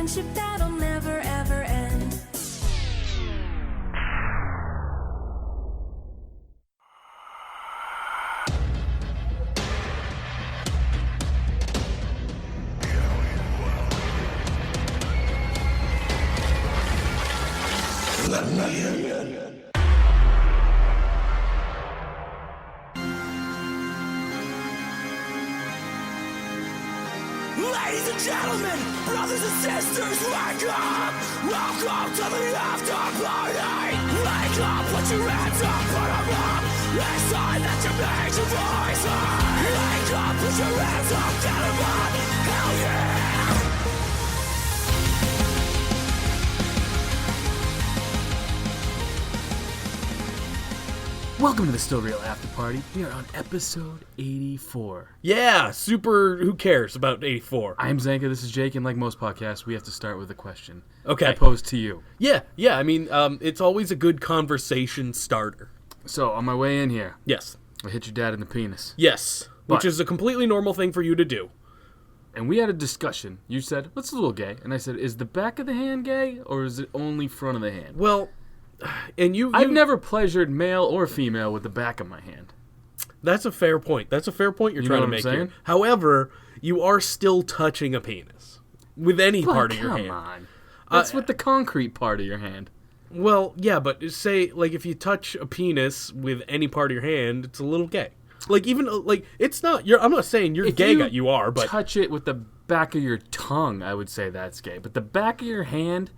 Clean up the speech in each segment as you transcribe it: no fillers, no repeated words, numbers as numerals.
friendship that'll never ever end. Ladies and gentlemen, brothers and sisters, wake up! Welcome to the after party! Wake up, put your hands up, put them up! It's time that you make your voice heard! Wake up, put your hands up, get them up! Hell yeah! Welcome to the Still Real After Party. We are on episode 84. Yeah, super, who cares about 84? I'm Zanca, this is Jake, and like most podcasts, we have to start with a question. Okay. I pose to you. Yeah, I mean, it's always a good conversation starter. So, on my way in here, Yes. I hit your dad in the penis. Yes, which But- is a completely normal thing for you to do. And we had a discussion. You said, what's a little gay? And I said, is the back of the hand gay, or is it only front of the hand? Well, and you... I've never pleasured male or female with the back of my hand. That's a fair point. That's a fair point you're You trying know to what make I'm here. saying? However, you are still touching a penis with any part of your hand. Come on. That's with the concrete part of your hand. Well, yeah, but say, like, if you touch a penis with any part of your hand, it's a little gay. Like, even, like, it's not, I'm not saying you're If gay, you you are, but... touch it with the back of your tongue, I would say that's gay. But the back of your hand...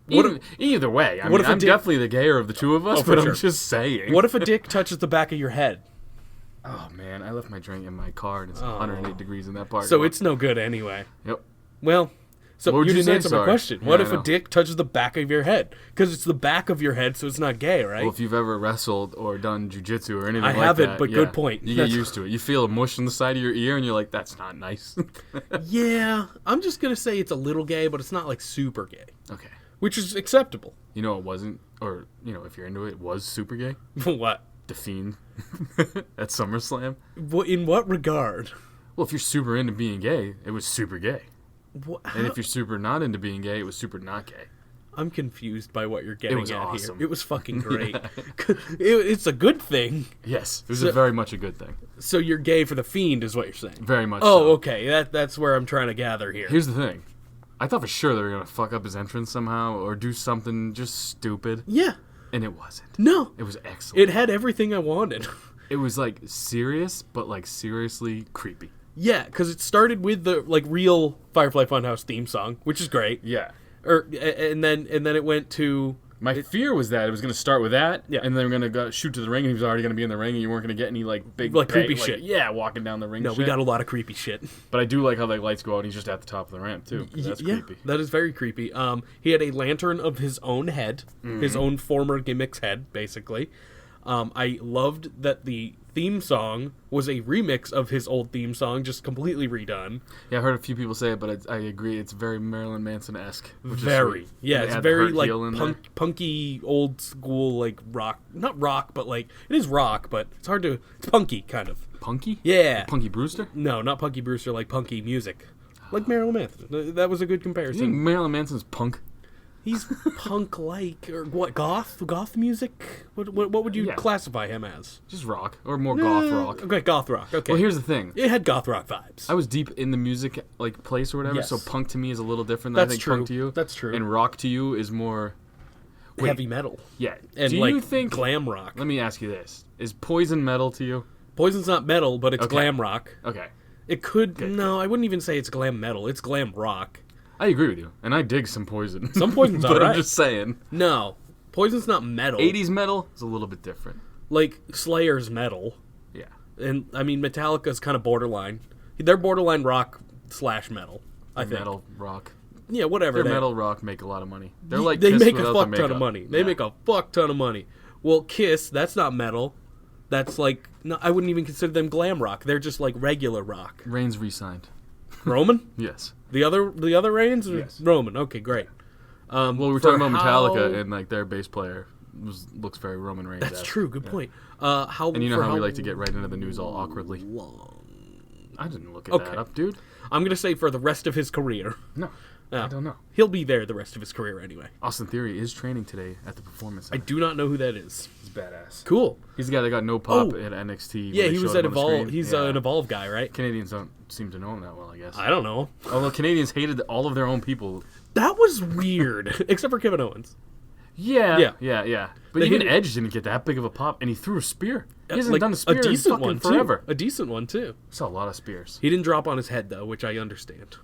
What Either way, what if a I'm dick- definitely the gayer of the two of us, Oh, for but sure. I'm just saying. What if a dick touches the back of your head? Oh, man, I left my drink in my car, and it's 108 degrees in that part. So it's no good anyway. Yep. Well, so What would you you didn't say? answer my Sorry. question. Yeah, What I if a know. dick touches the back of your head? Because it's the back of your head, so it's not gay, right? Well, if you've ever wrestled or done jujitsu or anything I like haven't, that, but yeah, good point. You get That's- used to it. You feel a mush on the side of your ear, and you're like, that's not nice. Yeah, I'm just going to say it's a little gay, but it's not, like, super gay, Okay. which is acceptable. You know it wasn't, or, you know, if you're into it, it was super gay? What? The Fiend at SummerSlam. In what regard? Well, if you're super into being gay, it was super gay. What, And if you're super not into being gay, it was super not gay. I'm confused by what you're getting was at awesome. here. It was fucking great. It's a good thing. Yes, this So- is very much a good thing. So you're gay for the Fiend is what you're saying. Very much Oh, so. okay. That's where I'm trying to gather here. Here's the thing. I thought for sure they were going to fuck up his entrance somehow or do something just stupid, Yeah. and it wasn't. No. It was excellent. It had everything I wanted. It was, like, serious, but, like, seriously creepy. Yeah, because it started with the like real Firefly Funhouse theme song, which is great. Yeah. And then it went to My fear was that it was going to start with that, Yeah. and then we're going to shoot to the ring, and he was already going to be in the ring, and you weren't going to get any, like, big... Like, creepy shit. Yeah, walking down the ring no, shit. we got a lot of creepy shit. But I do like how the lights go out, and he's just at the top of the ramp, too. That's Yeah, creepy. that is very creepy. He had a lantern of his own head, his own former gimmick's head, basically. I loved that the theme song was a remix of his old theme song, just completely redone. Yeah, I heard a few people say it, but I agree. It's very Marilyn Manson-esque. Which Very. is sweet. Yeah, They it's had the very Hurt like heel in there. punky, old school, like rock. Not rock, but like, it is rock, but it's hard to, it's punky, kind of. Punky? Yeah. Punky Brewster? No, not Punky Brewster, like punky music. Like Marilyn Manson. That was a good You think comparison. Marilyn Manson's punk? He's punk-like, or what, goth music? What would you Yeah. classify him as? Just rock. Or more goth rock. Okay, goth rock, okay. Well, here's the thing. It had goth rock vibes. I was deep in the music like place or whatever, Yes. so punk to me is a little different than That's I think true. punk to you. That's true. And rock to you is more... Wait, Heavy metal. yeah. And Do like you think... glam rock. Let me ask you this. Is Poison metal to you? Poison's not metal, but it's Okay. glam rock. Okay. It could... No, I wouldn't even say it's glam metal. It's glam rock. I agree with you. And I dig some Poison. Some Poison's But alright. I'm just saying. No. Poison's not metal. 80s metal is a little bit different. Like, Slayer's metal. Yeah. And, I mean, Metallica's kind of borderline. They're borderline rock / metal, I think. Metal, rock. Yeah, whatever. Their metal rock make a lot of money. They're They- like they Kiss make a without fuck the ton of makeup. money. They Yeah. make a fuck ton of money. Well, Kiss, that's not metal. That's like, no, I wouldn't even consider them glam rock. They're just like regular rock. Reigns re-signed. Roman? Yes. The other Reigns? Or Yes. Roman. Okay, great. Well, we were For talking about how- Metallica, and like their bass player looks very Roman Reigns. That's true. Good point. How And you know for how we like to get right into the news all awkwardly. long? I didn't look at Okay. that up, dude. I'm gonna say for the rest of his career. No. No. I don't know. He'll be there the rest of his career anyway. Austin Theory is training today at the Performance I Center. do not know who that is. He's badass. Cool. He's the guy that got no pop Oh. at NXT. Yeah, when he they was showed at him on the Evolve. screen. He's Yeah. an Evolve guy, right? Canadians don't seem to know him that well, I guess. I don't know. Although Canadians hated all of their own people. That was weird. Except for Kevin Owens. Yeah. But They even hated- Edge didn't get that big of a pop, and he threw a spear. He hasn't Like, done a spear a decent in fucking one, forever. too. A decent one, too. We saw a lot of spears. He didn't drop on his head, though, which I understand.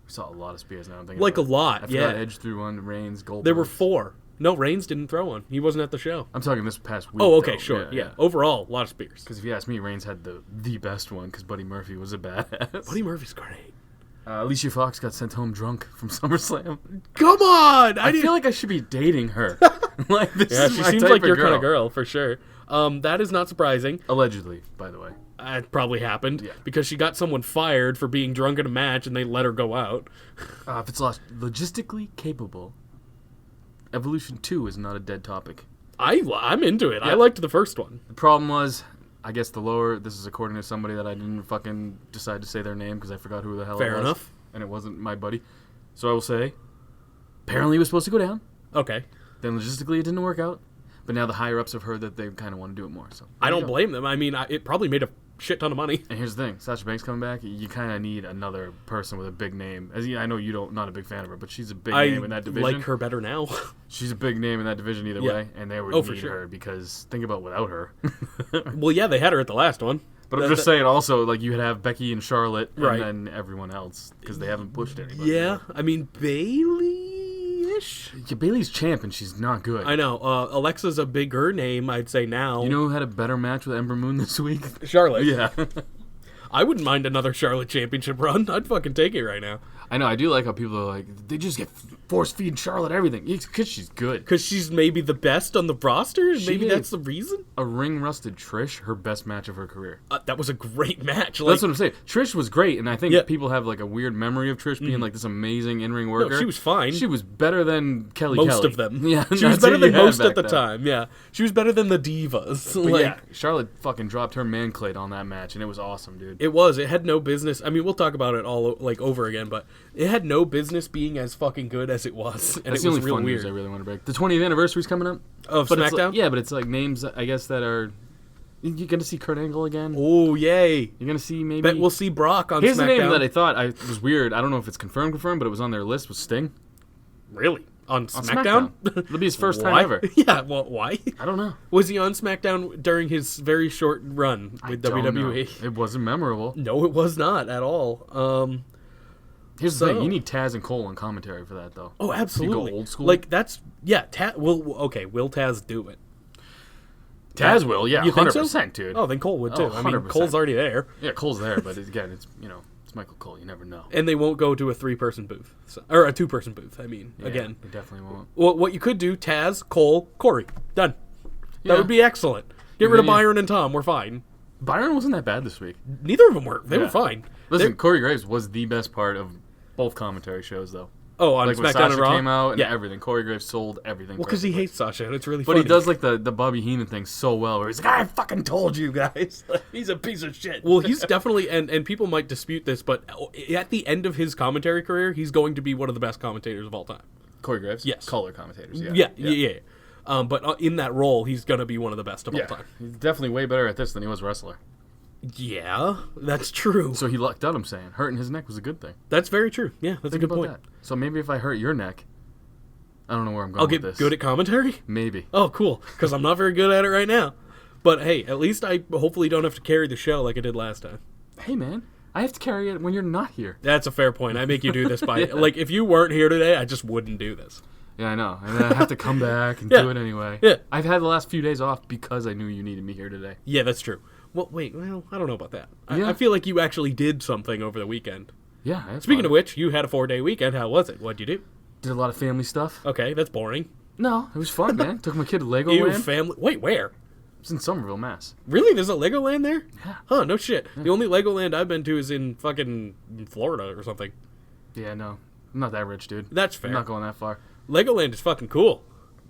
We saw a lot of spears now. I'm thinking Like about a lot, I forgot yeah. Edge threw one, Reigns, Goldberg. There were 4. No, Reigns didn't throw one. He wasn't at the show. I'm talking this past week. Oh, okay, though. sure. Yeah. Overall, a lot of spears. Because if you ask me, Reigns had the best one because Buddy Murphy was a badass. Buddy Murphy's great. Alicia Fox got sent home drunk from SummerSlam. Come on! I feel like I should be dating her. Like this Yeah, is she my seems type like of your girl. kind of girl, for sure. That is not surprising. Allegedly, by the way. It probably happened Yeah. because she got someone fired for being drunk at a match and they let her go out. If it's logistically capable, Evolution 2 is not a dead topic. I'm into it. I Yeah. liked the first one. The problem was, I guess the lower, this is according to somebody that I didn't fucking decide to say their name because I forgot who the hell Fair it was. enough. And it wasn't my buddy. So I will say, apparently it was supposed to go down. Okay. Then logistically it didn't work out. But now the higher-ups have heard that they kind of want to do it more. So I there you don't go. blame them. I mean, it probably made a shit ton of money. And here's the thing, Sasha Banks coming back, you kind of need another person with a big name. I know you don't, not a big fan of her, but she's a big I name in that division. like her better now. She's a big name in that division either Yeah. way, and they would Oh, for need sure. her because think about without her. Well, yeah, they had her at the last one. But I'm just saying also, like, you would have Becky and Charlotte and Right. then everyone else because they haven't pushed anybody. Yeah, I mean, Bailey-ish? Yeah, Bailey's champ and she's not good. I know. Alexa's a bigger name, I'd say now. You know who had a better match with Ember Moon this week? Charlotte. Yeah. I wouldn't mind another Charlotte championship run. I'd fucking take it right now. I know, I do like how people are like, they just get force-feeding Charlotte everything. Because she's good. Because she's maybe the best on the roster, and maybe is. that's the reason. A ring-rusted Trish, her best match of her career. That was a great match. Like, That's what I'm saying. Trish was great, and I think Yeah. people have like a weird memory of Trish being like this amazing in-ring worker. she was fine. She was better than Kelly most Kelly. of them. Yeah, She was that's better who than you had most back at the then. time, yeah. She was better than the Divas. But Like, yeah, Charlotte fucking dropped her man clade on that match, and it was awesome, dude. It was. It had no business. I mean, we'll talk about it all like over again, but it had no business being as fucking good as it was, and That's it the was only real fun weird. news I really want to break. The 20th anniversary's coming up. Of But it's SmackDown? like, yeah, but it's like names, I guess, that are... You're going to see Kurt Angle again. Oh, yay. You're going to see maybe... Bet we'll see Brock on Here's SmackDown. the name that I thought was weird. I don't know if it's confirmed, but it was on their list, was Sting. Really? On On SmackDown? It'll be his first time Why? ever. Yeah, well, why? I don't know. Was he on SmackDown during his very short run with Don't know. WWE? It wasn't memorable. No, it was not at all. Here's the So- thing. You need Taz and Cole on commentary for that, though. Oh, absolutely. old school? Like, that's... Yeah, will Taz do it? Taz will, yeah, You think 100%, so? dude. Oh, then Cole would, too. Oh, I mean, 100%. Cole's already there. Yeah, Cole's there, but again, it's, it's Michael Cole. You never know. And they won't go to a 3-person booth. Or a 2-person booth, I mean, Yeah, again. They definitely won't. Well, what you could do, Taz, Cole, Corey. Done. Yeah. That would be excellent. Get rid of Yeah. Byron and Tom. We're fine. Byron wasn't that bad this week. Neither of them were. They were Yeah. fine. Listen, They're- Corey Graves was the best part of both commentary shows, though. Oh, on Like when SmackDown Sasha and Raw? came out and Yeah. everything. Corey Graves sold everything. Well, because he perfectly. hates Sasha, and it's really But funny. he does like the Bobby Heenan thing so well, where he's like, I fucking told you guys. He's a piece of shit. Well, he's definitely, and people might dispute this, but at the end of his commentary career, he's going to be one of the best commentators of all time. Corey Graves? Yes. Color commentators, Yeah. But in that role, he's going to be one of the best of all Yeah. time. He's definitely way better at this than he was wrestler. Yeah, that's true. So he lucked out, I'm saying. Hurting his neck was a good thing. That's very true. Yeah, that's a Think good about point. that. So maybe if I hurt your neck, I don't know where I'm going I'll with get this. good at commentary? Maybe. Oh, cool. Because I'm not very good at it right now. But hey, at least I hopefully don't have to carry the show like I did last time. Hey, man. I have to carry it when you're not here. That's a fair point. I make you do this by... Yeah. Like, if you weren't here today, I just wouldn't do this. Yeah, I know. And then I have to come back and Yeah. do it anyway. Yeah. I've had the last few days off because I knew you needed me here today. Yeah, that's true. Well, wait. Well, I don't know about that. Yeah. I feel like you actually did something over the weekend. Yeah. I had Speaking fun. of which, you had a 4-day weekend. How was it? What'd you do? Did a lot of family stuff. Okay, that's boring. No, it was fun, man. Took my kid to You Legoland. family... Wait, where? It's in Somerville, Mass. Really? There's a Legoland there? Yeah. Huh, no shit. The only Legoland I've been to is in fucking Florida or something. Yeah, no. I'm not that rich, dude. That's fair. I'm not going that far. Legoland is fucking cool.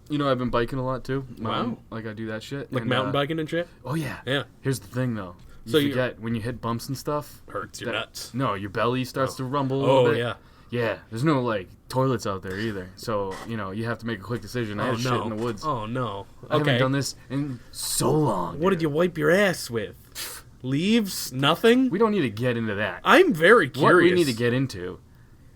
You know, I've been biking a lot, too. Wow. Like, I do that shit. Like and, mountain biking and shit. Oh, yeah. Yeah. Here's the thing, though. You So you- forget, when you hit bumps and stuff... Hurts your nuts. No, your belly starts to rumble a Oh, little bit. yeah. Yeah, there's no, like, toilets out there either. So, you have to make a quick decision. I had shit in the woods. Oh, no. I haven't done this in so long. What did you wipe your ass with? Leaves? Nothing? We don't need to get into that. I'm very curious. What we need to get into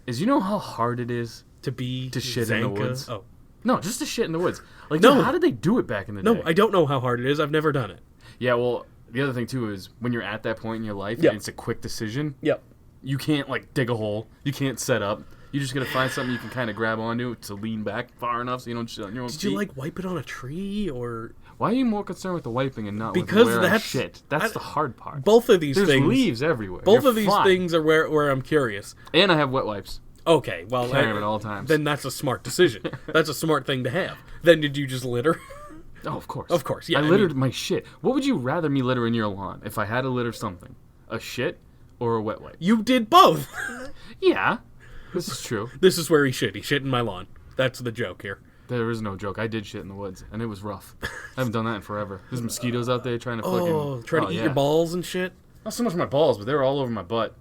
is, how hard it is to shit in the Zanca? woods? Oh. No, just to shit in the woods. Like, No. dude, how did they do it back in the day? No, I don't know how hard it is. I've never done it. Yeah, well, the other thing, too, is when you're at that point in your life, Yeah. and it's a quick decision, Yep. you can't, like, dig a hole. You can't set up. You just got to find something you can kind of grab onto to lean back far enough so you don't shit on your own feet. Did you, like, wipe it on a tree, or... Why are you more concerned with the wiping and not Because with where I that's- shit? That's the hard part. Both of these There's things... leaves everywhere. Both You're of these fine. things are where I'm curious. And I have wet wipes. Okay, well... Carry them at all times. Then that's a smart decision. That's a smart thing to have. Then did you just litter? Oh, of course. Of course, yeah, I I littered mean- my shit. What would you rather me litter in your lawn if I had to litter something? A shit or a wet wipe? You did both. Yeah, this is true. This is where he shit. He shit in my lawn. That's the joke here. There is no joke. I did shit in the woods, and it was rough. I haven't done that in forever. There's mosquitoes out there trying to fucking... Trying to eat your balls and shit? Not so much my balls, but they were all over my butt.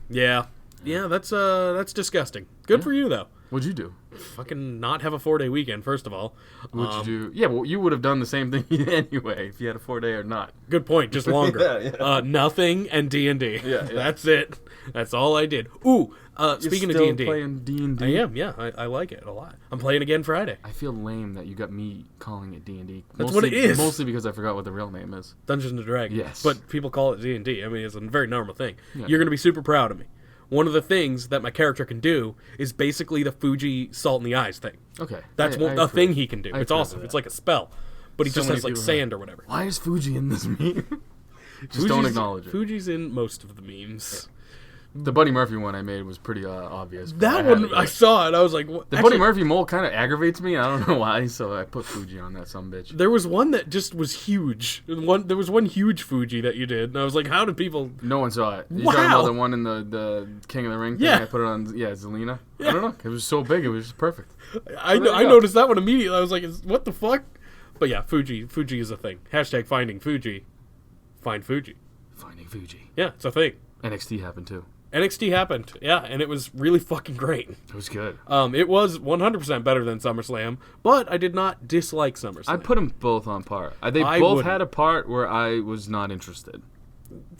Yeah. Yeah, that's disgusting. Good for you, though. What'd you do? Fucking not have a 4-day weekend, first of all. What'd you do? Yeah, well, you would have done the same thing anyway if you had a 4-day or not. Good point, just longer. Yeah. Nothing and D&D. Yeah. That's it. That's all I did. Ooh, speaking You're of still D&D. playing D&D? I am, yeah. I like it a lot. I'm playing again Friday. I feel lame that you got me calling it D&D. That's what it is. Mostly because I forgot what the real name is. Dungeons & Dragons. Yes. But people call it D&D. I mean, it's a very normal thing. Yeah. You're going to be super proud of me. One of the things that my character can do is basically the Fuji salt in the eyes thing. Okay. That's I a approve. thing he can do. I It's approve awesome. of It's that. like a spell. But he So just many has like people are sand or whatever. Why is Fuji in this meme? Just don't acknowledge it. Fuji's in most of the memes. The Buddy Murphy one I made was pretty obvious. but That I had one, to I do it. saw it. I was like, what? The Buddy Murphy mole kind of aggravates me. I don't know why, so I put Fuji on that sumbitch. There was one that just was huge. There was one huge Fuji that you did, and I was like, how did people... No one saw it. You Wow. talking about the one in the King of the Ring thing? Yeah. I put it on, Zelina. I don't know. It was so big, it was just perfect. I there you go. noticed that one immediately. I was like, what the fuck? But yeah, Fuji is a thing. Hashtag finding Fuji. Find Fuji. Finding Fuji. Yeah, it's a thing. NXT happened too. NXT happened, yeah, and it was really fucking great. It was good. It was 100% better than SummerSlam, but I did not dislike SummerSlam. I put them both on par. They I both wouldn't. had a part where I was not interested.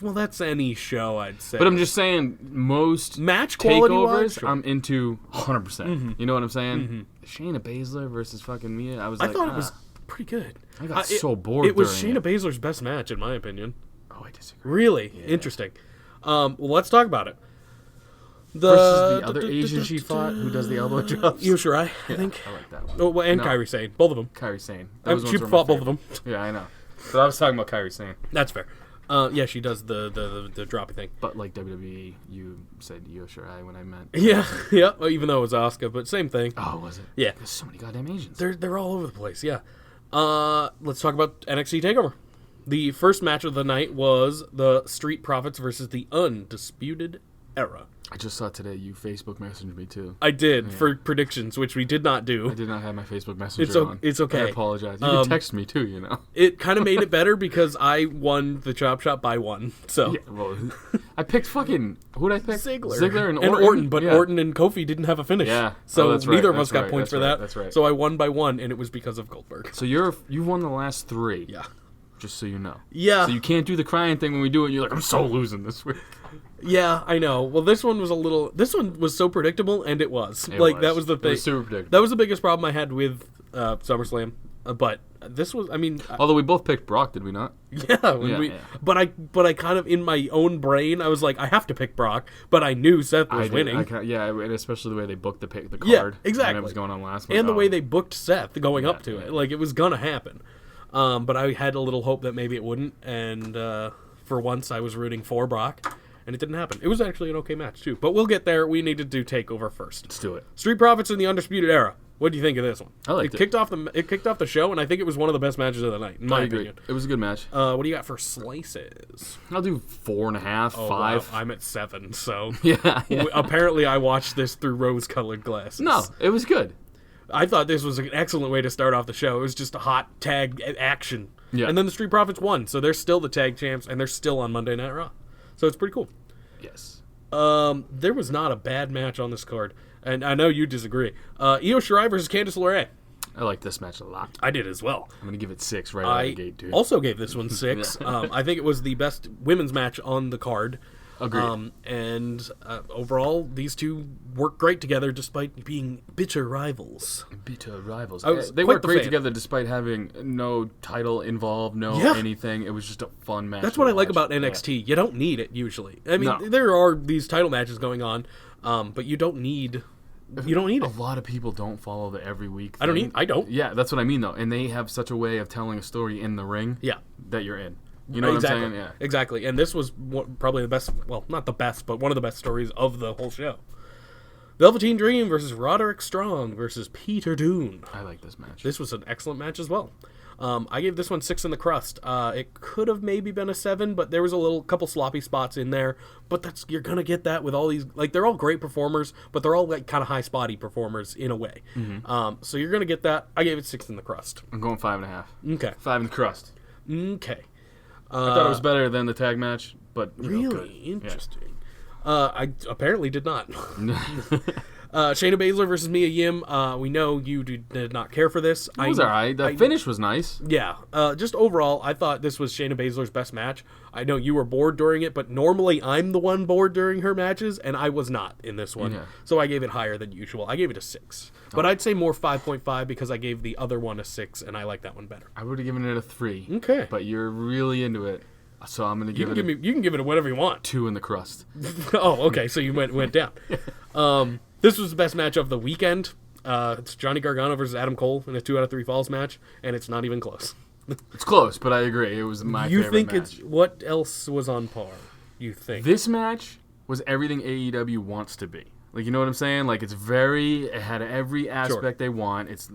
Well, that's any show, I'd say. But I'm just saying, most Match quality-wise, takeovers, sure. I'm into 100%. You know what I'm saying? Shayna Baszler versus fucking Mia. I was I like, thought it was pretty good. I got so bored It was during Shayna Baszler's best match, in my opinion. Oh, I disagree. Really? Interesting. Well, let's talk about it. Versus the other Asian she fought who does the elbow drops. Yu Shirai, I think. I like that one. Oh, well, and No. Kairi Sane. Both of them. Kairi Sane. She fought both of them. Yeah, I know. But I was talking about Kairi Sane. That's fair. Yeah, she does the droppy thing. But like WWE, you said Io Shirai when I meant. Yeah, yeah. Well, even though it was Asuka, but same thing. Oh, was it? Yeah. There's so many goddamn Asians. They're all over the place. Yeah. Let's talk about NXT Takeover. The first match of the night was the Street Profits versus the Undisputed Era. I just saw today you Facebook messaged me too. I did for predictions, which we did not do. I did not have my Facebook Messenger on. It's okay. I apologize. You can text me too, you know. It kind of made it better because I won the chop shop by one. So Yeah, well, I picked fucking who did I pick? Ziggler and and Orton. but Yeah. Orton and Kofi didn't have a finish. Yeah. So Oh, that's right, neither of us that's got right, points that's for right, that. that's right. So I won by one, and it was because of Goldberg. So you won the last 3. Yeah. Just so you know. Yeah. So you can't do the crying thing when we do it. And you're like, I'm so losing this week. Yeah, I know. Well, this one was so predictable, and it was. It That was the It thing. was super predictable. That was the biggest problem I had with SummerSlam. But this was, I mean, Although we both picked Brock, did we not? yeah. But I kind of in my own brain, I was like, I have to pick Brock, but I knew Seth was winning. And especially the way they booked the card. Yeah, exactly. When it was going on last month. And the way they booked Seth going up to it. Like, it was going to happen. But I had a little hope that maybe it wouldn't. And for once, I was rooting for Brock. And it didn't happen. It was actually an okay match, too. But we'll get there. We need to do TakeOver first. Let's do it. Street Profits in the Undisputed Era. What do you think of this one? I liked it. It kicked off the show, and I think it was one of the best matches of the night, in my I agree. opinion. It was a good match. What do you got for slices? I'll do 4.5, Oh, 5. wow. I'm at 7, so... Yeah. Apparently, I watched this through rose-colored glasses. No, it was good. I thought this was an excellent way to start off the show. It was just a hot tag action. Yeah. And then the Street Profits won, so they're still the tag champs, and they're still on Monday Night Raw. So it's pretty cool. Yes. There was not a bad match on this card, and I know you disagree. Io Shirai versus Candice LeRae. I like this match a lot. I did as well. I'm gonna give it 6 right out of the gate, dude. Also gave this one 6. I think it was the best women's match on the card. Agreed. And overall, these two work great together despite being bitter rivals. Bitter rivals. was They quite work the great fan. together despite having no title involved, no Yeah. anything. It was just a fun match. That's to what I like watch. about NXT. You don't need it usually. I mean, No. there are these title matches going on, but you don't need. You don't need A it. lot of people don't follow the every week. I don't thing. need. I don't. Yeah, that's what I mean though, and they have such a way of telling a story in the ring. Yeah. That you're in. You know exactly. what I'm saying? Yeah. Exactly. And this was probably the best. Well, not the best, but one of the best stories of the whole show. Velveteen Dream versus Roderick Strong versus Peter Dunne. I like this match. This was an excellent match as well. I gave this one 6 in the crust. It could have maybe been a 7, but there was a couple sloppy spots in there. But you're gonna get that with all these. Like, they're all great performers, but they're all like kind of high spotty performers in a way. So you're gonna get that. I gave it 6 in the crust. I'm going 5.5. Okay. 5 in the crust. Okay. I thought it was better than the tag match, but you know, Really good. interesting. I apparently did not. Shayna Baszler versus Mia Yim. We know you did not care for this. It was alright. The finish was nice. Yeah. Just overall, I thought this was Shayna Baszler's best match. I know you were bored during it, but normally I'm the one bored during her matches, and I was not in this one. Yeah. So I gave it higher than usual. I gave it a 6. But I'd say more 5.5 because I gave the other one a 6, and I like that one better. I would have given it a 3. Okay. But you're really into it, so I'm gonna You give can it give me. You can give it whatever you want. 2 in the crust. Oh, okay. So you went down. This was the best match of the weekend. It's Johnny Gargano versus Adam Cole in a 2 out of 3 falls match, and it's not even close. It's close, but I agree. It was my You favorite think match. it's what else was on par? You think This match was everything AEW wants to be. Like, you know what I'm saying? Like, it had every aspect they want. It's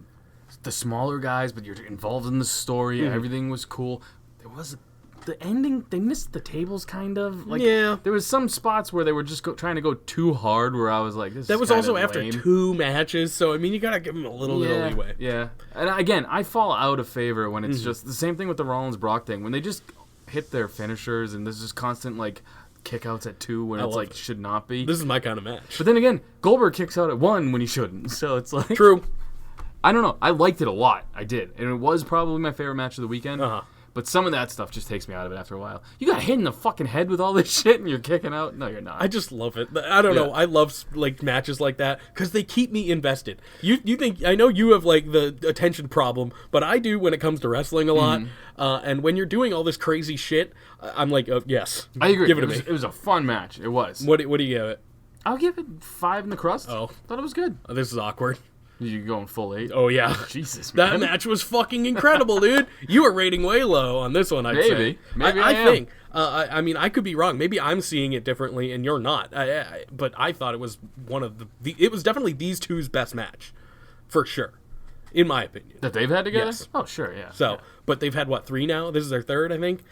the smaller guys, but you're involved in the story. Mm-hmm. Everything was cool. There was the ending. They missed the tables, kind of. Like, Yeah. There was some spots where they were just trying to go too hard. Where I was like, this. that is was kinda also after lame. 2 matches? So I mean, you gotta give them a little bit of leeway. Yeah. And again, I fall out of favor when it's just the same thing with the Rollins Brock thing. When they just hit their finishers and there's just constant like kickouts at 2 when it's love like it. should not be. This is my kind of match. But then again, Goldberg kicks out at 1 when he shouldn't. So it's like True. I don't know. I liked it a lot. I did. And it was probably my favorite match of the weekend. Uh-huh. But some of that stuff just takes me out of it after a while. You got hit in the fucking head with all this shit and you're kicking out? No, you're not. I just love it. I don't know. I love like matches like that because they keep me invested. You think I know you have like the attention problem, but I do when it comes to wrestling a lot. And when you're doing all this crazy shit, I'm like, yes, I agree. Give it to me. It was a fun match. It was. What do you give it? I'll give it 5 in the crust. Oh. Thought it was good. Oh, this is awkward. You going full 8? Oh yeah, Jesus, that man. match was fucking incredible, dude. You were rating way low on this one, I'd say. Maybe I I am. think. I mean, I could be wrong. Maybe I'm seeing it differently, and you're not. But I thought it was one of it was definitely these two's best match, for sure, in my opinion. That they've had together? Yes. Oh, sure, yeah. So, Yeah. but they've had what 3 now? This is their 3rd, I think.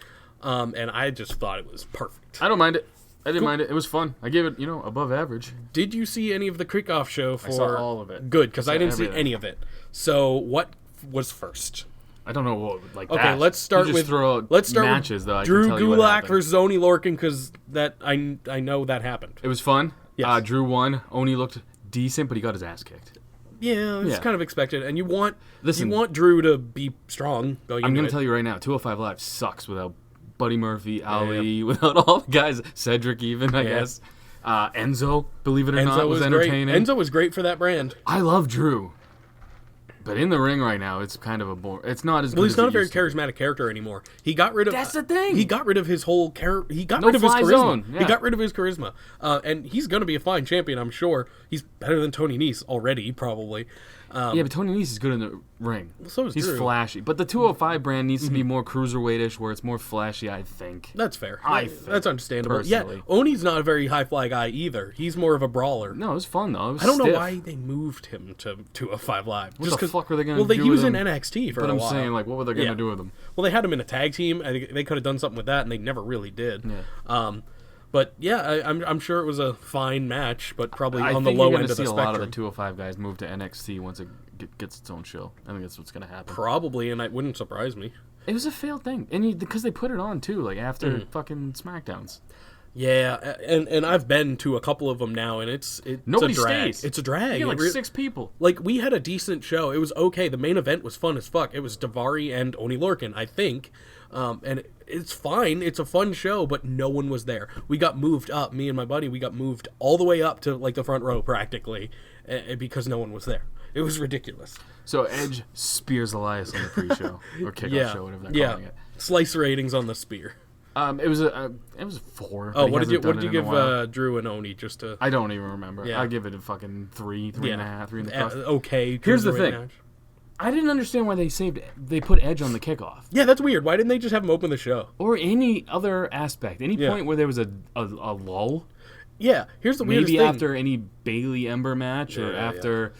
And I just thought it was perfect. I don't mind it. I didn't mind it. It was fun. I gave it, above average. Did you see any of the kickoff show for? I saw all of it. Good, because I didn't see everything. any of it. So what was first? I don't know what like Okay, that. let's start You just with throw out with matches though. I Drew can tell you what Gulak happened. versus Oni Lorcan because that I know that happened. It was fun. Yes. Drew won. Oni looked decent, but he got his ass kicked. Yeah, it's Yeah. kind of expected, and you want Listen, Drew to be strong. I'm going to tell you right now, 205 Live sucks without Buddy Murphy, Ali, without all the guys, Cedric even, I guess. Enzo, believe it or not, was entertaining. Enzo was great for that brand. I love Drew. But in the ring right now, it's kind of a bore. It's not as good Well, he's as not it a very used to be. charismatic character anymore. He got rid of. That's the thing. He got rid of his whole character. He got No rid of his fly charisma. zone, He yeah. got rid of his charisma, and he's going to be a fine champion. I'm sure. He's better than Tony Nese already, probably. Yeah, but Tony Nese is good in the ring. So is He's Drew. flashy. But the 205 brand needs to be more cruiserweight-ish, where it's more flashy, I think. That's fair. I think, That's understandable. personally. Yeah, Oni's not a very high fly guy either. He's more of a brawler. No, it was fun, though. It was I don't know stiff. why they moved him to a 5 Live. What the fuck were they going to Well, do he was with in him? NXT for But a I'm while. saying, like, what were they going to Yeah. do with him? Well, they had him in a tag team. I think they could have done something with that, and they never really did. Yeah. But yeah, I'm sure it was a fine match, but probably I on the think low you're end gonna of the see a lot of the spectrum. 205 guys move to NXT once it gets its own show. I think that's what's going to happen. Probably, and that wouldn't surprise me. It was a failed thing. And because they put it on, too, like, after fucking SmackDowns. Yeah, and I've been to a couple of them now, and it's Nobody a drag. stays. It's a drag. You get It like 6 people. Like, we had a decent show. It was okay. The main event was fun as fuck. It was Davari and Oni Lorcan, I think. And it's fine. It's a fun show, but no one was there. We got moved up. Me and my buddy, we got moved all the way up to, like, the front row, practically, because no one was there. It was ridiculous. So Edge spears Elias on the pre-show or kickoff show, whatever they're calling it. Slice ratings on the spear. It was a 4. Oh, what did you give Drew and Oni just to? I don't even remember. Yeah. I'll give it a fucking 3, 3.5, 3 in the plus. Okay. Here's the cruiserweight thing. match. I didn't understand why they put Edge on the kickoff. Yeah, that's weird. Why didn't they just have him open the show? Or any other aspect. Any point where there was a lull. Yeah, here's the weirdest Maybe thing. after any Bailey Ember match or after,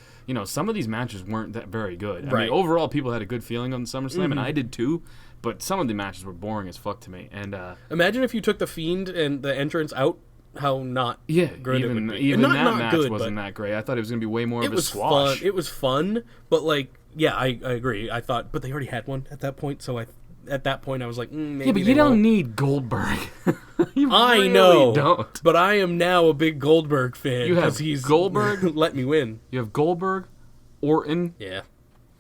some of these matches weren't that very good. I mean, overall, people had a good feeling on SummerSlam, and I did too. But some of the matches were boring as fuck to me. And imagine if you took the Fiend and the entrance out, how not good it would be. Even not that match good, wasn't that great. I thought it was going to be way more of a was squash. fun. It was fun, but like, yeah, I agree. I thought, but they already had one at that point, so at that point I was like, maybe yeah, but you don't need Goldberg. I really know, don't. But I am now a big Goldberg fan. You have he's Goldberg. let me win. You have Goldberg, Orton. Yeah.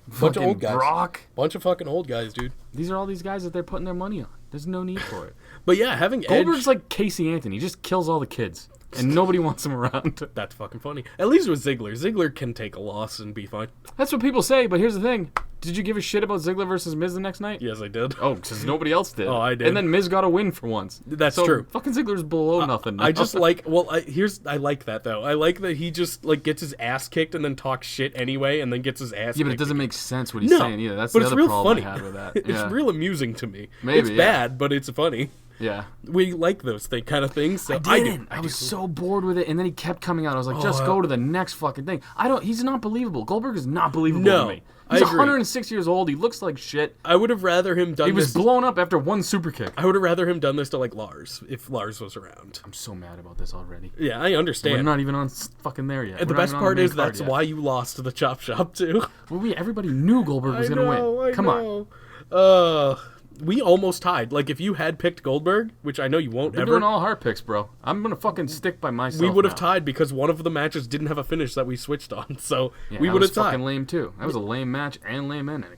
Bunch Fucking of old guys. Brock. Bunch of fucking old guys, dude. These are all these guys that they're putting their money on. There's no need for it. But yeah, having Goldberg's Edge, like Casey Anthony. He just kills all the kids. And nobody wants him around. that's fucking funny. At least with Ziggler. Ziggler can take a loss and be fine. That's what people say, but here's the thing. Did you give a shit about Ziggler versus Miz the next night? Yes, I did. Oh, because nobody else did. Oh, I did. And then Miz got a win for once. That's so true. Fucking Ziggler's below nothing now. I just like, I like that though. I like that he just like gets his ass kicked and then talks shit anyway and then gets his ass Yeah, but it kicked doesn't again. make sense what he's No, saying either. That's but the it's other real problem funny. I had with that. It's Yeah. real amusing to me. Maybe, it's yeah. bad, but it's funny. Yeah. We like those kind of things. So I didn't. I was so bored with it, and then he kept coming out. I was like, just go to the next fucking thing. He's not believable. Goldberg is not believable No, to me. I He's agree. 106 years old. He looks like shit. I would have rather him done He was this. blown up after one super kick. I would have rather him done this to like Lars if Lars was around. I'm so mad about this already. Yeah, I understand. We're not even on fucking there yet. And the We're not best even on part main is card that's yet. why you lost to the Chop Shop too. Well, everybody knew Goldberg was going to win. Come on. We almost tied. Like, if you had picked Goldberg, which I know you won't We're ever, doing all heart picks, bro. I'm going to fucking stick by myself. we would have now. tied because one of the matches didn't have a finish that we switched on. So Yeah, we that would have was tied. fucking lame, too. That was a lame match and lame ending.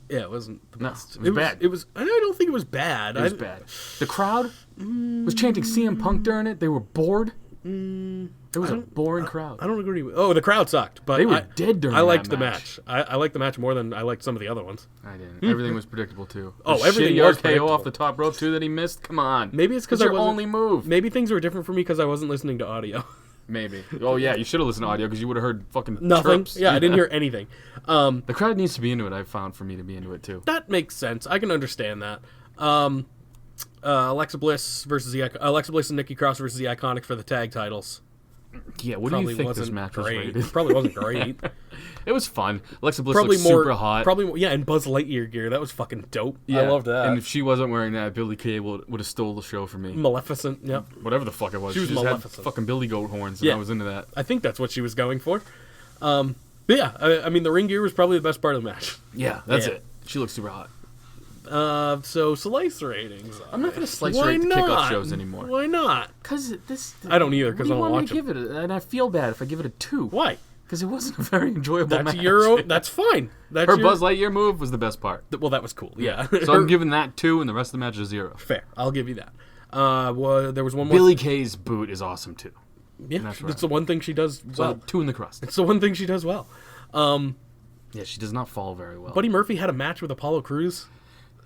Yeah, it wasn't the No, best. it was bad. It was. I don't think it was bad. It was bad. The crowd was chanting CM Punk during it. They were bored. It was a boring crowd. I don't agree with. Oh, the crowd sucked, but They were dead during I liked that the match. match. I liked the match more than I liked some of the other ones. I didn't. Everything was predictable, too. Oh, The everything shitty was RKO predictable. off the top rope, too, that he missed. Come on. Maybe it's because It's I your wasn't. only move. Maybe things were different for me because I wasn't listening to audio. Maybe. Oh, yeah, you should have listened to audio because you would have heard fucking Nothing. chirps. Yeah, I didn't hear anything. The crowd needs to be into it, I've found, for me to be into it, too. That makes sense. I can understand that. Alexa Bliss and Nikki Cross versus the Iconics for the tag titles. Yeah, what do you think this match was great. rated? Probably wasn't great. It was fun. Alexa Bliss Probably looked more super hot. Probably more, yeah, and Buzz Lightyear gear. That was fucking dope. Yeah, I loved that. And if she wasn't wearing that, Billy Kay would have stole the show from me. Maleficent. Yep. Whatever the fuck it was. She was just had Maleficent. fucking Billy Goat horns, and Yeah. I was into that. I think that's what she was going for. But yeah, I mean the ring gear was probably the best part of the match. Yeah, that's Yeah. it. She looks super hot. So slice ratings. I'm not going to slice Why rate the not? kickoff shows anymore. Why not? Because this... I don't either, 'cause I don't want me watch to give it and I feel bad if I give it a 2. Why? Because it wasn't a very enjoyable That's match. That's fine. That's Her your, Buzz Lightyear move was the best part. Well, that was cool. Yeah. So I'm giving that 2, and the rest of the match is 0. Fair. I'll give you that. Well, there was one more. Billy Kay's boot is awesome, too. Yeah, That's right. it's the one thing she does So well. 2 in the crust. It's the one thing she does well. Yeah, she does not fall very well. Buddy Murphy had a match with Apollo Crews.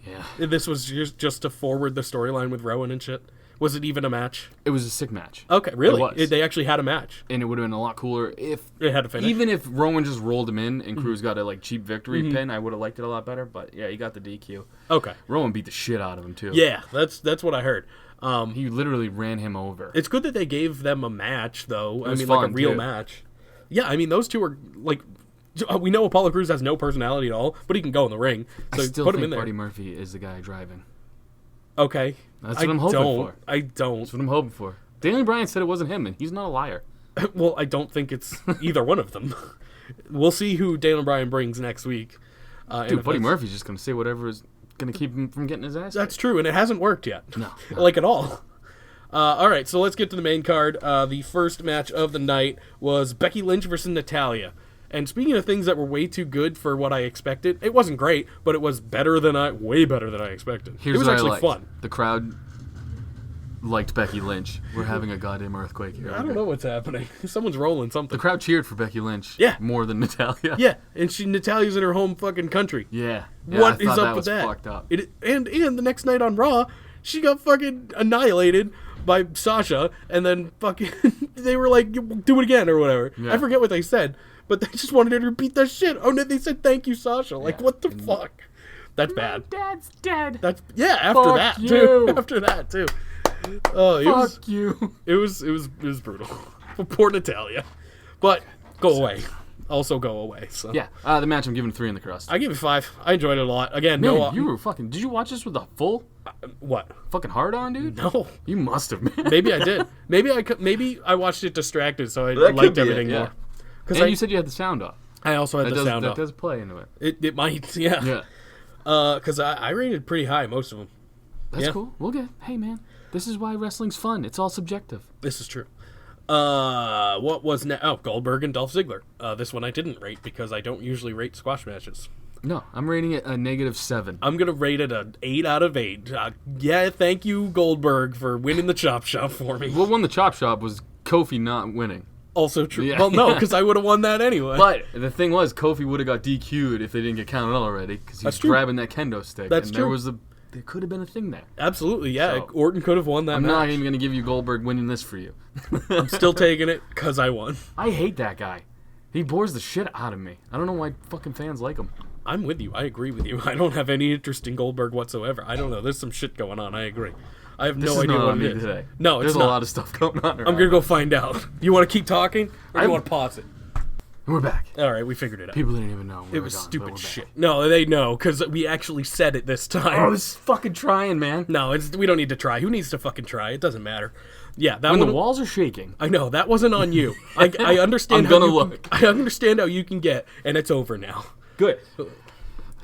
Yeah. This was just to forward the storyline with Rowan and shit. Was it even a match? It was a sick match. Okay, really? It was. They actually had a match. And it would have been a lot cooler if... It had a finish. Even if Rowan just rolled him in and Crews got a cheap victory pin, I would have liked it a lot better. But yeah, he got the DQ. Okay. Rowan beat the shit out of him, too. Yeah, that's what I heard. He literally ran him over. It's good that they gave them a match, though. I was mean, like a fun, real too. match. Yeah, I mean, those two are like. We know Apollo Crews has no personality at all, but he can go in the ring. So I still put him think in there. Buddy Murphy is the guy driving. Okay. That's what I'm hoping for. I don't. That's what I'm hoping for. Daniel Bryan said it wasn't him, and he's not a liar. Well, I don't think it's either one of them. We'll see who Daniel Bryan brings next week. And Dude, if Buddy that's- Murphy's just going to say whatever is going to keep him from getting his ass That's kicked. true, and it hasn't worked yet. No. Like at all. All right, so let's get to the main card. The first match of the night was Becky Lynch versus Natalya. And speaking of things that were way too good for what I expected, it wasn't great, but it was way better than I expected. Here's it was what actually I liked. fun. The crowd liked Becky Lynch. We're having a goddamn earthquake here. I don't know what's happening. Someone's rolling something. The crowd cheered for Becky Lynch. Yeah. More than Natalya. Yeah, and Natalya's in her home fucking country. Yeah. What I is thought up that with was that? Fucked up. And the next night on Raw, she got fucking annihilated by Sasha, and then fucking they were like, do it again or whatever. Yeah. I forget what they said, but they just wanted her to repeat that shit. Oh no, they said thank you, Sasha. Like Yeah. what the fuck? That's bad. Dad's dead. That's after Fuck that you. too. After that too. Oh, Fuck you. it was brutal. Poor Natalya. But go away. Also go away. So Yeah. The match I'm giving 3 in the crust. I give it 5. I enjoyed it a lot. Again, Man, no. you were fucking. Did you watch this with a full What? fucking hard on, dude? No. You must have, man. Maybe I did. Maybe I watched it distracted, so I That could liked be it, everything yeah. more. And Because you said you had the sound off. I also had the sound that off. does play into it. It might, yeah. Yeah. Because I rated pretty high most of them. That's Yeah. cool. We'll get. Hey, man. This is why wrestling's fun. It's all subjective. This is true. What was Goldberg and Dolph Ziggler. This one I didn't rate because I don't usually rate squash matches. No, I'm rating it a -7. I'm gonna rate it an 8 out of 8. Yeah, thank you Goldberg for winning the chop shop for me. What won the chop shop was Kofi not winning. Also true. Yeah. Well, no, because I would have won that anyway. But the thing was, Kofi would have got DQ'd if they didn't get counted out already because he's That's true. grabbing that kendo stick. That's and true. There could have been a thing there. Absolutely, yeah. So, Orton could have won that I'm match. not even going to give you Goldberg winning this for you. I'm still taking it because I won. I hate that guy. He bores the shit out of me. I don't know why fucking fans like him. I'm with you. I agree with you. I don't have any interest in Goldberg whatsoever. I don't know. There's some shit going on. I agree. I have This no is idea not what on it me is. today. No, it's There's not. a lot of stuff going on. I'm gonna go find out. You want to keep talking, or do you want to pause it? And we're back. All right, we figured it out. People didn't even know. It was stupid shit. No, they know because we actually said it this time. I was fucking trying, man. No, we don't need to try. Who needs to fucking try? It doesn't matter. Yeah, that When one. the walls are shaking. I know that wasn't on you. I understand. I'm how gonna you look. I understand how you can get, and it's over now. Good.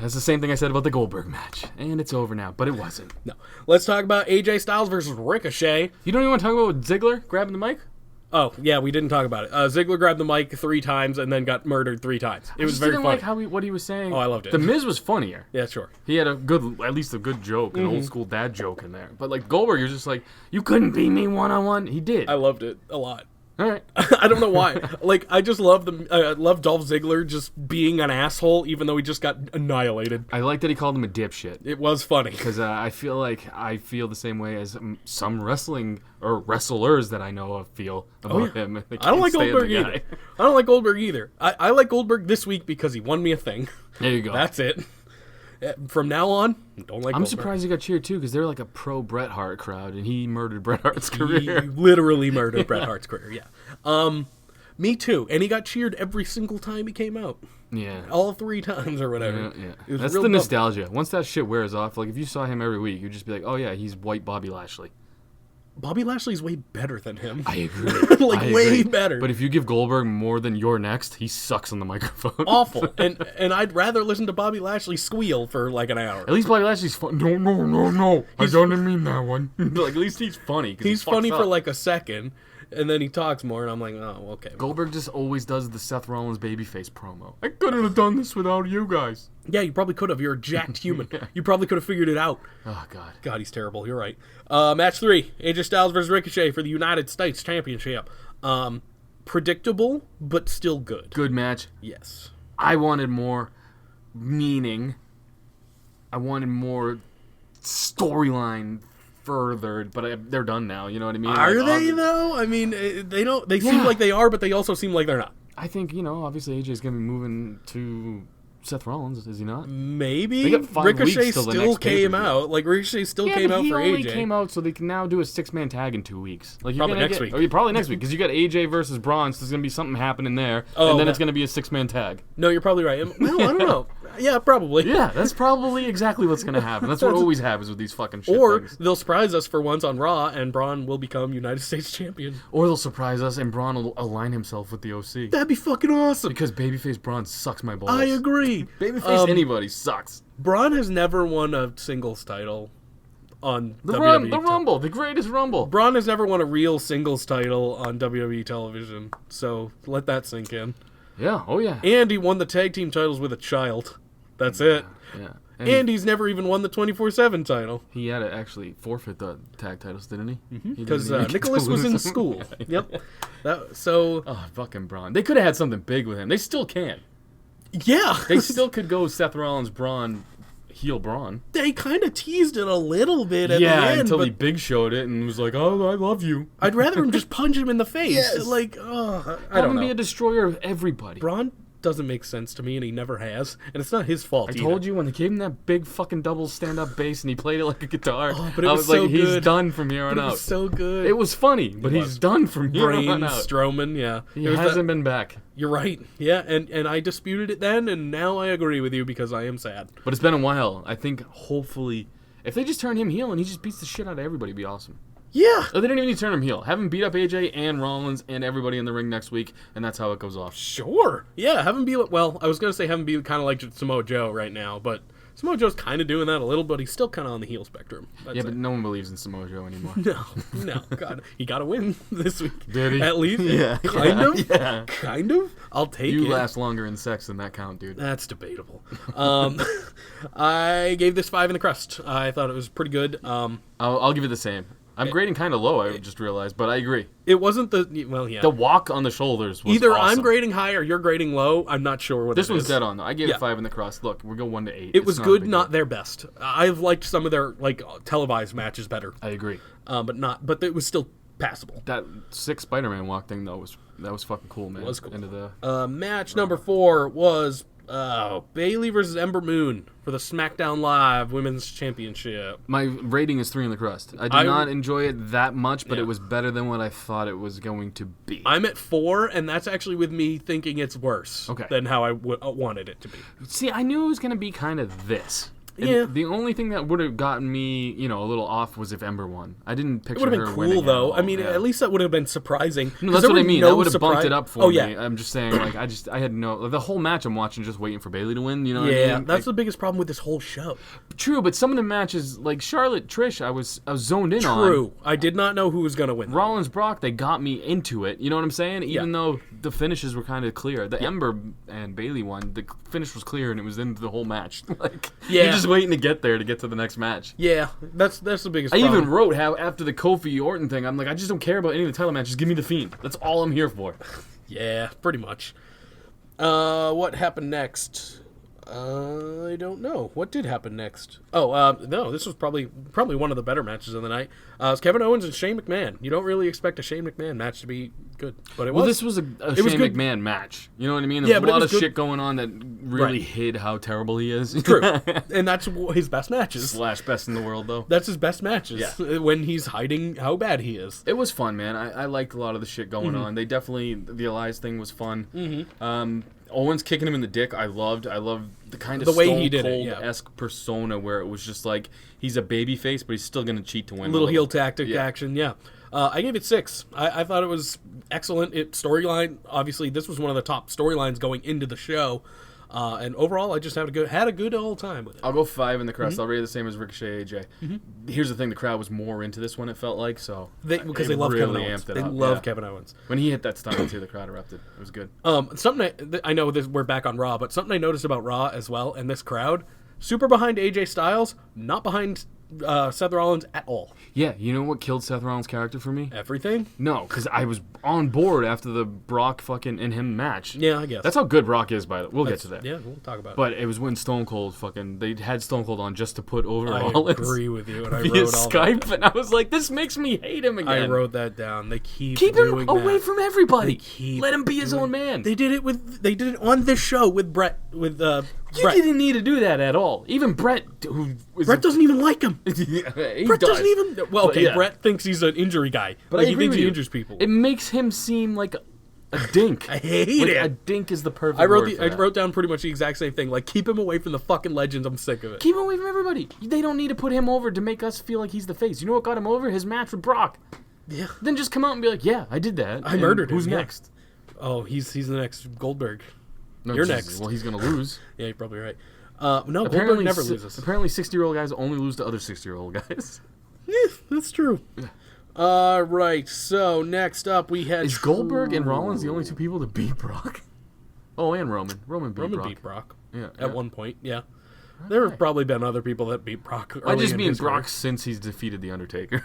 That's the same thing I said about the Goldberg match. And it's over now, but it wasn't. No, let's talk about AJ Styles versus Ricochet. You don't even want to talk about Ziggler grabbing the mic? Oh yeah, we didn't talk about it. Ziggler grabbed the mic 3 times and then got murdered 3 times. It was just very didn't funny. like how what he was saying. Oh, I loved it. The Miz was funnier. Yeah, sure. He had at least a good joke, an old school dad joke in there. But like Goldberg, you're just like, you couldn't beat me 1-on-1. He did. I loved it a lot. All right. I don't know why. Like, I just love love Dolph Ziggler just being an asshole, even though he just got annihilated. I like that he called him a dipshit. It was funny. Because I feel the same way as some wrestling or wrestlers that I know of feel about him. They I don't can't like stand the Goldberg guy. either. I don't like Goldberg either. I like Goldberg this week because he won me a thing. There you go. That's it. From now on, don't like I'm Goldberg. surprised he got cheered too, because they're like a pro Bret Hart crowd, and he murdered Bret Hart's He career. literally murdered Bret Hart's career, yeah. Me too. And he got cheered every single time he came out. Yeah. All 3 times or whatever. Yeah. It was That's real the dumb. nostalgia. Once that shit wears off, like if you saw him every week, you'd just be like, oh yeah, he's white Bobby Lashley. Bobby Lashley's way better than him. I agree. Like, I way agree. better. But if you give Goldberg more than you're next, he sucks on the microphone. Awful. And I'd rather listen to Bobby Lashley squeal for like an hour. At least Bobby Lashley's fun. No. I didn't mean that one. Like, at least he's funny. 'cause He's he fucks funny for up. like a second, and then he talks more, and I'm like, oh, okay. Goldberg just always does the Seth Rollins babyface promo. I couldn't have done this without you guys. Yeah, you probably could have. You're a jacked human. You probably could have figured it out. Oh, God. God, he's terrible. You're right. Match 3. AJ Styles versus Ricochet for the United States Championship. Predictable, but still good. Good match. Yes. I wanted more meaning. I wanted more storyline furthered, but they're done now. You know what I mean? Are Like, they, though? I mean, they don't. They seem Yeah. like they are, but they also seem like they're not. I think, obviously AJ's going to be moving to Seth Rollins, is he not? Maybe. They got 5 Ricochet weeks till the still next came pay-per-view. out. Like, Ricochet still Yeah, came but out he for only AJ. came out so they can now do a 6-man tag in 2 weeks. Like you're Probably gonna next week. Oh, yeah, probably next week because you got AJ versus Braun. So there's gonna be something happening there, Oh, and then that- it's gonna be a 6-man tag. No, you're probably right. Well, I don't know. Yeah, probably. Yeah, that's probably exactly what's gonna happen. That's what always happens with these fucking shit Or things. they'll surprise us for once on Raw, and Braun will become United States champion. Or they'll surprise us and Braun will align himself with the OC That'd be fucking awesome. because babyface Braun sucks my balls. I agree. Babyface anybody sucks. Braun has never won a singles title on The WWE. Rumble, the greatest Rumble. Braun has never won a real singles title on WWE television, so let that sink in. Yeah, oh yeah. And he won the tag team titles with a child. That's it. Yeah. And he's never even won the 24/7 title. He had to actually forfeit the tag titles, didn't he? Because Nicholas was in school. Yep. Oh, fucking Braun. They could have had something big with him. They still can. Yeah. They still could go Seth Rollins, Braun, heel Braun. They kind of teased it a little bit at the end. Until but he big showed it and was like, "Oh, I love you." I'd rather him just punch him in the face. Yes. Like, oh, I Have don't him know. be a destroyer of everybody. Braun doesn't make sense to me, and he never has. And it's not his fault I either. told you when they gave him that big fucking double stand-up bass and he played it like a guitar. Oh, but it I was was like, so he's good. done from here on But it out. was so good. It was funny, but It he's was. done from here Brain on out. Strowman, yeah. He It was hasn't been back. You're right. Yeah, and I disputed it then, and now I agree with you because I am sad. But it's been a while. I think hopefully, if they just turn him heel and he just beats the shit out of everybody, it'd be awesome. Yeah. Or they don't even need to turn him heel. Have him beat up AJ and Rollins and everybody in the ring next week, and that's how it goes off. Sure. Yeah, have him be, well, I was going to say have him be kind of like Samoa Joe right now, but Samoa Joe's kind of doing that a little, but he's still kind of on the heel spectrum. Yeah, but no one believes in Samoa Joe anymore. No, God, he got to win this week. Did he? At least, Yeah. kind of. Yeah. Kind of. I'll take You it. last longer in sex than that count, dude. That's debatable. I gave this 5 in the crust. I thought it was pretty good. I'll give it the same. I'm grading kind of low, I just realized, but I agree. It wasn't the, well, yeah. The walk on the shoulders was Either awesome. I'm grading high or you're grading low. I'm not sure what This it one's is. dead on, though. I gave Yeah. it 5 in the crust. Look, we'll go 1 to 8. It was It's good, a big not deal. their best. I've liked some of their like televised matches better, I agree. but it was still passable. That sick Spider-Man walk thing, though, was fucking cool, man. It was cool. Into the Match number 4 was Bayley versus Ember Moon for the SmackDown Live Women's Championship. My rating is 3 in the crust. I did not enjoy it that much, but Yeah. it was better than what I thought it was going to be. I'm at 4, and that's actually with me thinking it's worse than how I wanted it to be. See, I knew it was going to be kind of this. Yeah. The only thing that would have gotten me, a little off was if Ember won. I didn't picture It would have her been winning cool, though. at all. I mean, Yeah. at least that would have been surprising. No, 'Cause that's there what I were mean. no That would have bumped surpri- it up for Oh, me. yeah. I'm just saying, like, I had no... The whole match I'm watching just waiting for Bayley to win, you know what I Yeah, mean? that's the biggest problem with this whole show. True, but some of the matches, like Charlotte, Trish, I was zoned in on. True. I did not know who was going to win. Rollins, Brock, they got me into it. You know what I'm saying? Even though the finishes were kind of clear. The Ember and Bayley one, the finish was clear and it was into the whole match. Like, Yeah. you're just waiting to get there to get to the next match. Yeah, that's the biggest I problem. even wrote how after the Kofi Orton thing, I'm like, I just don't care about any of the title matches. Give me the Fiend. That's all I'm here for. Yeah, pretty much. What happened next? I don't know. What did happen next? Oh, no, this was probably one of the better matches of the night. It's Kevin Owens and Shane McMahon. You don't really expect a Shane McMahon match to be good, but it was. Well, this was a It was Shane good. McMahon match. You know what I mean? There Yeah, was but a it lot was of good. shit going on that really Right. hid how terrible he is. True, and that's his best matches. Slash best in the world, though. That's his best matches. Yeah. When he's hiding how bad he is. It was fun, man. I liked a lot of the shit going on. They definitely, the Elias thing was fun. Owens kicking him in the dick, I loved the kind of The way Stone he did it, Cold-esque persona where it was just like, he's a babyface, but he's still going to cheat to win. Little heel tactic Yeah. action, yeah. I gave it 6. I thought it was excellent. Storyline, obviously, this was one of the top storylines going into the show. And overall, I just had a good old time with it. I'll go 5 in the crust. I'll rate it the same as Ricochet AJ. Here's the thing, the crowd was more into this one, it felt like, so Because it they love really Kevin Owens. amped it They up, love yeah. Kevin Owens. When he hit that stunner too, the crowd erupted. It was good. Something I know we're back on Raw, but something I noticed about Raw as well, and this crowd, super behind AJ Styles, not behind Seth Rollins at all. Yeah, you know what killed Seth Rollins' character for me? Everything? No, because I was on board after the Brock fucking and him match. Yeah, I guess. That's how good Brock is, by the way. We'll get to that. Yeah, we'll talk about it. But it was when Stone Cold they had Stone Cold on just to put over I Rollins. agree with you, and I via wrote all Skype, that. and I was like, this makes me hate him again. I wrote that down. They keep him doing away that. from everybody. They keep Let him be his own man. They did it on this show with Brett. You Brett. didn't need to do that at all. Even Brett, who was Brett doesn't even like him. yeah, he Brett does. doesn't even. Well, But okay, yeah. Brett thinks he's an injury guy. But Like, I he agree thinks with he you. injures people. It makes him seem like a dink. I hate Like, it. A dink is the perfect I word for that. wrote down pretty much the exact same thing. Like, keep him away from the fucking legends. I'm sick of it. Keep him away from everybody. They don't need to put him over to make us feel like he's the face. You know what got him over? His match with Brock. Yeah. Then just come out and be like, yeah, I did that. I And murdered him, Who's yeah. next? Oh, he's the next Goldberg. No, You're Jesus. next. Well, he's going to lose. Yeah, you're probably right. No, Goldberg never loses. Apparently 60-year-old guys only lose to other 60-year-old guys. Yeah, that's true. Right, so next up we had... Is Goldberg and Rollins the only two people to beat Brock? Oh, and Roman. Roman beat Brock. Yeah, at one point, yeah. There have probably been other people that beat Brock early I just mean Brock career. since he's defeated The Undertaker.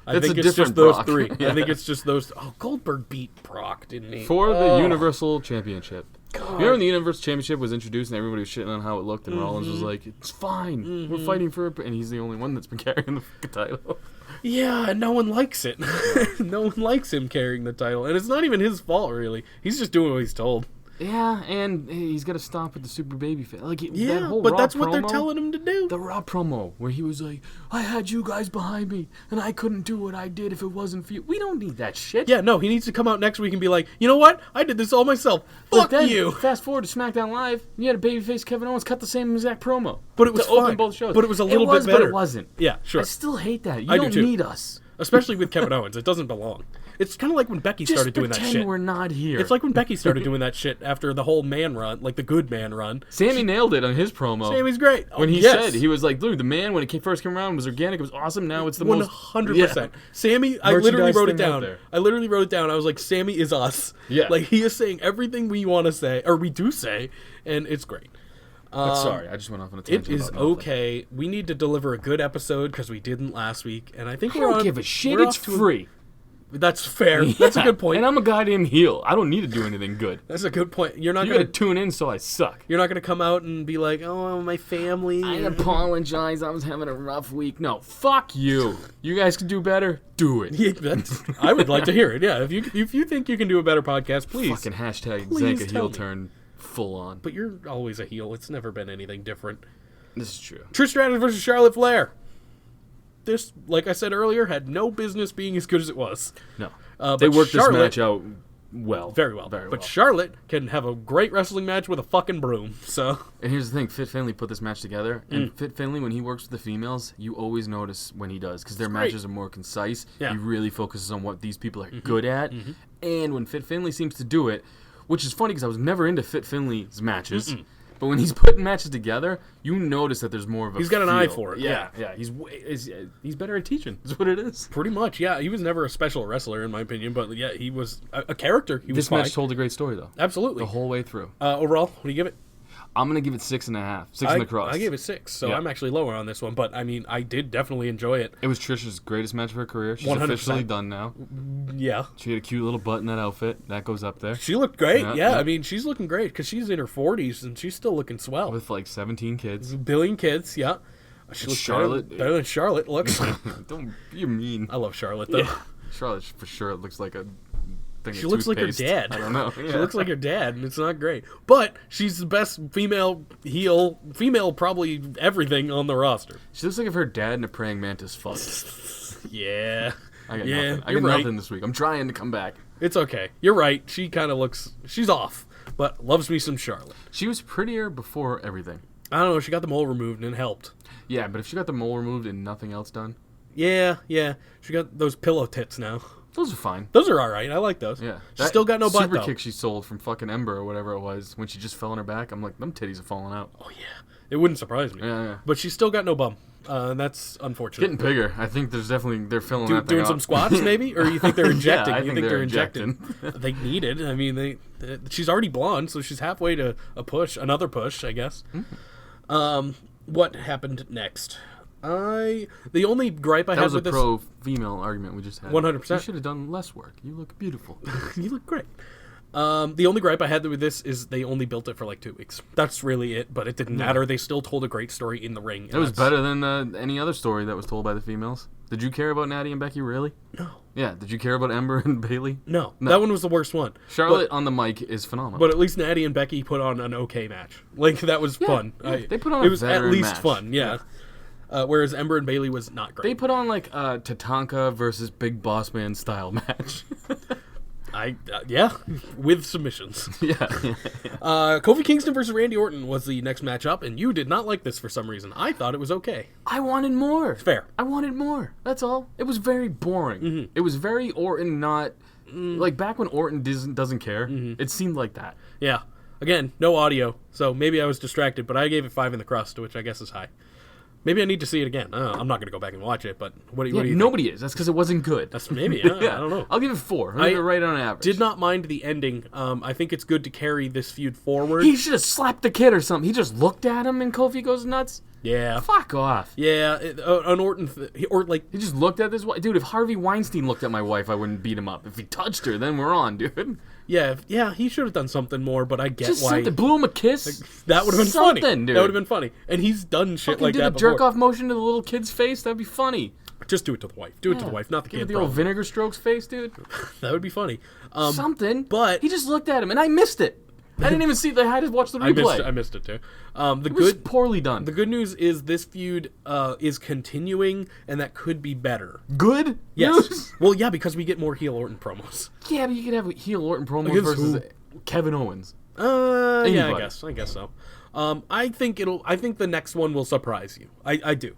I think it's just those three. Yeah. I think it's just those... Oh, Goldberg beat Brock, didn't he? For the Universal Championship. God. You know when the Universal Championship was introduced and everybody was shitting on how it looked and Rollins was like, it's fine, we're fighting for it, and he's the only one that's been carrying the fucking title. Yeah, and no one likes it. No one likes him carrying the title, and it's not even his fault, really. He's just doing what he's told. Yeah, and he's got to stop with the super baby face. Like, yeah, that whole but Raw that's what promo, they're telling him to do. The Raw promo, where he was like, I had you guys behind me, and I couldn't do what I did if it wasn't for you. We don't need that shit. Yeah, no, he needs to come out next week and be like, you know what? I did this all myself. Fuck then, you. Fast forward to SmackDown Live, you had a babyface Kevin Owens cut the same exact promo. But it was to fine. Open both shows. But it was a little bit better. But it wasn't. Yeah, sure. I still hate that. You I do don't too. need us. Especially with Kevin Owens. It doesn't belong. It's kind of like when Becky Just started doing that pretend shit. we're not here. It's like when Becky started doing that shit after the whole man run, like the good man run. Sammy nailed it on his promo. Sammy's great. When he said, he was like, dude, the man, when it first came around, was organic. It was awesome. Now it's the most... 100%. Yeah. Sammy, I literally wrote it thing out down. there. I literally wrote it down. I was like, Sammy is us. Yeah. Like, he is saying everything we want to say, or we do say, and it's great. Sorry, I just went off on a tangent. It is about nothing. okay. We need to deliver a good episode because we didn't last week, and I think I don't give a shit. It's free. That's fair. That's a good point. And I'm a goddamn heel. I don't need to do anything good. That's a good point. You're not You gonna gotta tune in so I suck. You're not gonna come out and be like, "Oh, my family." I apologize. I was having a rough week. No, fuck you. You guys can do better. Do it. Yeah, I would like to hear it. Yeah, if you think you can do a better podcast, please. Fucking hashtag Please Zanca tell heel me. turn full on. But you're always a heel. It's never been anything different. This is true. Trish Stratus versus Charlotte Flair. This, like I said earlier, had no business being as good as it was. No. but They worked this Charlotte- match out well. Very well. Very But well. Charlotte can have a great wrestling match with a fucking broom. So And here's the thing, Fit Finley put this match together, and Fit Finley, when he works with the females, you always notice when he does, because their great. matches are more concise. Yeah. He really focuses on what these people are good at, and when Fit Finley seems to do it, which is funny because I was never into Fit Finley's matches, but when he's putting matches together, you notice that there's more of a He's got an eye feel. for it, Yeah. He's better at teaching, is what it is. pretty much, yeah. He was never a special wrestler in my opinion, but yeah, he was a character. He was This fine. match told a great story, though. Absolutely. The whole way through. Overall, what do you give it? I'm going to give it 6.5. 6 in the cross. I gave it 6, so Yeah. I'm actually lower on this one. But I mean, I did definitely enjoy it. It was Trish's greatest match of her career. She's 100%. officially done now. Yeah, She had a cute little butt in that outfit. That goes up there. she looked great. Yeah, Yeah, yeah. I mean, she's looking great because she's in her 40s and she's still looking swell. With like 17 kids. A billion kids, yeah. She looks Charlotte- better than Charlotte looks. Don't you mean? I love Charlotte though. Charlotte for sure looks like a thing She of looks like her toothpaste. dad. I don't know. She looks like her dad, and it's not great. But she's the best female heel, female probably everything on the roster. She looks like if her dad and a praying mantis fucked. Yeah. I got Yeah, nothing. I you're got right. nothing this week. I'm trying to come back. It's okay. You're right. She kind of looks... She's off, but loves me some Charlotte. She was prettier before everything. I don't know. She got the mole removed and it helped. Yeah, but if she got the mole removed and nothing else done, Yeah. She got those pillow tits now. those are fine. Those are all right. I like those. Yeah. She still got no butt, super though. kick she sold from fucking Ember or whatever it was when she just fell on her back. I'm like, them titties are falling out. Oh, yeah. It wouldn't surprise me. Yeah. But she's still got no bum. And that's unfortunate. Getting bigger. I think they're filling that thing Doing out. some squats, maybe? Or you think they're injecting? I you think think they're injecting? They need it. I mean, she's already blonde, so she's halfway to another push, I guess. What happened next? The only gripe I That had was a with this... pro-female argument we just had. 100%. You should have done less work. You look beautiful. You look great. The only gripe I had with this is they only built it for like 2 weeks. That's really it, but it didn't matter. They still told a great story in the ring. It was better than any other story that was told by the females. Did you care about Natty and Becky, really? No. Yeah, did you care about Ember and Bailey? No. That one was the worst one. Charlotte on the mic is phenomenal. But at least Natty and Becky put on an okay match. Like, that was fun. yeah, they put on It a was at veteran least match. fun, yeah. Whereas Ember and Bailey was not great. They put on like a Tatanka versus Big Boss Man style match. Yeah, with submissions. yeah. Kofi Kingston versus Randy Orton was the next matchup, and you did not like this for some reason. I thought it was okay. I wanted more. Fair. I wanted more. That's all. It was very boring. It was very Orton not... Like, back when Orton doesn't care, it seemed like that. Yeah. Again, no audio, so maybe I was distracted, but I gave it 5 in the crust, which I guess is high. Maybe I need to see it again. I'm not going to go back and watch it, but what do you think? Nobody is. That's because it wasn't good. That's maybe. I don't know. I'll give it 4. I'll give it right on average. Did not mind the ending. I think it's good to carry this feud forward. He should have slapped the kid or something. He just looked at him and Kofi goes nuts. Yeah. Fuck off. Yeah, an Orton... He just looked at this... Dude, if Harvey Weinstein looked at my wife, I wouldn't beat him up. If he touched her, then we're on, dude. Yeah, he should have done something more, but I get Just why... something. Blew him a kiss. That would have been funny. Dude. That would have been funny. And he's done shit like that before. Do the jerk-off motion to the little kid's face. That'd be funny. Just do it to the wife. Do it to the wife, not the Give kid. it the old vinegar strokes face, dude. That would be funny. Something. But... He just looked at him, and I missed it. I didn't even see I had to watch the replay. I missed it too. It was poorly done. The good news is this feud is continuing, and that could be better. Good? Yes. News? Well, yeah, because we get more heel Orton promos. Yeah, but you could have heel Orton promos Against versus who? Kevin Owens. Yeah, Anybody. I guess so. I think the next one will surprise you. I do.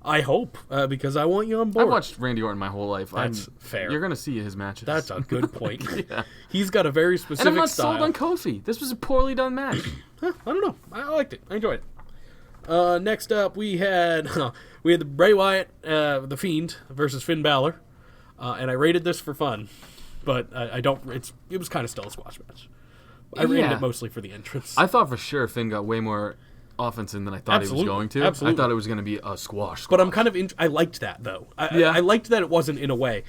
I hope, because I want you on board. I watched Randy Orton my whole life. That's fair. You're going to see his matches. That's a good point. Yeah. He's got a very specific And I'm not style. sold on Kofi. This was a poorly done match. I don't know. I liked it. I enjoyed it. Next up, we had the Bray Wyatt, the Fiend versus Finn Balor, and I rated this for fun, but I don't. It was kind of still a squash match. I rated it mostly for the entrance. I thought for sure Finn got way more offense in than I thought he was going to. Absolutely. I thought it was going to be a squash. But I'm kind of I liked that though. I liked that it wasn't in a way,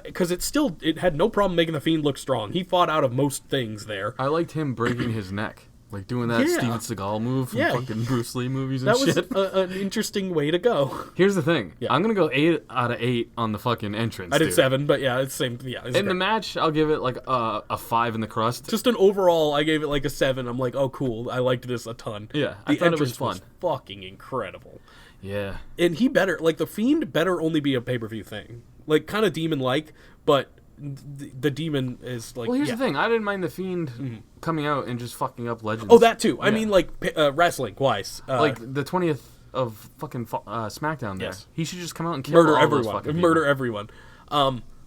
because it had no problem making the Fiend look strong. He fought out of most things there. I liked him breaking his neck. Like doing that Yeah. Steven Seagal move from Yeah. fucking Bruce Lee movies and That was shit. an interesting way to go. Here's the thing. Yeah. I'm going to go 8 out of 8 on the fucking entrance. I did dude. 7, but yeah, it's same. Yeah, it's In the great. match, I'll give it like a 5 in the crust. Just an overall, I gave it like a 7. I'm like, oh, cool. I liked this a ton. Yeah, I the thought it was entrance fun. fucking incredible. Yeah. And he better, like, the Fiend better only be a pay-per-view thing. Like, kind of demon-like, but the demon is like, Well, here's yeah. the thing. I didn't mind the Fiend coming out and just fucking up legends. Oh, that too. I Yeah. mean, like, wrestling-wise. Like the 20th of fucking SmackDown there. Yes. He should just come out and kill murder all everyone. those fucking Murder people. everyone.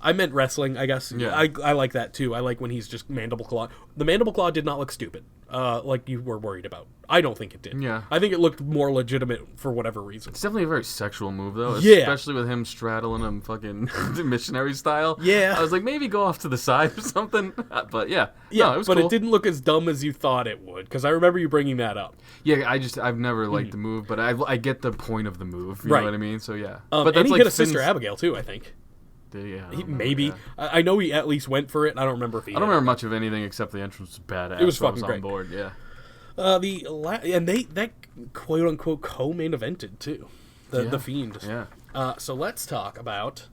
I meant wrestling, I guess. Yeah. I like that too. I like when he's just mandible claw. The mandible claw did not look stupid, like you were worried about. I don't think it did. Yeah. I think it looked more legitimate for whatever reason. It's definitely a very sexual move, though. Yeah. Especially with him straddling him fucking missionary style. Yeah. I was like, maybe go off to the side or something. But yeah. Yeah, No, it was but cool. it didn't look as dumb as you thought it would, because I remember you bringing that up. Yeah, I've never liked the move, but I get the point of the move. You Right. know what I mean? So yeah. But but and he like hit a Sister Finn's- Abigail too, I think. Yeah, I don't know, Maybe. yeah. I know he at least went for it. I don't remember if he I don't remember much of anything except the entrance was badass. It was so I fucking great. on board, yeah. And that quote unquote co-main evented too, the Yeah. Fiend. Yeah. So let's talk about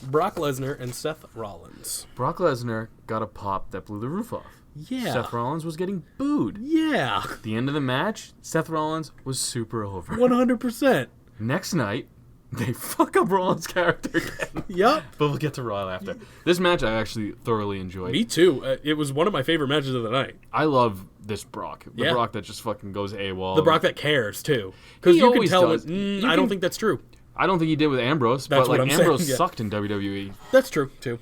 Brock Lesnar and Seth Rollins. Brock Lesnar got a pop that blew the roof off. Yeah. Seth Rollins was getting booed. Yeah, At the end of the match, Seth Rollins was super over. 100%. Next night, they fuck up Rollins' character again. Yep. But we'll get to Raw after. This match I actually thoroughly enjoyed. Me too. It was one of my favorite matches of the night. I love this Brock. The Yeah. Brock that just fucking goes AWOL. The Brock that cares too, because He you can always tell. does. I You don't can- think that's true. I don't think he did with Ambrose, That's but what like I'm saying, Ambrose yeah. sucked in WWE. That's true too.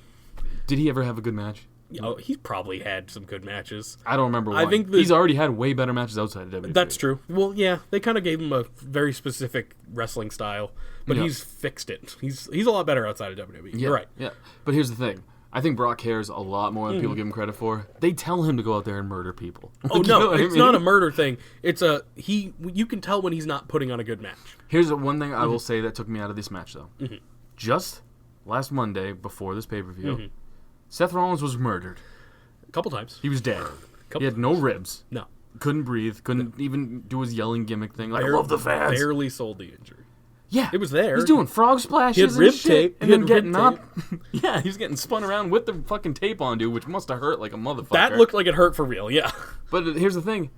Did he ever have a good match? Oh, he's probably had some good matches. I don't remember one. I think he's already had way better matches outside of WWE. That's true. Well, yeah, they kind of gave him a very specific wrestling style, but Yeah. he's fixed it. He's a lot better outside of WWE. Yeah, You're right. Yeah. But here's the thing. I think Brock cares a lot more than people give him credit for. They tell him to go out there and murder people. Oh Like, you know no, what I it's mean? not a murder thing. It's you can tell when he's not putting on a good match. Here's the one thing I will say that took me out of this match, though. Just last Monday, before this pay-per-view, Seth Rollins was murdered. A couple times. He was dead. He had no ribs. No. Couldn't breathe. Couldn't even do his yelling gimmick thing. Like, I love the fans. Barely sold the injury. Yeah. It was there. He's doing frog splashes He had and rib shit. tape. And He then had getting rib up. Yeah, he's getting spun around with the fucking tape on, dude, which must have hurt like a motherfucker. That looked like it hurt for real. Yeah. But here's the thing.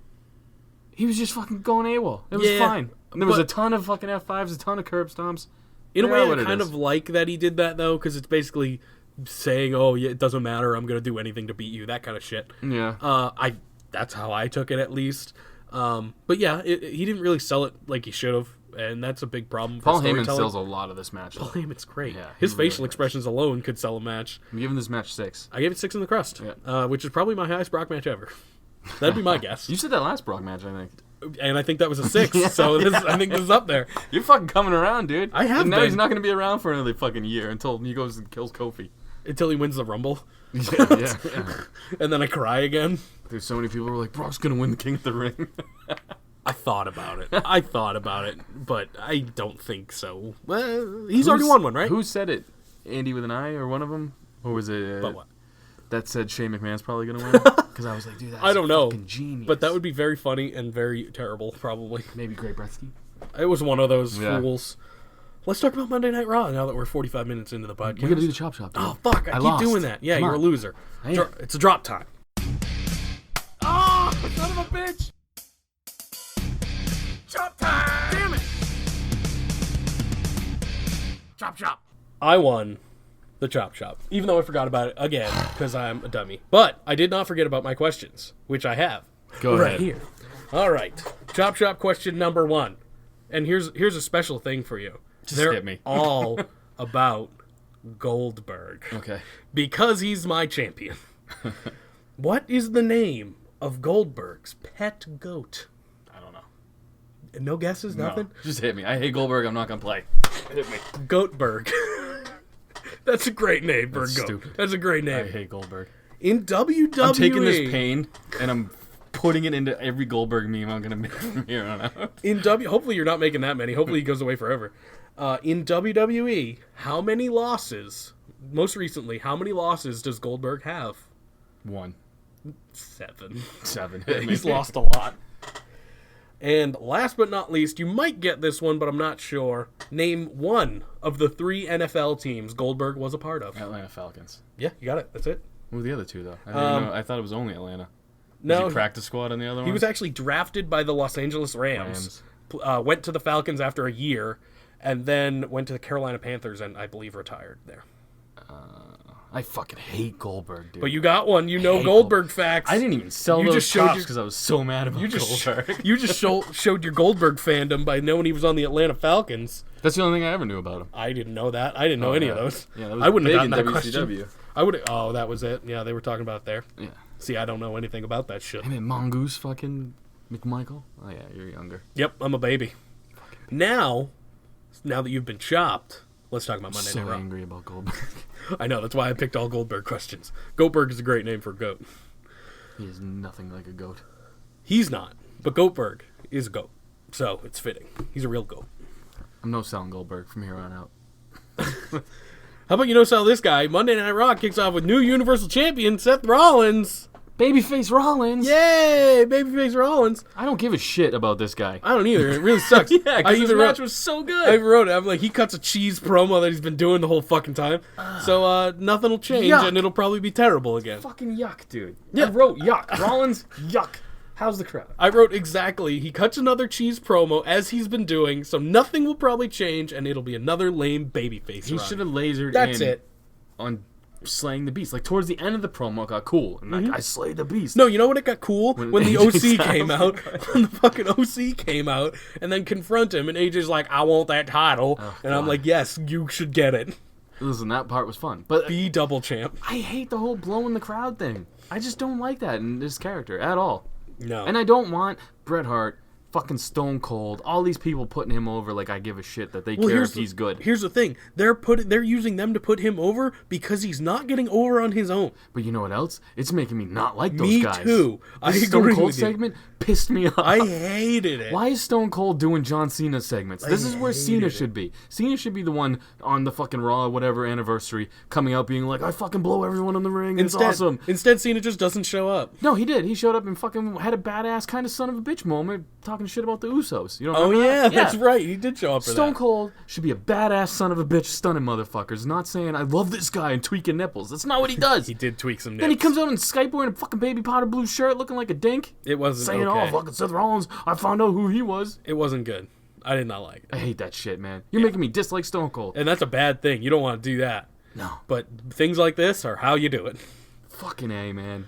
He was just fucking going AWOL. It was Yeah, fine. And there was a but- ton of fucking F5s, a ton of curb stomps. In a Yeah, way, what I it kind is. of like that he did that though, because it's basically saying, "Oh, yeah, it doesn't matter. I'm gonna do anything to beat you." That kind of shit. Yeah. That's how I took it at least. But yeah, he didn't really sell it like he should have, and that's a big problem. Paul for Heyman storytelling. sells a lot of this match. Paul Heyman's great. Yeah, His he really facial does. expressions alone could sell a match. I'm giving this match 6. I gave it 6 in the crust, Yeah. which is probably my highest Brock match ever. That'd be my guess. You said that last Brock match, I think. And I think that was a 6, so I think this is up there. You're fucking coming around, dude. I have And now been. he's not going to be around for another fucking year until he goes and kills Kofi. Until he wins the Rumble. Yeah. And then I cry again. There's so many people who were like, Brock's going to win the King of the Ring. I thought about it. But I don't think so. Well, he's already won one, right? Who said it? Andy with an I or one of them? Or was it... But what? That said Shane McMahon's probably going to win? Because I was like, dude, that's I don't know. fucking genius. But that would be very funny and very terrible, probably. Maybe Gray Bretsky? It was one of those fools. Let's talk about Monday Night Raw now that we're 45 minutes into the podcast. We got to do the chop chop, dude. Oh, fuck. I keep lost. doing that. Yeah, Come you're on. a loser. I am. It's a drop time. Oh, son of a bitch! Chop time! Damn it! Chop chop. I won the chop chop, even though I forgot about it again because I'm a dummy. But I did not forget about my questions, which I have Go right ahead. here. All right, chop chop question number 1, and here's a special thing for you. They're hit me. all about Goldberg Okay. because he's my champion. What is the name of Goldberg's pet goat? I don't know. No guesses, nothing. No, just hit me. I hate Goldberg. I'm not going to play. Hit me. Goatberg. That's a great name for That's a goat. stupid. That's a great I name. hate Goldberg. In WWE, I'm taking this pain and I'm putting it into every Goldberg meme I'm going to make from here on out. Hopefully you're not making that many. Hopefully he goes away forever. In WWE, how many losses? Most recently, how many losses does Goldberg have? 1. 7. 7. Yeah, Hit me. he's lost a lot. And last but not least, you might get this one, but I'm not sure. Name one of the 3 NFL teams Goldberg was a part of. Atlanta Falcons. Yeah, you got it. That's it. Who were the other 2, though? I didn't know. I thought it was only Atlanta. No, Was he practice squad on the other one? he was actually drafted by the Los Angeles Rams. Went to the Falcons after a year, and then went to the Carolina Panthers and I believe retired there. I fucking hate Goldberg, dude. But you got one. You know hate Goldberg facts. I didn't even sell You those just showed chops your- because I was so mad about Goldberg. You just showed your Goldberg fandom by knowing he was on the Atlanta Falcons. That's the only thing I ever knew about him. I didn't know that. I didn't know any of those. Yeah, that was I wouldn't have big gotten in that WCW. question. I would. Oh, that was it. Yeah, they were talking about it there. Yeah. See, I don't know anything about that shit. Him and Mongoose fucking McMichael. Oh, yeah, you're younger. Yep, I'm a baby. Now that you've been chopped, let's talk about Monday So Night Raw. angry about Goldberg. I know, that's why I picked all Goldberg questions. Goldberg is a great name for a goat. He is nothing like a goat. He's not, but Goldberg is a goat. So it's fitting. He's a real goat. I'm no selling Goldberg from here on out. How about you know sell this guy? Monday Night Raw kicks off with new Universal Champion Seth Rollins. Babyface Rollins. Yay! Babyface Rollins. I don't give a shit about this guy. I don't either. It really sucks. Yeah, I because his even match wrote, was so I good. even wrote it. I'm like, he cuts a cheese promo that he's been doing the whole fucking time. So nothing will change, Yuck. and it'll probably be terrible again. Fucking yuck, dude. Yeah. I wrote yuck. Rollins, yuck. How's the crowd? I wrote exactly. He cuts another cheese promo as he's been doing, so nothing will probably change, and it'll be another lame babyface. He run. should have lasered That's in it. on slaying the beast. Like, towards the end of the promo, it got cool. And like, I slayed the beast. No, you know when it got cool? When the AJ OC Styles came out. When the fucking OC came out and then confront him, and AJ's like, I want that title. And I'm God. like, yes, you should get it. Listen, that part was fun. But Be double champ. I hate the whole blowing the crowd thing. I just don't like that in this character at all. No. And I don't want Bret Hart, fucking Stone Cold, all these people putting him over like I give a shit that they care if he's good. Here's the thing. They're using them to put him over because he's not getting over on his own. But you know what else? It's making me not like those Me guys. too. I This Stone agree Cold with you. segment pissed me off. I hated it. Why is Stone Cold doing John Cena segments? This is where Cena hated it. should be. Cena should be the one on the fucking Raw or whatever anniversary coming out being like, I fucking blow everyone in the ring. It's awesome. Instead, Cena just doesn't show up. No, he did. He showed up and fucking had a badass kind of son of a bitch moment talking shit about the Usos. You don't Oh, remember yeah, that? that's right. He did show up for Stone that. Cold should be a badass son of a bitch stunning motherfuckers, not saying, I love this guy and tweaking nipples. That's not what he does. He did tweak some nips. Then he comes out on Skype wearing a fucking baby powder blue shirt looking like a dink. It wasn't Saying, okay. oh, fucking Seth Rollins, I found out who he was. It wasn't good. I did not like it. I hate that shit, man. You're making me dislike Stone Cold. And that's a bad thing. You don't want to do that. No. But things like this are how you do it. Fucking A, man.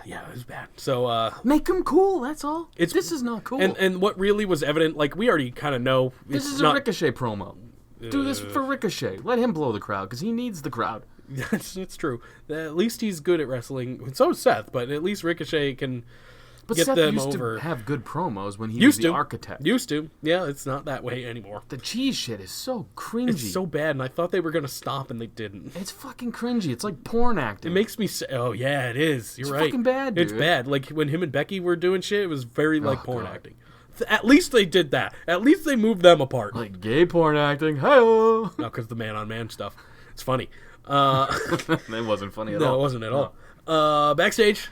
Yeah, it was bad. So, Make him cool, that's all. This is not cool. And what really was evident, like, we already kind of know. This it's is not, a Ricochet promo. Do this for Ricochet. Let him blow the crowd, because he needs the crowd. It's true. At least he's good at wrestling. So is Seth, but at least Ricochet can But get Seth them used over. to have good promos when he Used was the to. architect. Used to. Yeah, it's not that way anymore. The cheese shit is so cringy. It's so bad, and I thought they were going to stop, and they didn't. It's fucking cringy. It's like porn acting. It makes me say, oh, yeah, it is. You're It's right. fucking bad, dude. It's bad. Like, when him and Becky were doing shit, it was very like Oh, porn God. acting. At least they did that. At least they moved them apart. Like gay porn acting. Hey-oh. No, because the man-on-man stuff. It's funny. That wasn't funny at all. No, it wasn't at all. Backstage,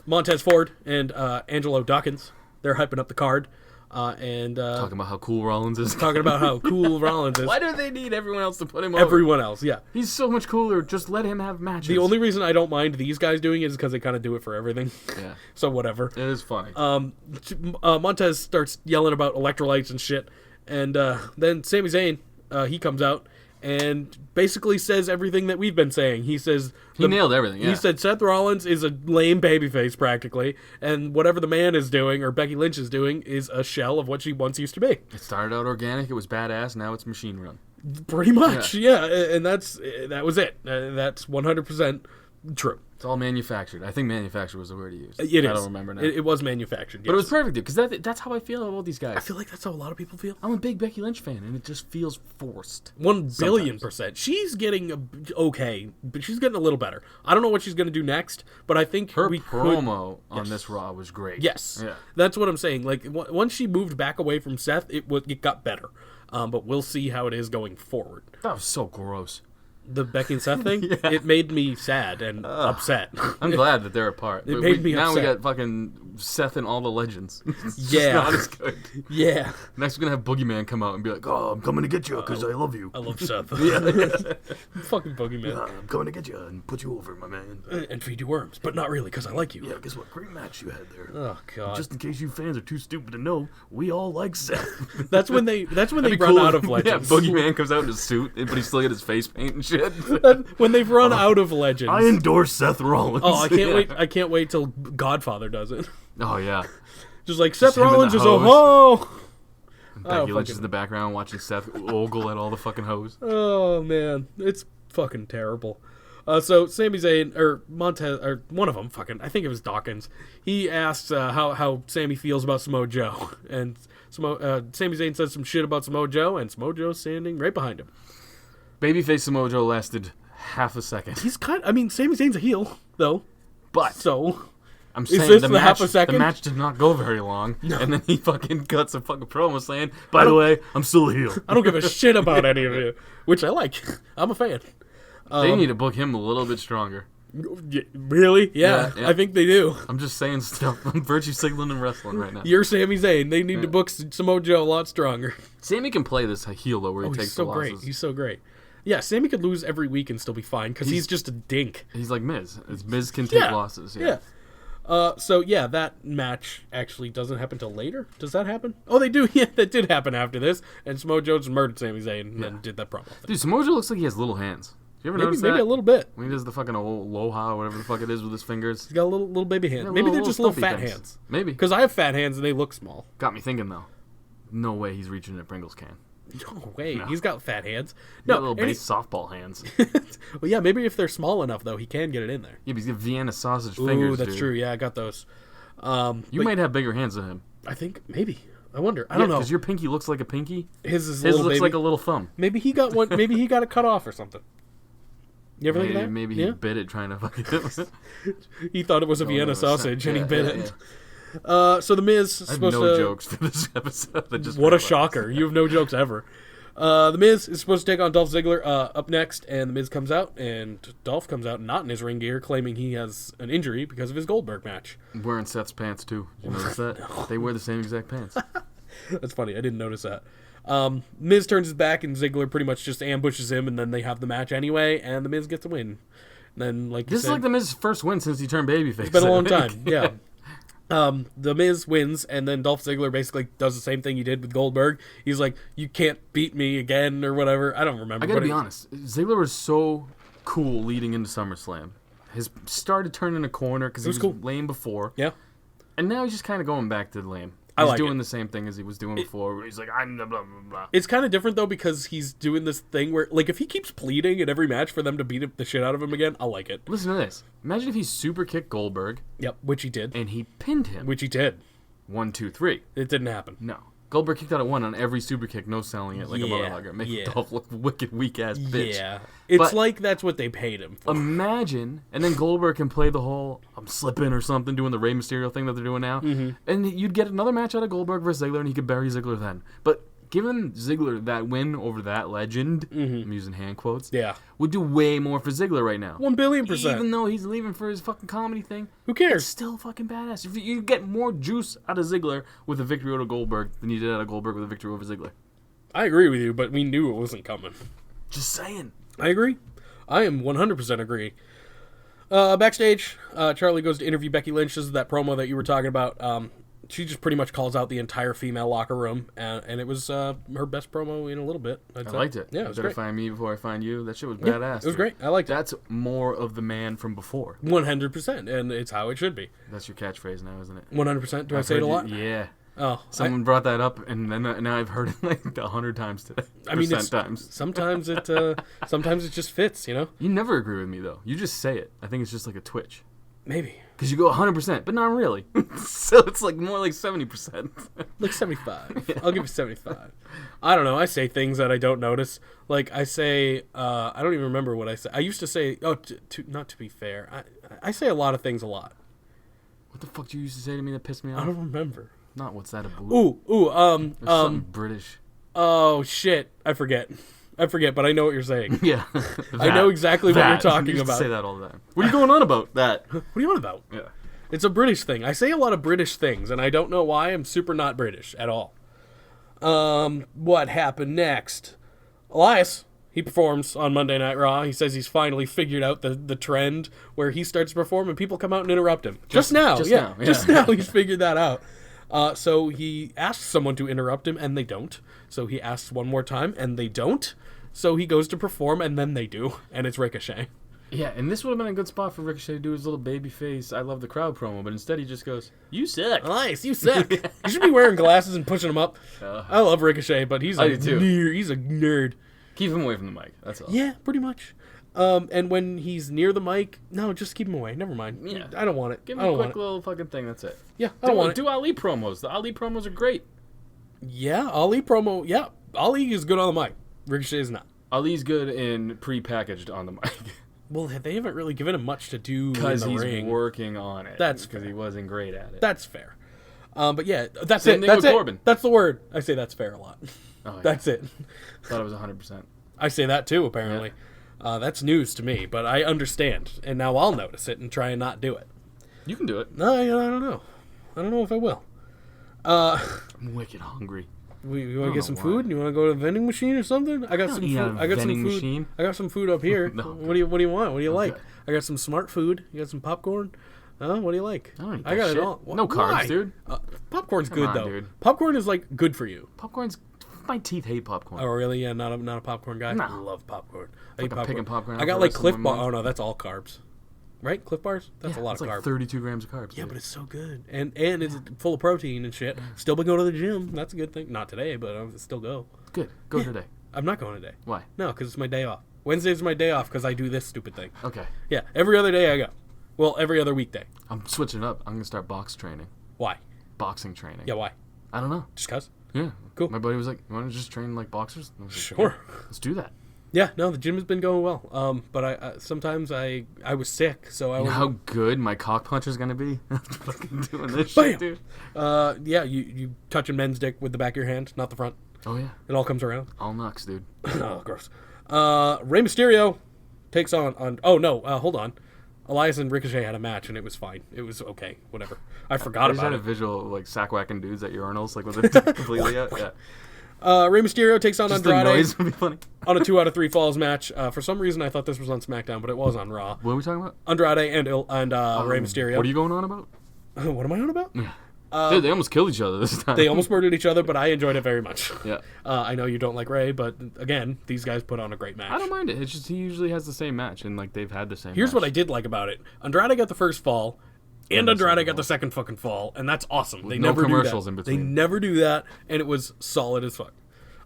Montez Ford and Angelo Dawkins, they're hyping up the card. And Talking about how cool Rollins is. talking about how cool Rollins is. Why do they need everyone else to put him over? Everyone else, yeah. He's so much cooler. Just let him have matches. The only reason I don't mind these guys doing it is because they kind of do it for everything. Yeah. So whatever. It is funny. Montez starts yelling about electrolytes and shit, and then Sami Zayn, he comes out and basically says everything that we've been saying. He says he nailed everything, yeah. He said Seth Rollins is a lame babyface practically, and whatever the man is doing or Becky Lynch is doing is a shell of what she once used to be. It started out organic. It was badass. Now it's machine run. Pretty much, yeah. And that was it. That's 100% true. It's all manufactured. I think manufactured was the word he used. It is. I don't remember now. It was manufactured, But it yes. was perfect, dude, because that's how I feel about these guys. I feel like that's how a lot of people feel. I'm a big Becky Lynch fan, and it just feels forced. 1,000,000,000%. She's getting okay, but she's getting a little better. I don't know what she's going to do next, but I think Her we promo on this Raw was great. Yes, Yeah. that's what I'm saying. Like once she moved back away from Seth, it got better. But we'll see how it is going forward. That was so gross. The Becky and Seth thing, it made me sad and upset. I'm glad that they're apart. It made me now upset. we got fucking Seth and all the legends. It's just Yeah. not as good. Yeah, Next, we're gonna have Boogeyman come out and be like, "Oh, I'm coming to get you because I love you. I love Seth. Fucking Boogeyman. I'm coming to get you and put you over, my man." And feed you worms, but not really, because I like you. Yeah, guess what? Great match you had there. Oh God. Just in case you fans are too stupid to know, we all like Seth. That's when they That'd be run cool out if- of legends. Yeah, Boogeyman comes out in a suit, but he's still got his face paint and shit. When they've run out of legends. I endorse Seth Rollins. Oh, I can't Yeah. wait! I can't wait till Godfather does it. Oh yeah. Just like Seth him and Rollins the is a hose. hoe. Becky Lynch is fucking- in the background watching Seth ogle at all the fucking hoes. Oh man, it's fucking terrible. So Sami Zayn or Montez or one of them, I think it was Dawkins. He asks how Sammy feels about Samoa Joe, and Sami Zayn says some shit about Samoa Joe, and Samoa Joe's standing right behind him. Babyface Samoa Joe lasted half a second. He's I mean, Sami Zayn's a heel though, But so I'm Is saying this the the match, half a second? the match did not go very long, and then he fucking cuts a fucking promo saying, "By the way, I'm still a heel." I don't give a shit about any of it, which I like. I'm a fan. They need to book him a little bit stronger. Really? Yeah, Yeah. I think they do. I'm just saying stuff. I'm virtue signaling and wrestling right now. You're Sami Zayn. They need to book Samoa Joe a lot stronger. Sammy can play this heel though, where he Oh, takes he's so the great. losses. He's so great. Yeah, Sammy could lose every week and still be fine because he's just a dink. He's like Miz. Miz can take losses. Yeah. So yeah, that match actually doesn't happen till later. Does that happen? Oh, they do. Yeah, that did happen after this. And Samoa Joe just murdered Sami Zayn and then did that promo. Dude, Samoa Joe looks like he has little hands. You ever notice Maybe that? a little bit. When he does the fucking aloha or whatever the fuck it is with his fingers. He's got a little baby hands. Yeah, Maybe they're little just little stumpy fat things. hands. Maybe. Because I have fat hands and they look small. Got me thinking though. No way he's reaching a Pringles can. No way. No. He's got fat hands. He's got No, little and base softball hands. well, yeah, maybe if they're small enough though, he can get it in there. Yeah, but he's got Vienna sausage fingers. Ooh, that's dude. true. Yeah, I got those. You but might have bigger hands than him. I think maybe. I wonder. I don't know. Because your pinky looks like a pinky. His is a His little looks baby. like a little thumb. Maybe he got one. Maybe he got it cut off or something. You ever think of that? Maybe he bit it trying to fucking. He thought it was a Vienna no, sausage and he yeah, bit yeah, it. So the Miz is I have supposed no to. jokes for this episode. I just What a realized. shocker! You have no jokes ever. The Miz is supposed to take on Dolph Ziggler up next, and the Miz comes out, and Dolph comes out not in his ring gear, claiming he has an injury because of his Goldberg match. Wearing Seth's pants too. Did you notice that? They wear the same exact pants. That's funny. I didn't notice that. Miz turns his back, and Ziggler pretty much just ambushes him, and then they have the match anyway, and the Miz gets a win. And then, like you This said, is like the Miz's first win since he turned babyface. it's been a long time. Yeah. The Miz wins, and then Dolph Ziggler basically does the same thing he did with Goldberg. He's like, "You can't beat me again," or whatever. I don't remember. I gotta but be honest. Ziggler was so cool leading into SummerSlam. His started turning a corner because he was cool. lame before, Yeah. and now he's just kind of going back to lame. He's doing the same thing as he was doing before. Where he's like, I'm the blah, blah, blah. It's kind of different, though, because he's doing this thing where, like, if he keeps pleading in every match for them to beat the shit out of him again, I'll like it. Listen to this. Imagine if he super kicked Goldberg. Yep, which he did. And he pinned him. Which he did. 1, 2, 3. It didn't happen. No. Goldberg kicked out at 1 on every super kick, no selling it like a motherfucker. Making Dolph look wicked weak-ass bitch. Yeah. It's like that's what they paid him for. Imagine, and then Goldberg can play the whole, I'm slipping or something, doing the Rey Mysterio thing that they're doing now. Mm-hmm. And you'd get another match out of Goldberg versus Ziggler, and he could bury Ziggler then. But giving Ziggler that win over that legend, I'm using hand quotes, would do way more for Ziggler right now. 1,000,000,000%. Even though he's leaving for his fucking comedy thing. Who cares? It's still fucking badass. If you get more juice out of Ziggler with a victory over Goldberg than you did out of Goldberg with a victory over Ziggler. I agree with you, but we knew it wasn't coming. Just saying. I agree. I am 100% agree. Backstage, Charlie goes to interview Becky Lynch. This is that promo that you were talking about. She just pretty much calls out the entire female locker room, and it was her best promo in a little bit. I liked it. Yeah, it was better great. Find me before I find you. That shit was badass. It was great. I liked it. That's more of the man from before. 100%, and it's how it should be. That's your catchphrase now, isn't it? 100%. Do I say it a lot? Yeah. Oh, someone brought that up, and then now I've heard it like 100 times today. I mean, times. Sometimes it just fits, you know. You never agree with me though. You just say it. I think it's just like a twitch. Maybe. Because you go 100%, but not really. So it's like more like 70%. Like 75. Yeah. I'll give you 75. I don't know. I say things that I don't notice. Like I say, I don't even remember what I say. I used to say, not to be fair. I say a lot of things a lot. What the fuck did you used to say to me that pissed me off? I don't remember. Not what's that a boot? Something British. Oh shit! I forget, but I know what you're saying. Yeah, I know exactly what you're talking about. Say that all the time. What are you going on about? That? What are you on about? Yeah, it's a British thing. I say a lot of British things, and I don't know why. I'm super not British at all. What happened next? Elias, he performs on Monday Night Raw. He says he's finally figured out the trend where he starts to perform and people come out and interrupt him. Just now. Just now he's figured that out. So he asks someone to interrupt him, and they don't. So he asks one more time, and they don't. So he goes to perform, and then they do, and it's Ricochet. Yeah, and this would have been a good spot for Ricochet to do his little baby face, I love the crowd promo, but instead he just goes, you suck. Nice, you suck. You should be wearing glasses and pushing them up. I love Ricochet, but he's a nerd. Keep him away from the mic, that's all. Yeah, pretty much. And when he's near the mic, no, just keep him away. Never mind. Yeah. I don't want it. Give him a quick little fucking thing, that's it. Yeah, I don't want it. Do Ali promos. The Ali promos are great. Yeah, Ali promo, yeah. Ali is good on the mic. Ricochet is not. Ali's good in pre-packaged on the mic. Well, they haven't really given him much to do in the ring. Because he's working on it. That's because he wasn't great at it. That's fair. But yeah, that's Same it. thing with Corbin. That's the word. I say that's fair a lot. Oh, yeah. That's it. Thought it was 100%. I say that too, apparently. Yeah. That's news to me, but I understand. And now I'll notice it and try and not do it. You can do it. No, I don't know. I don't know if I will. I'm wicked hungry. You want to get some food? You want to go to the vending machine or something? I got some food. I got some food. Machine. I got some food up here. No. What do you want? What do you like? I got some smart food. You got some popcorn? What do you like? I don't eat I got shit. it all. No carbs, Why? dude. Popcorn's Come good on, though. dude. Popcorn is like good for you. Popcorn's. My teeth hate popcorn. Oh really? Yeah, not a popcorn guy. No. I love popcorn. I eat popcorn. Picking popcorn. I got like Cliff Bar. Oh no, that's all carbs. Right? Cliff Bars? That's a lot of like carbs. 32 grams of carbs. Yeah, dude. but it's so good. And it's full of protein and shit. Still been going to the gym. That's a good thing. Not today, but I'll still go. Good. Go today. I'm not going today. Why? No, because it's my day off. Wednesday's my day off because I do this stupid thing. Okay. Yeah, every other day I go. Well, every other weekday. I'm switching up. I'm going to start box training. Why? Boxing training. Yeah, why? I don't know. Just cuz? Yeah. Cool. My buddy was like, you want to just train like boxers? I was like, Sure. Yeah, let's do that. Yeah, no, the gym has been going well. But I sometimes I was sick, so I You know was... how good my cock puncher's going to be? Fucking doing this Bam! shit, dude. Yeah, you touching men's dick with the back of your hand, not the front. Oh, yeah. It all comes around. All knucks, dude. Oh, gross. Rey Mysterio takes on... Oh, no, hold on. Elias and Ricochet had a match, and it was fine. It was okay. Whatever. I forgot I just about had it. a visual of, like, sack-whacking dudes at urinals, like, with their dick completely out. Yeah. Rey Mysterio takes on Just Andrade the noise would be funny. on a 2 out of 3 falls match. For some reason, I thought this was on SmackDown, but it was on Raw. What are we talking about? Andrade and Rey Mysterio. What are you going on about? What am I on about? Dude, they almost killed each other this time. They almost murdered each other, but I enjoyed it very much. Yeah. I know you don't like Rey, but again, these guys put on a great match. I don't mind it. It's just he usually has the same match, and like they've had the same. Here's match. what I did like about it. Andrade got the first fall, And Andrade got the second fucking fall, and that's awesome. They no never commercials do that. in between. They never do that, and it was solid as fuck.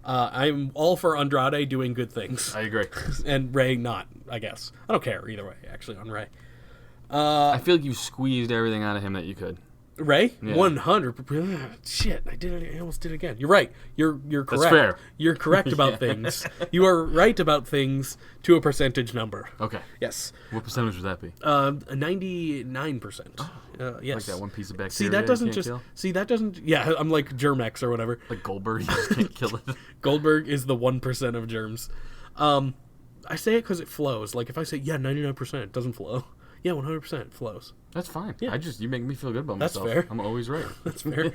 I'm all for Andrade doing good things. I agree. And Ray not, I guess. I don't care either way, actually, on Ray. I feel like you squeezed everything out of him that you could. Ray? Yeah. 100%. Shit, I almost did it again. You're right. You're correct. That's fair. You're correct about things. You are right about things to a percentage number. Okay. Yes. What percentage would that be? 99%. Yes. Like that one piece of bacteria. See, that doesn't you can't just. kill? See, that doesn't. Yeah, I'm like Germex or whatever. Like Goldberg, you just can't kill it. Goldberg is the 1% of germs. I say it because it flows. Like if I say, 99%, it doesn't flow. Yeah, 100% flows. That's fine. Yeah. You make me feel good about That's myself. fair. I'm always right. That's fair.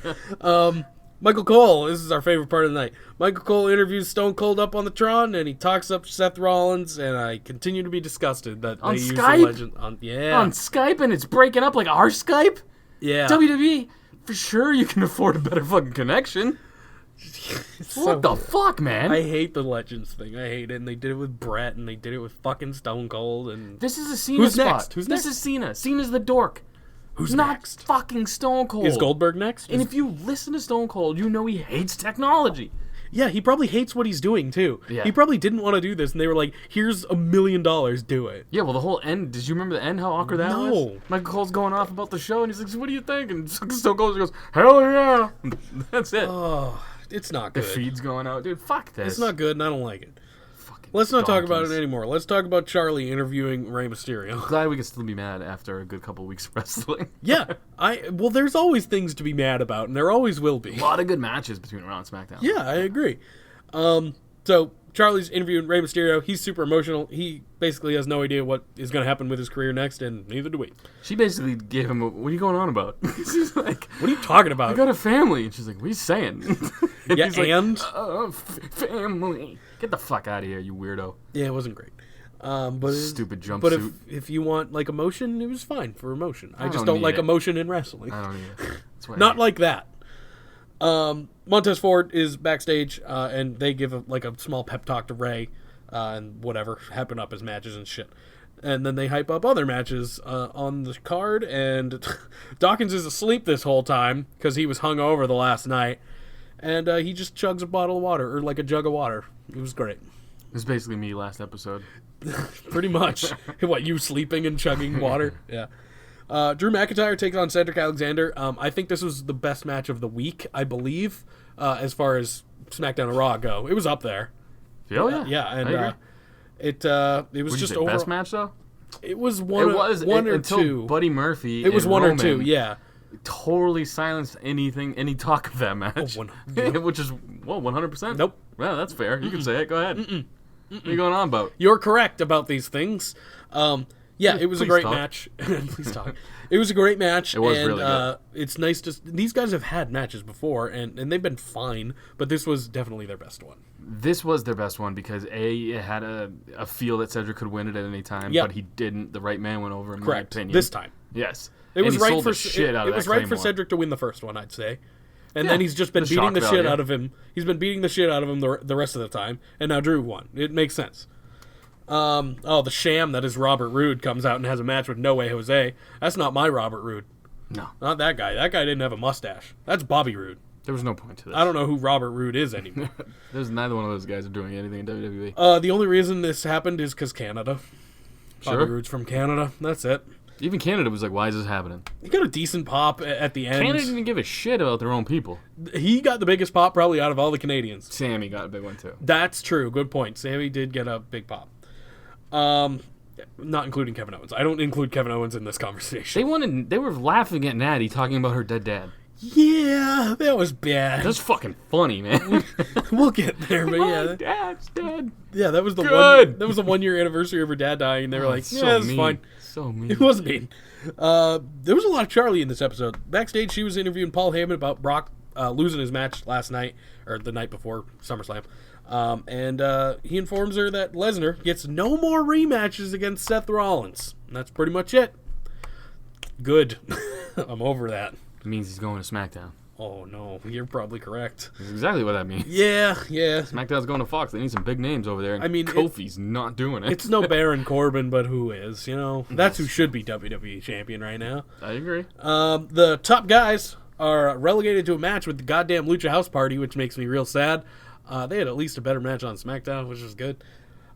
Michael Cole, this is our favorite part of the night. Michael Cole interviews Stone Cold up on the Tron, and he talks up Seth Rollins, and I continue to be disgusted that On they use Skype? the legend on Skype, and it's breaking up like our Skype? yeah. WWE, for sure you can afford a better fucking connection. What the fuck, man? I hate the Legends thing. I hate it. And they did it with Brett, and they did it with fucking Stone Cold. And This is a Cena Who's spot. next? Who's This next? is Cena. Cena's the dork. who's Not next? fucking Stone Cold. Is Goldberg next? And if you listen to Stone Cold, you know he hates technology. Yeah, he probably hates what he's doing too. Yeah. He probably didn't want to do this, and they were like, "Here's $1 million, do it." Yeah, well, the whole end. Did you remember the end? How awkward that was? No. Michael Cole's going off about the show, and he's like, "So what do you think?" And Stone Cold goes, "Hell yeah!" That's it. Oh, it's not The good. feed's going out, dude. Fuck this. It's not good, and I don't like it. Fucking Let's not talk about donkeys. it anymore. Let's talk about Charlie interviewing Rey Mysterio. Glad we can still be mad after a good couple weeks of wrestling. Yeah, well, there's always things to be mad about, and there always will be. A lot of good matches between Raw and SmackDown. Yeah, I agree. So Charlie's interviewing Rey Mysterio. He's super emotional. He basically has no idea what is going to happen with his career next, and neither do we. She basically gave him what are you going on about? She's like, What are you talking I about? got a family. And she's like, what are you saying? And Yeah, he's like, and? family. Get the fuck out of here, you weirdo. Yeah, it wasn't great. But Stupid jumpsuit. But if you want like emotion, it was fine for emotion. I just don't don't like need it. emotion in wrestling. I don't either. That's why I Not hate like that. Montez Ford is backstage, and they give a small pep talk to Ray, and whatever, hyping up his matches and shit. And then they hype up other matches on the card, and Dawkins is asleep this whole time because he was hungover the last night, and he just chugs a bottle of water, or like a jug of water. It was great. This is basically me last episode. Pretty much. What, you sleeping and chugging water? Yeah. Drew McIntyre takes on Cedric Alexander. I think this was the best match of the week, I believe, as far as SmackDown and Raw go. It was up there. Oh, yeah. Yeah, I agree. and it was Would you just say overall. best match, though? It was one or until two. Buddy Murphy It was and one Roman or two, yeah. totally silenced any talk of that match. Oh, yeah. Which is, 100%? Nope. Well, that's fair. You can say it. Go ahead. What are you going on about? You're correct about these things. Yeah, it was a Please great talk. match. Please talk. It was a great match. It was and, really good. It's nice to. These guys have had matches before, and they've been fine, but this was definitely their best one. This was their best one because it had a feel that Cedric could win it at any time, Yep. but he didn't. The right man went over, in my Correct. opinion. This time. Yes. It And was he right sold for the shit out of it was that right for Claymore. Cedric to win the first one, I'd say. And Yeah, then he's just been the beating shock the shit value. out of him. He's been beating the shit out of him the rest of the time, and now Drew won. It makes sense. The sham that is Robert Roode comes out and has a match with No Way Jose. That's not my Robert Roode. No. Not that guy. That guy didn't have a mustache. That's Bobby Roode. There was no point to this. I don't know who Robert Roode is anymore. There's neither one of those guys are doing anything in WWE. The only reason this happened is because Canada. Bobby Sure. Roode's from Canada. That's it. Even Canada was like, why is this happening? He got a decent pop at the end. Canada didn't give a shit about their own people. He got the biggest pop probably out of all the Canadians. Sammy got a big one, too. That's true. Good point. Sammy did get a big pop. Not including Kevin Owens. I don't include Kevin Owens in this conversation. They were laughing at Natty talking about her dead dad. Yeah, that was bad. That's fucking funny, man. We'll get there, but My yeah, dad's dead. yeah, that was the Good. That was the 1 year anniversary of her dad dying. And they were like, It's yeah, that's mean. fine. So mean. It wasn't mean. There was a lot of Charlie in this episode. Backstage, she was interviewing Paul Heyman about Brock losing his match last night, or the night before SummerSlam. And he informs her that Lesnar gets no more rematches against Seth Rollins. And that's pretty much it. Good. I'm over that. It means he's going to SmackDown. Oh, no. You're probably correct. That's exactly what that means. Yeah. SmackDown's going to Fox. They need some big names over there. And I mean, Kofi's not doing it. It's no Baron Corbin, but who is? You know, that's who should be WWE champion right now. I agree. The top guys are relegated to a match with the goddamn Lucha House Party, which makes me real sad. They had at least a better match on SmackDown, which was good.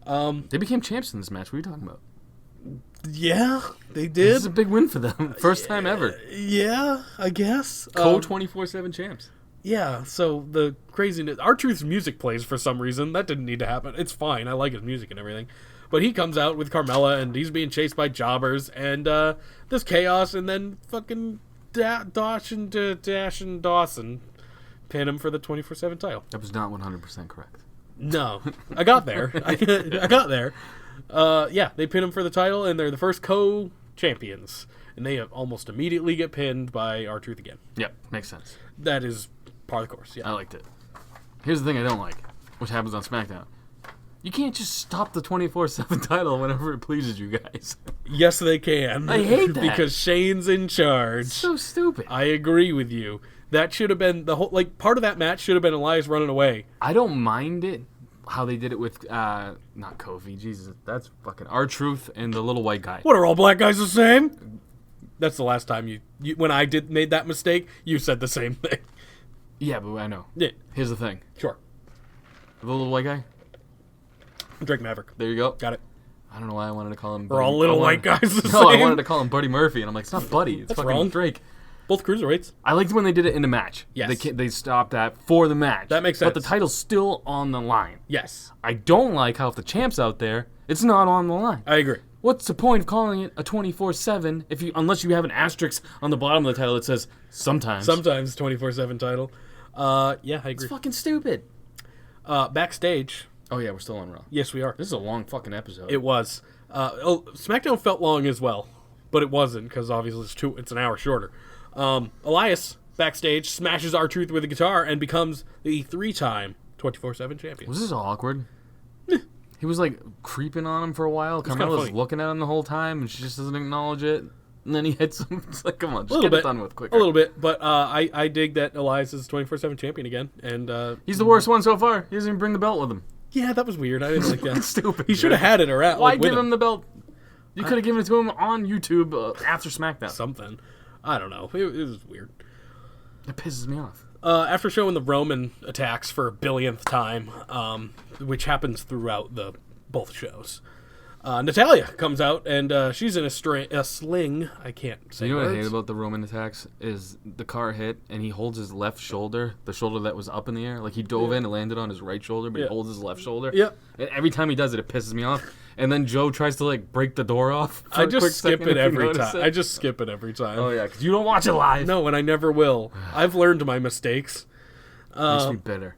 They became champs in this match. What are you talking about? Yeah, they This is did. a big win for them. First time ever. Yeah, I guess. 24/7 champs. Yeah, so the craziness. R-Truth's music plays for some reason. That didn't need to happen. It's fine. I like his music and everything. But he comes out with Carmella, and he's being chased by jobbers, and there's chaos, and then fucking Dash and Dawson pin him for the 24/7 title. That was not 100% correct. No, I got there. I got there. Yeah, they pin him for the title, and they're the first co-champions. And they almost immediately get pinned by R-Truth again. Yep, makes sense. That is part of the course, yeah. I liked it. Here's the thing I don't like, which happens on SmackDown. You can't just stop the 24/7 title whenever it pleases you guys. Yes, they can. I hate that. Because Shane's in charge. So stupid. I agree with you. That should have been the whole, like, part of that match should have been Elias running away. I don't mind it, how they did it with, not Kofi, Jesus, that's fucking R-Truth and the little white guy. What, are all black guys the same? That's the last time you when I made that mistake, you said the same thing. Yeah, but I know. Yeah, Here's the thing. sure. The little white guy, Drake Maverick. there you go. Got it. I don't know why I wanted to call him We're all little white guys the No, I same. wanted to call him Buddy Murphy, and I'm like, it's not Buddy, it's That's fucking wrong. Drake. Both cruiserweights. I liked when they did it in the match. Yes. They stopped that for the match. That makes But the sense. title's still on the line. Yes, I don't like how if the champ's out there, it's not on the line. I agree. What's the point of calling it a 24/7 unless you have an asterisk on the bottom of the title that says sometimes? Sometimes 24/7 title. Yeah, I It's agree. fucking stupid. Backstage. Oh yeah, we're still on Raw. Yes, we are. This is a long fucking episode. It was. SmackDown felt long as well, but it wasn't because obviously it's an hour shorter. Elias backstage smashes R-Truth with a guitar and becomes the 3-time 24/7 champion. Was this all awkward? He was like creeping on him for a while. kinda Carmella was funny. looking at him the whole time, and she just doesn't acknowledge it. And then he hits him. It's like, come on, A just little get bit, it done with quicker. a little bit, but I dig that Elias is 24/7 champion again, and He's the worst one so far. He doesn't even bring the belt with him. yeah, that was weird. I didn't like that. Stupid. He should have had it around. Why like, with give him the belt? You could have given it to him on YouTube after SmackDown. something? I don't know. It was weird. It pisses me off. After showing the Roman attacks for a billionth time, which happens throughout both shows, Natalya comes out and she's in a sling. I can't say You know what I words. hate about the Roman attacks is the car hit and he holds his left shoulder, the shoulder that was up in the air. Like he dove in and landed on his right shoulder, but Yeah. he holds his left shoulder. Yep. And every time he does it, it pisses me off. And then Joe tries to like break the door off. for I a quick just skip second, it if you every notice time. it. I just skip it every time. Oh yeah, because you don't watch it live. No, and I never will. I've learned my mistakes. Makes me bitter.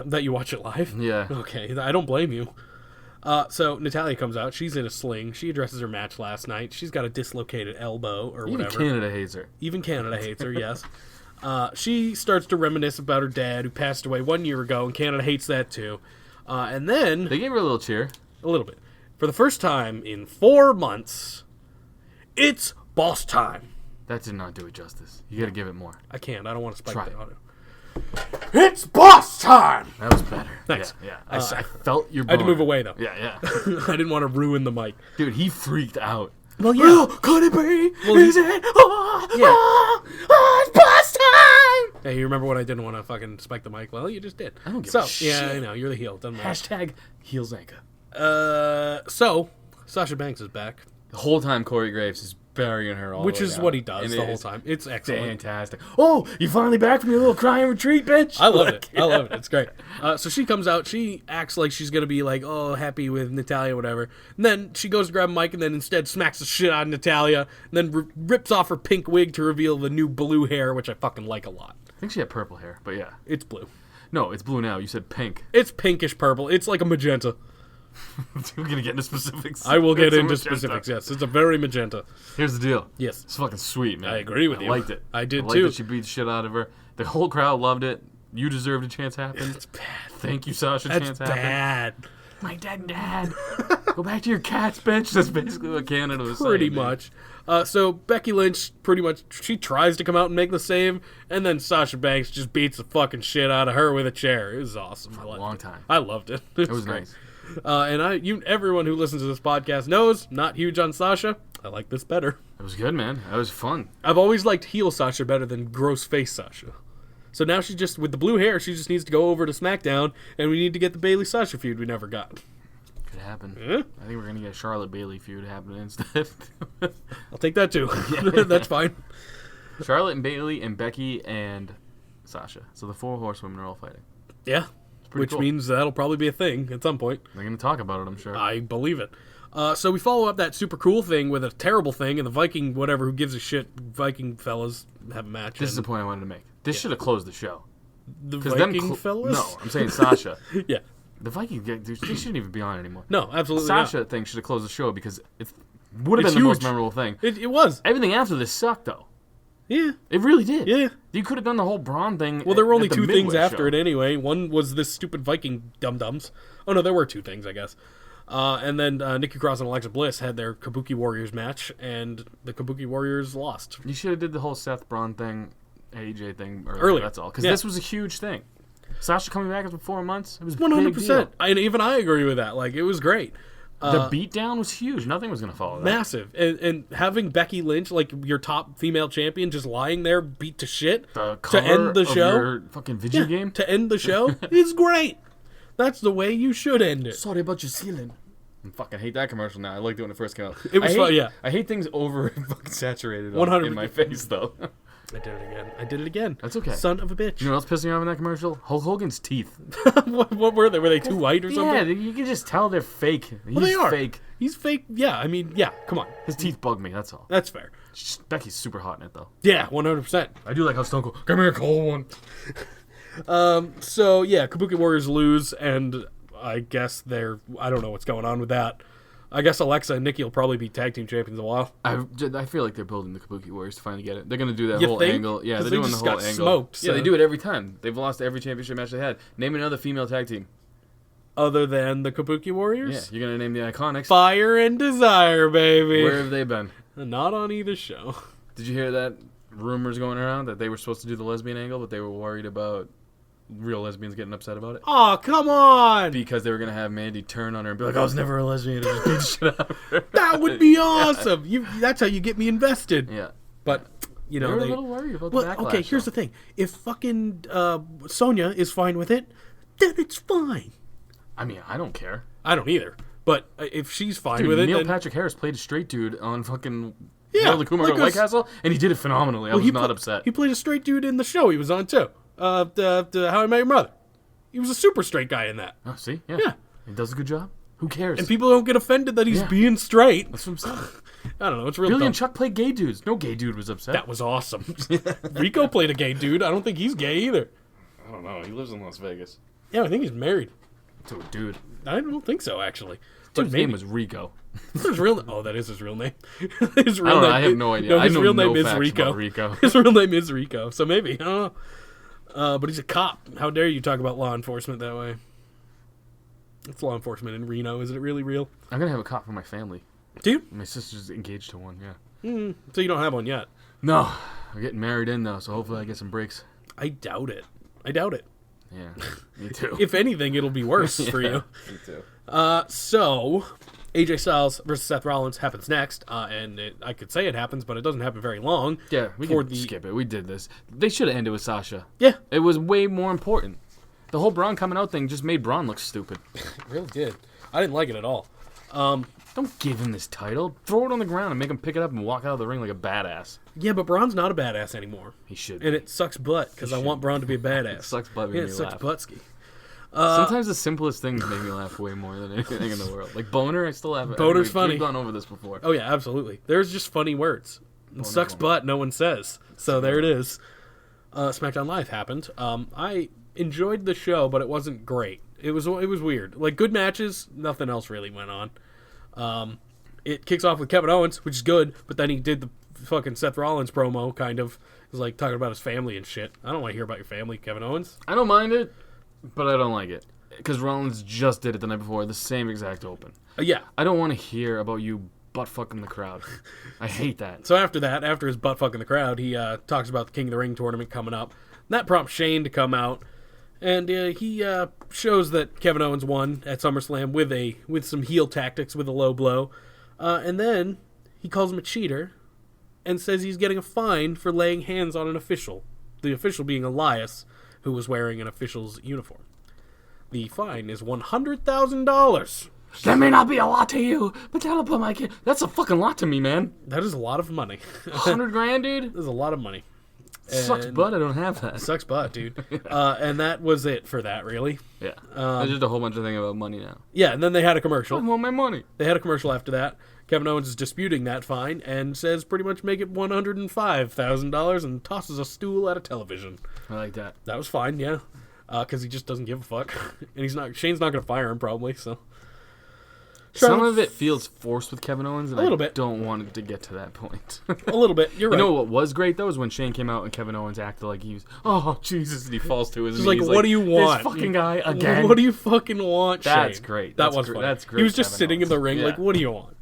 That you watch it live? Yeah. Okay, I don't blame you. So Natalya comes out. She's in a sling. She addresses her match last night. She's got a dislocated elbow or Even whatever. Canada hates her. Even Canada hates her, yes. She starts to reminisce about her dad who passed away 1 year ago, and Canada hates that too. And then, They gave her a little cheer. a little bit, for the first time in 4 months, it's boss time. That did not do it justice. You got to give it more. I can't. I don't want to spike Try the it. audio. It's boss time! That was better. Thanks. Yeah. I felt your. I had to boner. move away, though. Yeah. I didn't want to ruin the mic. Dude, he freaked out. Well, yeah. Could it be? Well, Is it? Oh, Yeah. it's boss time! Hey, you remember when I didn't want to fucking spike the mic? Well, you just did. I don't give so, a shit. Yeah, I know. You're the heel. Doesn't matter. Hashtag heel Zanca. So, Sasha Banks is back. The whole time Corey Graves is burying her all Which the way is down. what he does And the it whole is time. It's excellent. Fantastic. Oh, you finally back from your little crying retreat, bitch? I love it. Like, I love it. It's great. So she comes out. She acts like she's going to be like, oh, happy with Natalya, whatever. And then she goes to grab a mic and then instead smacks the shit out of Natalya and then rips off her pink wig to reveal the new blue hair, which I fucking like a lot. I think she had purple hair, but yeah. It's blue. No, it's blue now. You said pink. It's pinkish purple. It's like a magenta. We're going to get into specifics. I will get It's a into magenta. specifics, yes. It's a very magenta. Here's the deal. Yes. It's fucking sweet, man. I agree with you. I liked it. I did liked too. that she beat the shit out of her. The whole crowd loved it. You deserved a chance happened. It's bad. Thank you, Sasha. That's chance happened. bad. My dad. Go back to your cats, bitch. That's basically what Canada was saying. Pretty dude. much. So Becky Lynch pretty much, she tries to come out and make the save, and then Sasha Banks just beats the fucking shit out of her with a chair. It was awesome. For a long time. I loved it. It was nice. And everyone who listens to this podcast knows, not huge on Sasha. I like this better. It was good, man. That was fun. I've always liked heel Sasha better than gross face Sasha. So now she just, with the blue hair, she just needs to go over to SmackDown, and we need to get the Bayley Sasha feud we never got. Could happen. Yeah. I think we're gonna get a Charlotte Bayley feud happening instead. I'll take that too. That's fine. Charlotte and Bayley and Becky and Sasha. So the 4 horsewomen are all fighting. Yeah. pretty Which cool. means that'll probably be a thing at some point. They're gonna talk about it, I'm sure. I believe it. So we follow up that super cool thing with a terrible thing, and the Viking, whatever, who gives a shit, Viking fellas have a match. This is the point I wanted to make. This should have closed the show. The 'Cause Viking fellas? No, I'm saying Sasha. Yeah. The Viking, they shouldn't even be on anymore. No, absolutely Sasha not. thing should have closed the show because it would have It's been the most huge. memorable thing. It was. Everything after this sucked, though. Yeah. It really did. Yeah. You could have done the whole Braun thing. Well, there were only at the 2 things midway after show. it anyway. One was this stupid Viking dum-dums. Oh, no, there were 2 things, I guess. And then Nikki Cross and Alexa Bliss had their Kabuki Warriors match, and the Kabuki Warriors lost. You should have did the whole Seth Braun thing, AJ thing Earlier. That's all. Because Yeah. this was a huge thing. Sasha coming back after 4 months. It was 100%. Big deal. Even I agree with that. Like, it was great. The beatdown was huge. Nothing was going to follow that. Massive. And having Becky Lynch, like your top female champion, just lying there beat to shit The to cover end the of show. your fucking video game. To end the show is great. That's the way you should end it. Sorry about your ceiling. I fucking hate that commercial now. I liked it when it first came out. It was I hate, fun, yeah. I hate things over fucking saturated 100%. in my face, though. I did it again. That's okay. Son of a bitch. You know what's pissing me off in that commercial? Hulk Hogan's teeth. what were they? Were they too white or something? Yeah, you can just tell they're fake. He's Well, they are. fake. He's fake. Yeah, I mean, yeah, come on. His teeth bug me, that's all. That's fair. Becky's super hot in it, though. Yeah, 100%. I do like how Stone Cold, come here, cold one. So, yeah, Kabuki Warriors lose, and I guess I don't know what's going on with that. I guess Alexa and Nikki will probably be tag team champions in a while. I feel like they're building the Kabuki Warriors to finally get it. They're going to do that You whole think? angle. Yeah, 'Cause they're they doing the just whole got angle. smoked, Yeah, so- they do it every time. They've lost every championship match they had. Name another female tag team. Other than the Kabuki Yeah, Warriors? you're going to name the Iconics. Fire and Desire, baby. Where have they been? Not on either show. Did you hear that rumors going around that they were supposed to do the lesbian angle, but they were worried about real lesbians getting upset about it? Oh, come on! Because they were going to have Mandy turn on her and be like, I was never a lesbian, and just beat the shit out of her. That would be awesome! That's how you get me invested. Yeah. But, you They know, were a little worried about the well, backlash. okay, here's the thing. If fucking Sonya is fine with it, then it's fine. I mean, I don't care. I don't either. But if she's fine Dude, with it, Neil then... Patrick Harris played a straight dude on fucking Yeah, Harold Kumar like at White us. Castle, and he did it phenomenally. I was not upset. He played a straight dude in the show he was on, too. How I Met Your Mother. He was a super straight guy in that. Oh, see? Yeah. Yeah. He does a good job. Who cares? And people don't get offended that he's Yeah. being straight. That's what I'm saying. I don't know, it's real Billy dumb. and Chuck played gay dudes. No gay dude was upset. That was awesome. Rico played a gay dude. I don't think he's gay either. I don't know. He lives in Las Vegas. Yeah, I think he's married. To a dude. I don't think so, actually. Dude's maybe. name was Rico. His real oh, that is his real name. His I real don't know. name, I have no idea. No, I his know real no name is facts Rico. about Rico. His real name is Rico. So maybe I don't know. But he's a cop. How dare you talk about law enforcement that way? It's law enforcement in Reno. Is it really real? I'm going to have a cop for my family. Do you? My sister's engaged to one, yeah. So you don't have one yet? No. I'm getting married in, though, so hopefully I get some breaks. I doubt it. I doubt it. Yeah. Me too. If anything, it'll be worse for you. Me too. So, AJ Styles versus Seth Rollins happens next, and I could say it happens, but it doesn't happen very long. Yeah, we for can skip it. We did this. They should have ended with Sasha. Yeah, It was way more important. The whole Braun coming out thing just made Braun look stupid. it really did. I didn't like it at all. Don't give him this title. Throw it on the ground and make him pick it up and walk out of the ring like a badass. Yeah, but Braun's not a badass anymore, He should. and it sucks butt because I want Braun to be a badass. It sucks butt Yeah, making it me sucks laugh. buttski. Sometimes the simplest things make me laugh way more than anything in the world. Like Boner, I still have. Boner's funny. We've gone over this before. Oh yeah, absolutely. There's just funny words. And sucks Boner. butt, no one says. So there it is. SmackDown Live happened. I enjoyed the show, but it wasn't great. It was weird. Like good matches, nothing else really went on. It kicks off with Kevin Owens, which is good, but then he did the fucking Seth Rollins promo, kind of. He was like talking about his family and shit. I don't want to hear about your family, Kevin Owens. I don't mind it, but I don't like it. because Rollins just did it the night before, the same exact open. Yeah. I don't want to hear about you butt fucking the crowd. I hate that. So after his butt fucking the crowd, he talks about the King of the Ring tournament coming up. That prompts Shane to come out, and he shows that Kevin Owens won at SummerSlam with some heel tactics, with a low blow, and then he calls him a cheater, and says he's getting a fine for laying hands on an official. The official being Elias, who was wearing an official's uniform. The fine is $100,000. That may not be a lot to you, but that'll put my kid. That's a fucking lot to me, man. That is a lot of money. $100,000, dude. That's a lot of money. Sucks, but I don't have that. Sucks butt, dude. And that was it for that, really. Yeah. There's just a whole bunch of things about money now. Yeah, and then they had a I commercial. want my money. They had a commercial after that. Kevin Owens is disputing that fine and says pretty much make it $105,000 and tosses a stool at a television. I like that. That was fine, yeah. Because he just doesn't give a fuck. And Shane's not going to fire him, probably, so. Some of it feels forced with Kevin Owens, and A little I bit. don't want it to get to that point. A little bit, you're right. You know what was great, though, is when Shane came out and Kevin Owens acted like he was, oh, Jesus, and he falls to his He's knees. like, what do you want? This fucking guy again? What do you fucking want, Shane? That's great. That was fun. That's great. He was just Kevin sitting in Owens. the ring Yeah. like, what do you want?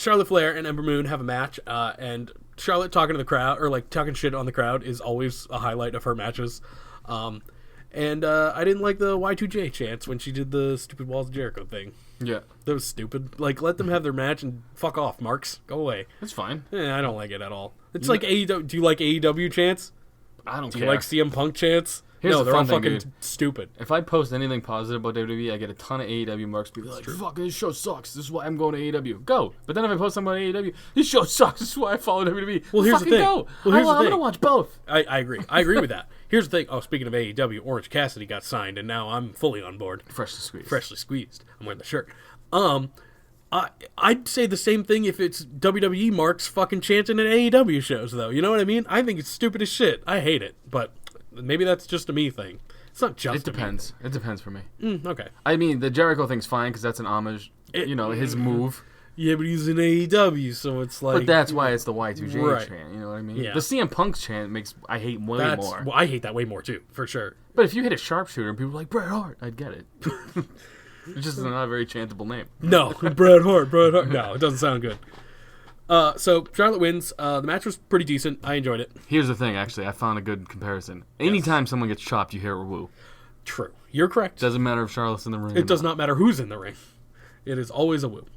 Charlotte Flair and Ember Moon have a match, and Charlotte talking to the crowd, or like talking shit on the crowd, is always a highlight of her matches. And I didn't like the Y2J chants when she did the stupid Walls of Jericho thing. Yeah. That was stupid. Like, let them have their match and fuck off, Marks. Go away. That's fine. I don't like it at all. It's like AEW. Do you like AEW chants? I don't Do care. you like CM Punk chants? Here's no, the they're all fun thing, fucking dude. stupid. If I post anything positive about WWE, I get a ton of AEW marks. People like, fuck, this show sucks. This is why I'm going to AEW. Go. But then if I post something about AEW, this show sucks. This is why I follow WWE. Well, here's the fucking thing. Go. Well, here's the I'm thing. going to watch both. I agree. I agree with that. Here's the thing. Oh, speaking of AEW, Orange Cassidy got signed, and now I'm fully on board. Freshly squeezed. Freshly squeezed. I'm wearing the shirt. I'd say the same thing if it's WWE marks fucking chanting at AEW shows, though. You know what I mean? I think it's stupid as shit. I hate it, but maybe that's just a me thing. It's not just. It depends. It depends for me. Okay. I mean, the Jericho thing's fine because that's an homage. His move. Yeah, but he's in AEW, so it's like. But that's why it's the Y2J Right. chant. You know what I mean? Yeah. The CM Punk chant makes I hate way more. Well, I hate that way more too, for sure. But if you hit a sharpshooter and people are like Bret Hart, I'd get it. It's just not a very chantable name. No, Bret Hart. No, it doesn't sound good. So Charlotte wins. The match was pretty decent. I enjoyed it. Here's the thing, actually, I found a good comparison. Anytime someone gets chopped, you hear a woo. True. You're correct. Doesn't matter if Charlotte's in the ring. It does not matter who's in the ring. It is always a woo.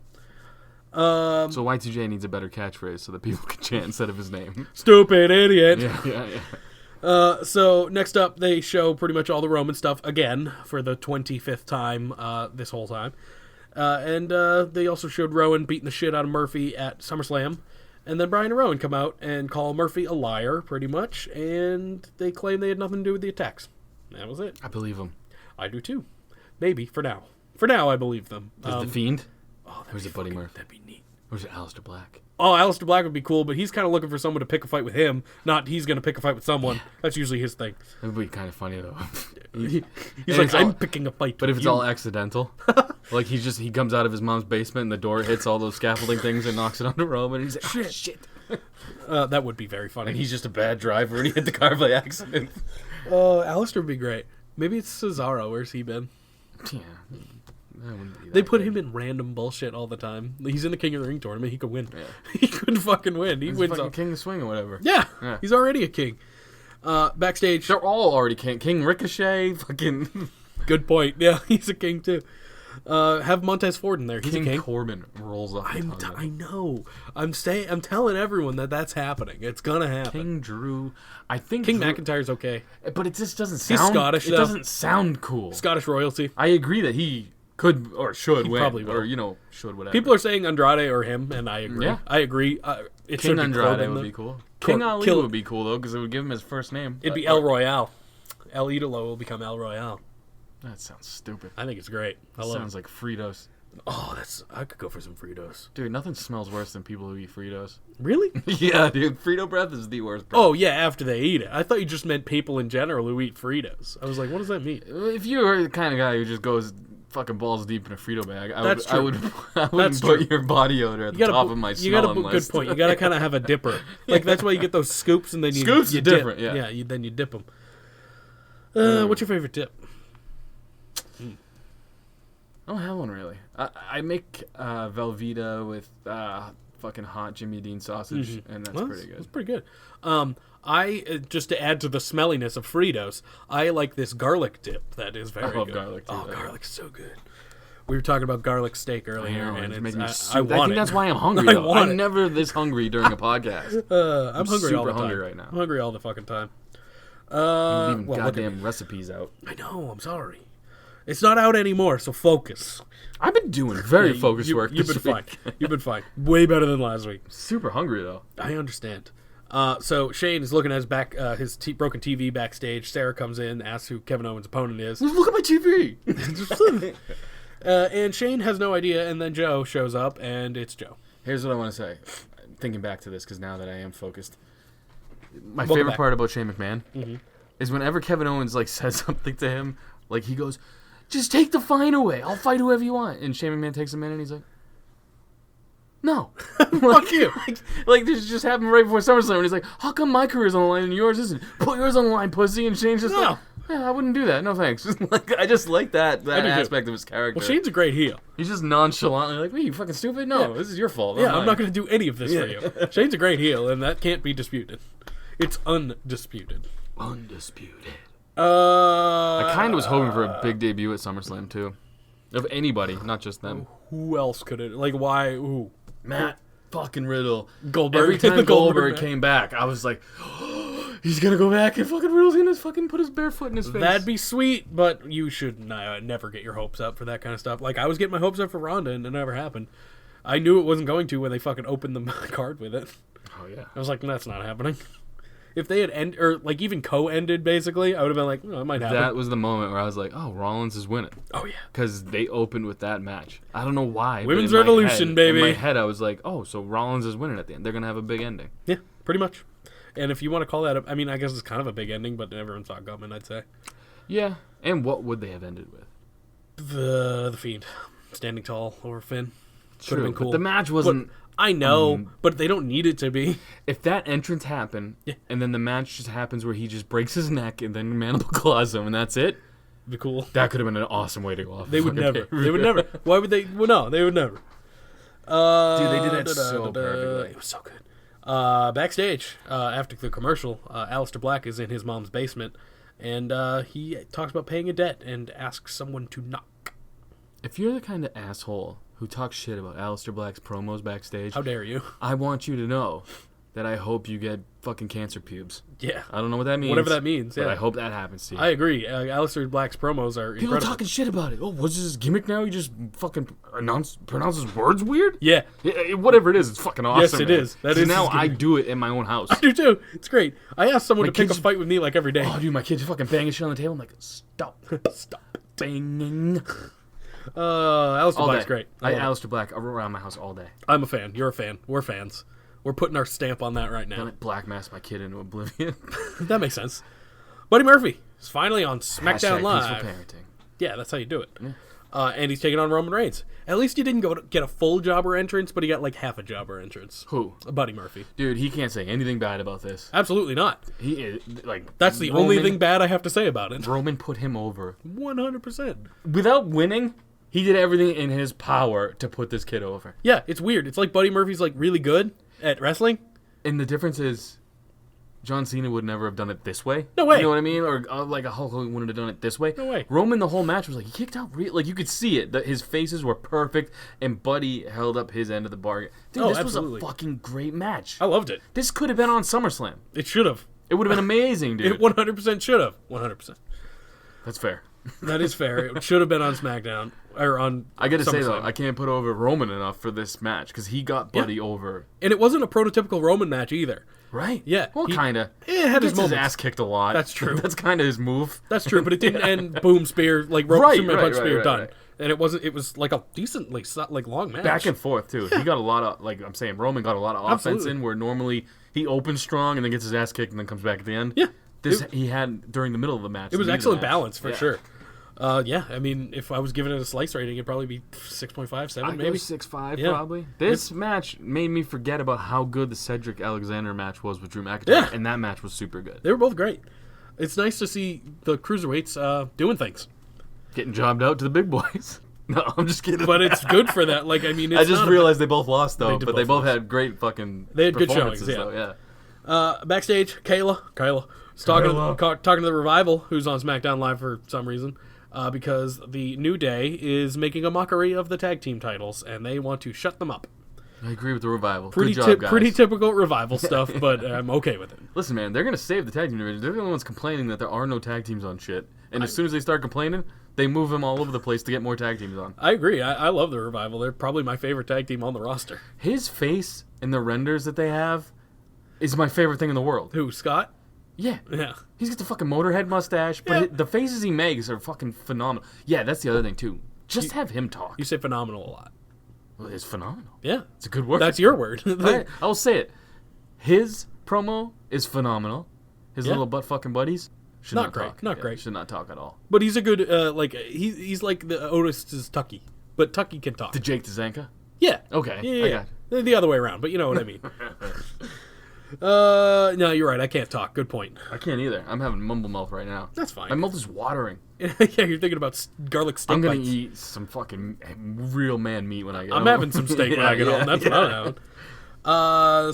So Y2J needs a better catchphrase so that people can chant instead of his name. Stupid idiot. Yeah. So next up, they show pretty much all the Roman stuff again for the 25th time this whole time. And they also showed Rowan beating the shit out of Murphy at SummerSlam. And then Bryan and Rowan come out and call Murphy a liar, pretty much. And they claim they had nothing to do with the attacks. That was it. I believe him. I do too. Maybe, for now. For now, I believe them. Is the Fiend? Oh, Or is it Buddy Murphy? That'd be neat. Or is it Aleister Black? Oh, Aleister Black would be cool, but he's kind of looking for someone to pick a fight with him, not he's going to pick a fight with someone. That's usually his thing. It would be kind of funny, though. He's And like, it's I'm all- picking a fight But with if it's you. all accidental, like he comes out of his mom's basement and the door hits all those scaffolding things and knocks it onto Roman, and he's like, shit. That would be very funny. And he's just a bad driver and he hit the car by accident. Aleister would be great. Maybe it's Cesaro. Where's he been? Yeah. That wouldn't be that They put good. him in random bullshit all the time. He's in the King of the Ring tournament. He could win. Yeah. He could fucking win. He He's wins. fucking King of Swing or whatever. Yeah, Yeah. he's already a king. Backstage. They're all already King Ricochet, fucking Good point. Yeah, he's a king too. Have Montez Ford in there. He's King a king. Corbin rolls off the tongue. I know. I'm telling everyone that's happening. It's gonna happen. King Drew. I think King Drew, McIntyre's okay. but it just doesn't He's sound. Scottish, It though. doesn't sound cool. Scottish royalty. I agree that he could or should win, probably will. or should whatever. People are saying Andrade or him, and I agree. Yeah. I agree. It should King be Andrade Corbin, would though. be cool. Cor- King Ali kill- would be cool though because it would give him his first name. It'd be El Royale. El Idolo will become El Royale. That sounds stupid. I think it's great. I love Sounds it. like Fritos. Oh, I could go for some Fritos. Dude, nothing smells worse than people who eat Fritos. Really? Yeah, dude. Frito breath is the worst breath. Oh, yeah, after they eat it. I thought you just meant people in general who eat Fritos. I was like, what does that mean? If you were the kind of guy who just goes fucking balls deep in a Frito bag, I That's true. wouldn't That's put true. your body odor at the top of my you gotta smelling good list. point. You gotta kind of have a dipper. Like that's why you get those scoops and then you Scoops you are dip. different, yeah. then you dip them. What's your favorite dip? I don't have one really. I make Velveeta with fucking hot Jimmy Dean sausage, and that's pretty good. That's pretty good. I just to add to the smelliness of Fritos, I like this garlic dip. That is very good. I love garlic too. Oh, garlic's so good. We were talking about garlic steak earlier, and making me I want think it. that's why I'm hungry. I Though. want I'm it. never this hungry during a podcast. I'm hungry all super the time. hungry right now. I'm hungry all the fucking time. Leaving well, goddamn recipes out. I know. I'm sorry. It's not out anymore, so focus. I've been doing very focused work. You've been this fine. week. You've been fine. Way better than last week. Super hungry though. I understand. So Shane is looking at his broken TV backstage. Sarah comes in, asks who Kevin Owens' opponent is. Look at my TV. And Shane has no idea, and then Joe shows up, and it's Joe. Here's what I want to say. Thinking back to this, because now that I am focused, my Welcome favorite back. part about Shane McMahon is whenever Kevin Owens like says something to him, like he goes, "Just take the fine away. I'll fight whoever you want." And Shane McMahon takes a minute, and he's like, "No, Fuck you. like this just happened right before SummerSlam, and he's like, "How come my career's on the line and yours isn't? Put yours on the line, pussy." And Shane's just No. like, "Yeah, I wouldn't do that. No thanks." Like, I just like that do too. aspect of his character. Well, Shane's a great heel. He's just nonchalantly like, "Wait, you fucking stupid? No, this is your fault." Yeah, I'm not going to do any of this for you. Shane's a great heel, and that can't be disputed. It's undisputed. Undisputed. I I kind of was hoping for a big debut at SummerSlam too, of anybody, not just them. Who else could it? Like, why? Who? Matt fucking Riddle. Goldberg. Every time The Goldberg Goldberg match. came back, I was like, he's gonna go back and fucking Riddle's gonna fucking put his bare foot in his face. That'd be sweet, but you should never get your hopes up for that kind of stuff. Like, I was getting my hopes up for Ronda, and it never happened. I knew it wasn't going to when they fucking opened the card with it. Oh yeah. I was like, that's not happening. If they had or like even co-ended, basically, I would have been like, oh, it might happen. That was the moment where I was like, oh, Rollins is winning. Oh, yeah. Because they opened with that match. I don't know why. but Women's in my Revolution, head- baby. In my head, I was like, oh, so Rollins is winning at the end. They're going to have a big ending. Yeah, pretty much. And if you want to call that, I mean, I guess it's kind of a big ending, but everyone saw it coming, I'd say. Yeah. And what would they have ended with? The Fiend. Standing tall over Finn. Could have been cool. But the match wasn't... I know, but they don't need it to be. If that entrance happened, and then the match just happens where he just breaks his neck and then mandible claws him, and that's it, It'd be cool. that could have been an awesome way to go off. They the would fucking never. pay-per-view. They would never. Why would they? Well, no, they would never. Dude, they did that so perfectly. It was so good. Backstage, after the commercial, Aleister Black is in his mom's basement, and he talks about paying a debt and asks someone to knock. If you're the kind of asshole who talks shit about Aleister Black's promos backstage, How dare you? I want you to know that I hope you get fucking cancer pubes. Yeah. I don't know what that means. Whatever that means, But yeah. I hope that happens to you. I agree. Aleister Black's promos are People incredible. talking shit about it. Oh, what's his gimmick now? He just fucking pronounces words weird? Yeah. Whatever it is, it's fucking awesome. Yes, it man. is. That 'Cause is now his I gimmick. do it in my own house. I do too. It's great. I asked someone My to pick a kids- fight with me like every day. Oh, dude, my kids fucking banging shit on the table. I'm like, stop. Stop. Banging. Aleister All Black's day. great. I love it. Aleister Black around my house all day. I'm a fan. You're a fan. We're fans. We're putting our stamp on that right now. Gonna black mask my kid into oblivion. That makes sense. Buddy Murphy is finally on SmackDown Hashtag Live. peaceful parenting. Yeah, that's how you do it. And he's taking on Roman Reigns. At least he didn't get a full jobber entrance, but he got like half a jobber entrance. Who? Buddy Murphy. Dude, he can't say anything bad about this. Absolutely not. He is like That's the only thing bad I have to say about it. Roman put him over 100%. without winning. He did everything in his power to put this kid over. Yeah, it's weird. It's like Buddy Murphy's like really good at wrestling. And the difference is, John Cena would never have done it this way. No way. You know what I mean? Or like a Hulk Hogan wouldn't have done it this way. No way. Roman, the whole match was like, he kicked out like you could see it. That his faces were perfect, and Buddy held up his end of the bargain. Dude, this absolutely. was a fucking great match. I loved it. This could have been on SummerSlam. It should have. It would have been amazing, dude. It 100% should have. 100%. That's fair. That is fair. It should have been on SmackDown or on. I gotta say though, SummerSlam. I can't put over Roman enough for this match because he got Buddy over. And it wasn't a prototypical Roman match either. Right? Yeah, Well, he- kinda. it had He his gets his moments. ass kicked a lot. That's true. That's kind of his move. That's true, but it didn't end boom spear like Right, Superman right, punch right, spear right, done. right. And it wasn't. It was like a decently like long match. Back and forth too. He got a lot of like I'm saying Roman got a lot of offense Absolutely. in where normally he opens strong and then gets his ass kicked and then comes back at the end. Yeah. This he had during the middle of the match. It was the meat of the excellent match. balance for Yeah. sure. Yeah, I mean, if I was giving it a slice rating, it'd probably be 6.5, 7, I'd maybe. go 6'5" Yeah. probably. This match made me forget about how good the Cedric Alexander match was with Drew McIntyre, Yeah. and that match was super good. They were both great. It's nice to see the cruiserweights doing things. Getting jobbed out to the big boys. No, I'm just kidding. But it's good for that. Like, I mean, it's I just not realized they both lost, though, did but they both both had great fucking They had good performances, showings, though, backstage, Kayla is talking to the Revival, who's on SmackDown Live for some reason, because the New Day is making a mockery of the tag team titles, and they want to shut them up. I agree with the Revival. Pretty Good job, guys. pretty typical Revival stuff, but I'm okay with it. Listen, man, they're going to save the tag team division. They're the only ones complaining that there are no tag teams on shit. And as soon as they start complaining, they move them all over the place to get more tag teams on. I agree. I love the Revival. They're probably my favorite tag team on the roster. His face in the renders that they have is my favorite thing in the world. Who, Scott? Yeah. Yeah. He's got the fucking Motorhead mustache, but the faces he makes are fucking phenomenal. Yeah, that's the other thing, too. Just have him talk. You say phenomenal a lot. Well, it's phenomenal. Yeah. It's a good word. That's your word. Right, I'll say it. His promo is phenomenal. His little butt fucking buddies should Not not great, talk. not great. Should not talk at all. But he's a good, he's like the Otis' Tucky. But Tucky can talk. To Jake to Zanca? Yeah. Okay. Yeah. The other way around, but you know what I mean. No, you're right. I can't talk. Good point. I can't either. I'm having mumble mouth right now. That's fine. My mouth is watering. Yeah, you're thinking about garlic steak I'm going bites. to eat some fucking real man meat when I get I'm home. having some steak when I get home. That's what I'm having.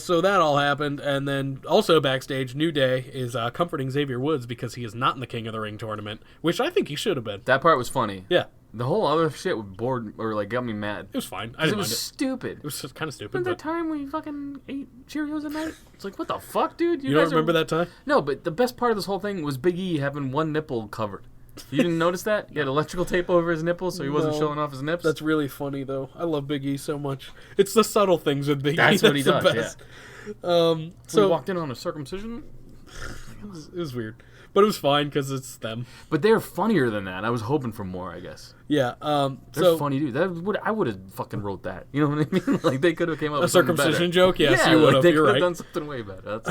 So that all happened, and then also backstage, New Day is comforting Xavier Woods because he is not in the King of the Ring tournament, which I think he should have been. That part was funny. Yeah. The whole other shit bored or like got me mad. It was fine. I It didn't was mind it. stupid. It was just kind of stupid. Remember But that time we fucking ate Cheerios at night? It's like, what the fuck, dude? you don't guys remember that time? No, but the best part of this whole thing was Big E having one nipple covered. You didn't notice that? He had electrical tape over his nipple, so he wasn't No. showing off his nips. That's really funny, though. I love Big E so much. It's the subtle things with Big E. That's what he the does, best. So he So walked in on a circumcision. it was weird, but it was fine because it's them. But they're funnier than that. I was hoping for more, I guess. Yeah. They're So funny, dude. I would have fucking wrote that. You know what I mean? Like they could have came up a with something circumcision better. joke. Yes, Yeah, you would like have. they You're could have right. done something way better. That's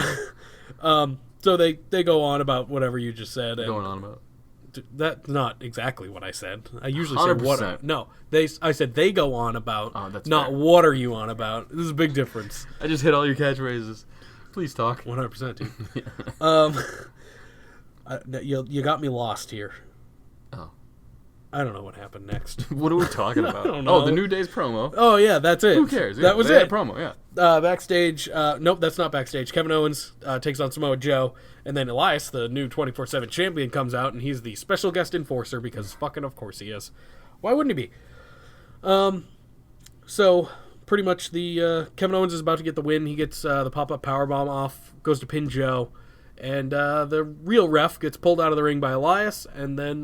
all. So they go on about whatever you just said. And going on about. That's not exactly what I said. I usually say what. 100%. No, I said they go on about. Oh, that's not fair. what are you on about. This is a big difference. I just hit all your catchphrases. Please talk. 100%, dude. You got me lost here. Oh. I don't know what happened next. What are we talking about? don't Oh, know. the New Day's promo. Oh yeah, that's it. Who cares? Yeah, That was they had it. a promo, yeah. Backstage, nope, that's not backstage. Kevin Owens takes on Samoa Joe, and then Elias, the new 24/7 champion, comes out, and he's the special guest enforcer because fucking of course he is. Why wouldn't he be? So pretty much the Kevin Owens is about to get the win. He gets the pop-up powerbomb off, goes to pin Joe, and the real ref gets pulled out of the ring by Elias, and then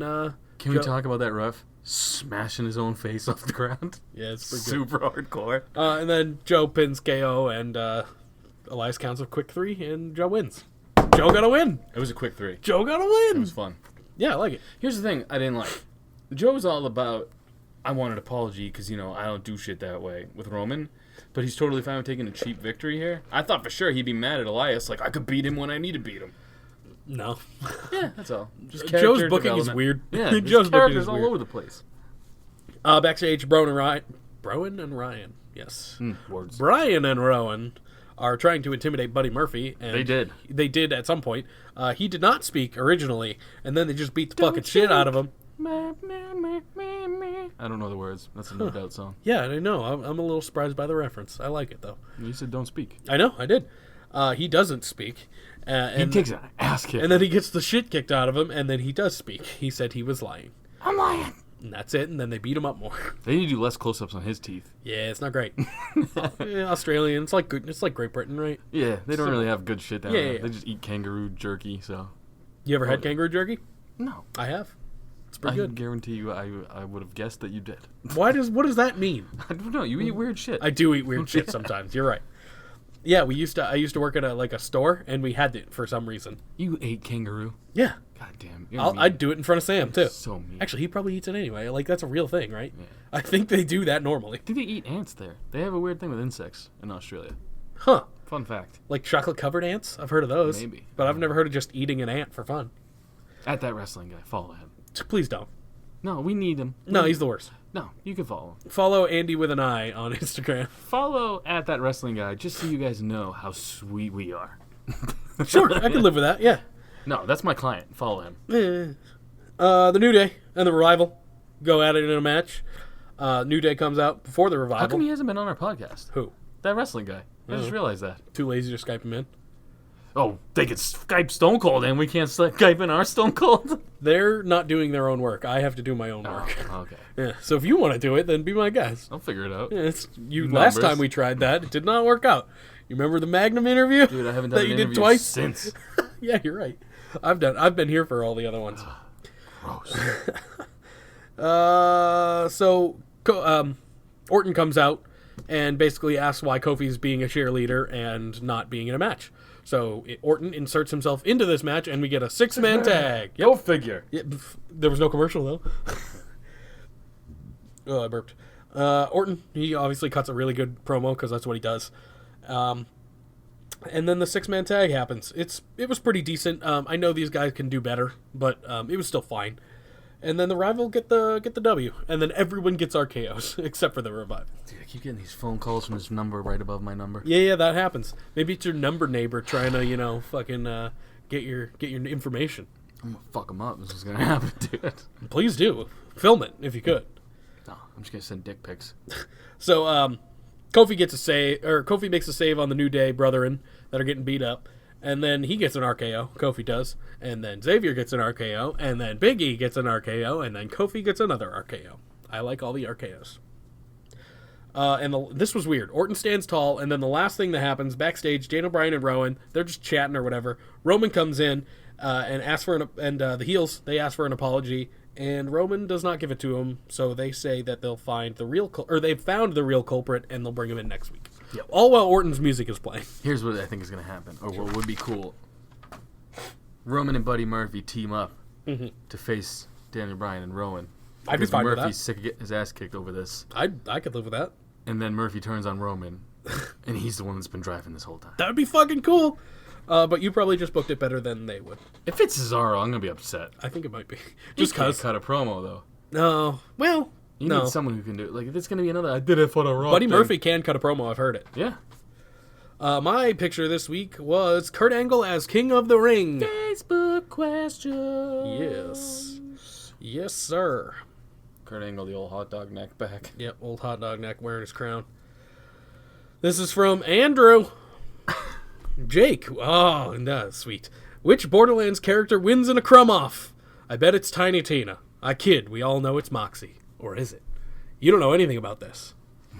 Can we talk about that ref smashing his own face off the ground? Yeah, it's pretty good. Super hardcore. And then Joe pins KO, and Elias counts a quick 3, and Joe wins. Joe got a win. It was a quick 3. Joe got a It win. was fun. Yeah, I like it. Here's the thing I didn't like. Joe's all about, I want an apology because, you know, I don't do shit that way with Roman. But he's totally fine with taking a cheap victory here. I thought for sure he'd be mad at Elias. Like, I could beat him when I need to beat him. No. Yeah, that's all. Just Joe's character booking is development. weird. Yeah, Joe's Joe's booking characters is all weird. over the place. Backstage, Browen and Ryan. Yes. Words. Brian and Rowan are trying to intimidate Buddy Murphy. And They did. They did at some point. He did not speak originally, and then they just beat the fucking shit out of him. I don't know the words. That's a No Doubt song. Yeah, I know. I'm a little surprised by the reference. I like it, though. You said don't speak. I know, I did. He doesn't speak. He And takes an ass kick. And then he gets the shit kicked out of him, and then he does speak. He said he was lying. I'm lying. And that's it, and then they beat him up more. They need to do less close-ups on his teeth. Yeah, it's not great. Yeah, Australian, it's like Great Britain, right? Yeah, they don't really have good shit down Yeah, there. yeah. They just eat kangaroo jerky, so. You ever had kangaroo jerky? No. I have. It's I pretty good. guarantee you I would have guessed that you did. What does that mean? I don't know. You eat weird shit. I do eat weird shit sometimes. You're right. Yeah, I used to work at a store, and we had it for some reason. You ate kangaroo? Yeah. God damn. You're I'd do it in front of Sam, too. so mean. Actually, he probably eats it anyway. Like, that's a real thing, right? Yeah. I think they do that normally. I think they eat ants there. They have a weird thing with insects in Australia. Huh. Fun fact. Like chocolate-covered ants? I've heard of those. Maybe. But I've never heard of just eating an ant for fun. At that wrestling guy. Follow him. Please don't. No, we need him. No, he's the worst. No, you can follow him. Follow Andy with an I on Instagram. Follow at that wrestling guy just so you guys know how sweet we are. Sure, I can live with that, yeah. No, that's my client. Follow him. The New Day and the Revival go at it in a match. New Day comes out before the Revival. How come he hasn't been on our podcast? Who? That wrestling guy. I just realized that. Too lazy to Skype him in. Oh, they could Skype Stone Cold and we can't Skype in our Stone Cold? They're not doing their own work. I have to do my own work. Okay. Yeah. So if you want to do it, then be my guest. I'll figure it out. Yeah, last time we tried that, it did not work out. You remember the Magnum interview? Dude, I haven't done that an you did interview twice since. Yeah, you're right. I've been here for all the other ones. Gross. Orton comes out and basically asks why Kofi's being a cheerleader and not being in a match. So Orton inserts himself into this match, and we get a 6-man tag. Yep. Go figure. Yeah, there was no commercial, though. Oh, I burped. Orton, he obviously cuts a really good promo, because that's what he does. And then the 6-man tag happens. It was pretty decent. I know these guys can do better, but it was still fine. And then the Rival get the W, and then everyone gets RKOs except for the Revival. Dude, I keep getting these phone calls from this number right above my number. Yeah, that happens. Maybe it's your number neighbor trying to, fucking get your information. I'm gonna fuck them up. This is gonna happen, dude. Please do. Film it if you could. No, I'm just gonna send dick pics. So Kofi makes a save on the New Day brethren that are getting beat up. And then he gets an RKO, Kofi does, and then Xavier gets an RKO, and then Big E gets an RKO, and then Kofi gets another RKO. I like all the RKOs. This was weird. Orton stands tall, and then the last thing that happens, backstage, Daniel Bryan and Rowan, they're just chatting or whatever. Roman comes in and asks for the heels, they ask for an apology, and Roman does not give it to him, so they say that they'll find they've found the real culprit, and they'll bring him in next week. Yep. All while Orton's music is playing. Here's what I think is going to happen, or what would be cool. Roman and Buddy Murphy team up to face Daniel Bryan and Rowan. I'd be fine with that. Murphy's sick of getting his ass kicked over this. I could live with that. And then Murphy turns on Roman, and he's the one that's been driving this whole time. That would be fucking cool. But you probably just booked it better than they would. If it's Cesaro, I'm going to be upset. I think it might be. Just because. Cut a promo, though. No. Well, you need someone who can do it. Like, if it's going to be another, I did it for the Rock. Buddy Murphy can cut a promo. I've heard it. Yeah. My picture this week was Kurt Angle as King of the Ring. Facebook questions. Yes. Yes, sir. Kurt Angle, the old hot dog neck back. Yep, old hot dog neck wearing his crown. This is from Andrew. Jake. Oh, no, sweet. Which Borderlands character wins in a crumb off? I bet it's Tiny Tina. I kid. We all know it's Moxie. Or is it? You don't know anything about this.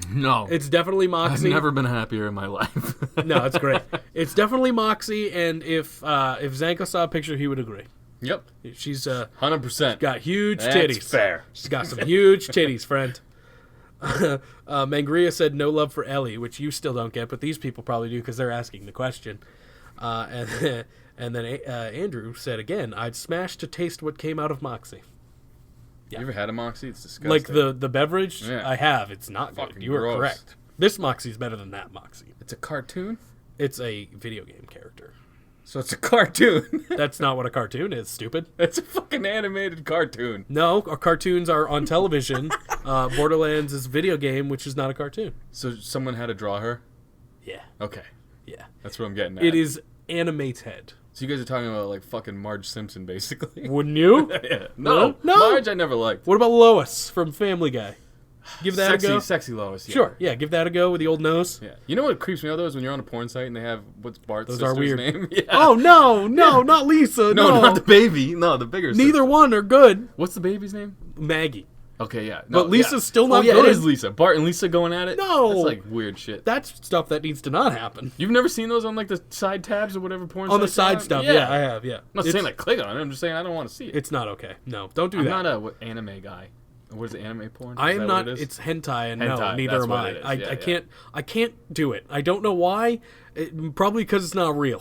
No. It's definitely Moxie. I've never been happier in my life. No, it's great. It's definitely Moxie, and if Zanca saw a picture, he would agree. Yep. She's 100%. got huge That's titties. fair. She's got some huge titties, friend. Mangria said no love for Ellie, which you still don't get, but these people probably do because they're asking the question. And then Andrew said again, I'd smash to taste what came out of Moxie. Yeah. You ever had a Moxie? It's disgusting. Like the beverage? Yeah. I have. It's not Fucking good. You are gross. correct. This Moxie's better than that Moxie. It's a cartoon? It's a video game character. So it's a cartoon. That's not what a cartoon is, stupid. It's a fucking animated cartoon. No, our cartoons are on television. Borderlands is a video game, which is not a cartoon. So someone had to draw her? Yeah. Okay. Yeah. That's what I'm getting at. It is Animate's head. So you guys are talking about like fucking Marge Simpson, basically. Wouldn't you? Yeah. No. Marge I never liked. What about Lois from Family Guy? Give that sexy, a go. Sexy Lois. Yeah. Sure. Yeah, give that a go with the old nose. Yeah. You know what creeps me out though is when you're on a porn site and they have what's Bart's Those sister's are weird. name? Yeah. Oh no, not Lisa. No, not the baby. No, the bigger Neither sister. one are good. What's the baby's name? Maggie. Okay, yeah. But Lisa's still not oh, yeah, good. it is Lisa. Bart and Lisa going at it? No. That's like weird shit. That's stuff that needs to not happen. You've never seen those on like the side tabs or whatever porn On the sites are side stuff, yeah, I have, yeah. I'm not saying like click on it. I'm just saying I don't want to see it. It's not okay. No, don't do I'm that. not a anime guy. What is it, anime porn? I Is am that not. what it is? It's hentai, and no, Hentai, neither that's am what I. it is. I Yeah, yeah. I can't do it. I don't know why. Probably because it's not real.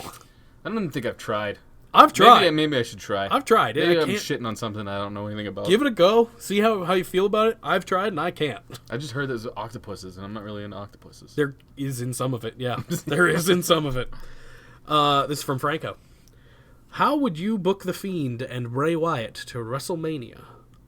I don't even think I've tried. I've tried. Maybe I should try. I've tried. Maybe I I'm can't shitting on something I don't know anything about. give it a go. See how you feel about it. I've tried, and I can't. I just heard there's octopuses, and I'm not really into octopuses. There is in some of it. Yeah, there is in some of it. This is from Franco. How would you book The Fiend and Bray Wyatt to WrestleMania?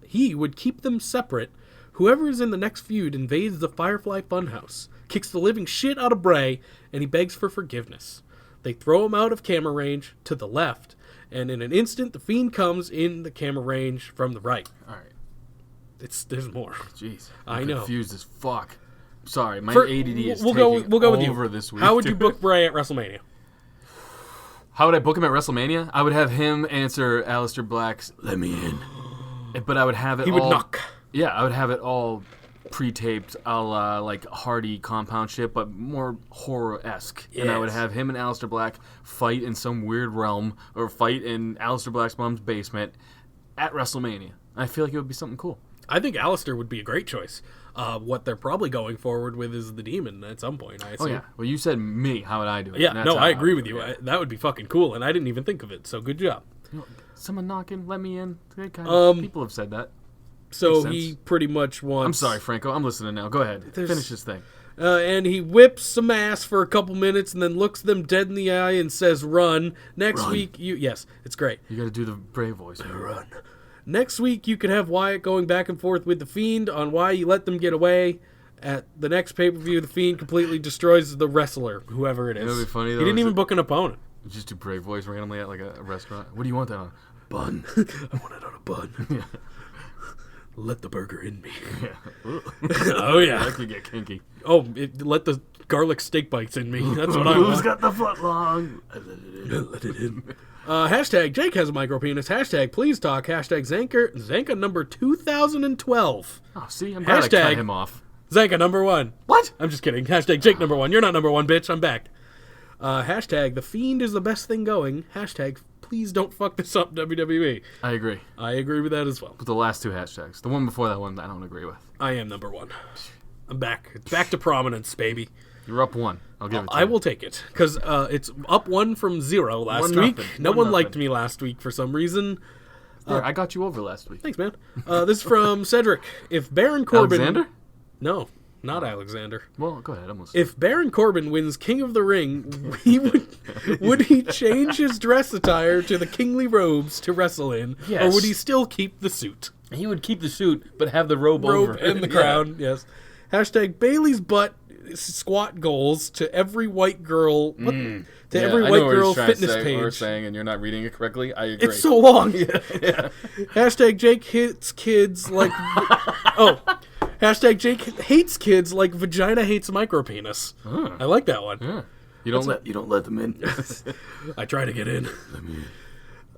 He would keep them separate. Whoever is in the next feud invades the Firefly Funhouse, kicks the living shit out of Bray, and he begs for forgiveness. They throw him out of camera range to the left, and in an instant, the Fiend comes in the camera range from the right. All right. There's more. Jeez, I I'm know. confused as fuck. Sorry, my For- ADD is we'll taking go with over you. this week. How would you book Bray at WrestleMania? How would I book him at WrestleMania? I would have him answer Aleister Black's "Let me in," but I would have it. He all, would knock. Yeah, I would have it all pre-taped, a la like Hardy compound shit, but more horror-esque. And I would Yes. have him and Aleister Black fight in some weird realm, or fight in Aleister Black's mom's basement at WrestleMania. I feel like it would be something cool. I think Alistair would be a great choice. What they're probably going forward with is the Demon at some point, I Oh assume. yeah. Well, you said me. How would I do it? Yeah, And that's no, how I would agree do with it, you. yeah. That would be fucking cool, and I didn't even think of it, so good job. Someone knocking, let me in. People have said that. So Makes he sense. pretty much wants... I'm sorry, Franco. I'm listening now. Go ahead. Finish this thing. and he whips some ass for a couple minutes and then looks them dead in the eye and says, run. Next week, yes, it's great. You got to do the brave voice. Run. Next week, you could have Wyatt going back and forth with The Fiend on why you let them get away. At the next pay-per-view, The Fiend completely destroys the wrestler, whoever it is. It would be funny, He though, didn't is even it- book an opponent. Just do brave voice randomly at like a restaurant. What do you want that on? Bun. I want it on a bun. Let the burger in me. Oh, yeah. That could get kinky. Oh, let the garlic steak bites in me. That's what I Who's want. got the foot long? Let it in. Hashtag Jake has a micro penis. Hashtag please talk. Hashtag Zanca number 2012. Oh, see, I'm glad I Hashtag- cut him off. Zanca number 1. What? I'm just kidding. Hashtag Jake number 1. You're not number 1, bitch. I'm back. Hashtag The Fiend is the best thing going. Hashtag please don't fuck this up, WWE. I agree. I agree with that as well. With the last two hashtags. The one before that one, I don't agree with. I am number 1. I'm back. It's back to prominence, baby. You're up one. I'll give it to I you. will take it because it's up 1 from 0 last 1-0. week. No one 1-0. liked me last week for some reason. There, I got you over last week. Thanks, man. This is from Cedric. If Baron Corbin... Alexander? No, not Alexander. Well, go ahead. I'm listening. If Baron Corbin wins King of the Ring, would he change his dress attire to the kingly robes to wrestle in? Yes. Or would he still keep the suit? He would keep the suit, but have the robe over Robe it. and the Yeah. crown, yes. Hashtag Bailey's butt squat goals to every white girl... To every I know white what he's girl trying to fitness say, or page. saying, and you're not reading it correctly. I agree. It's so long. Hashtag Jake hits kids like... Hashtag Jake hates kids like vagina hates micropenis. I like that one. Yeah. You don't let them in. I try to get in.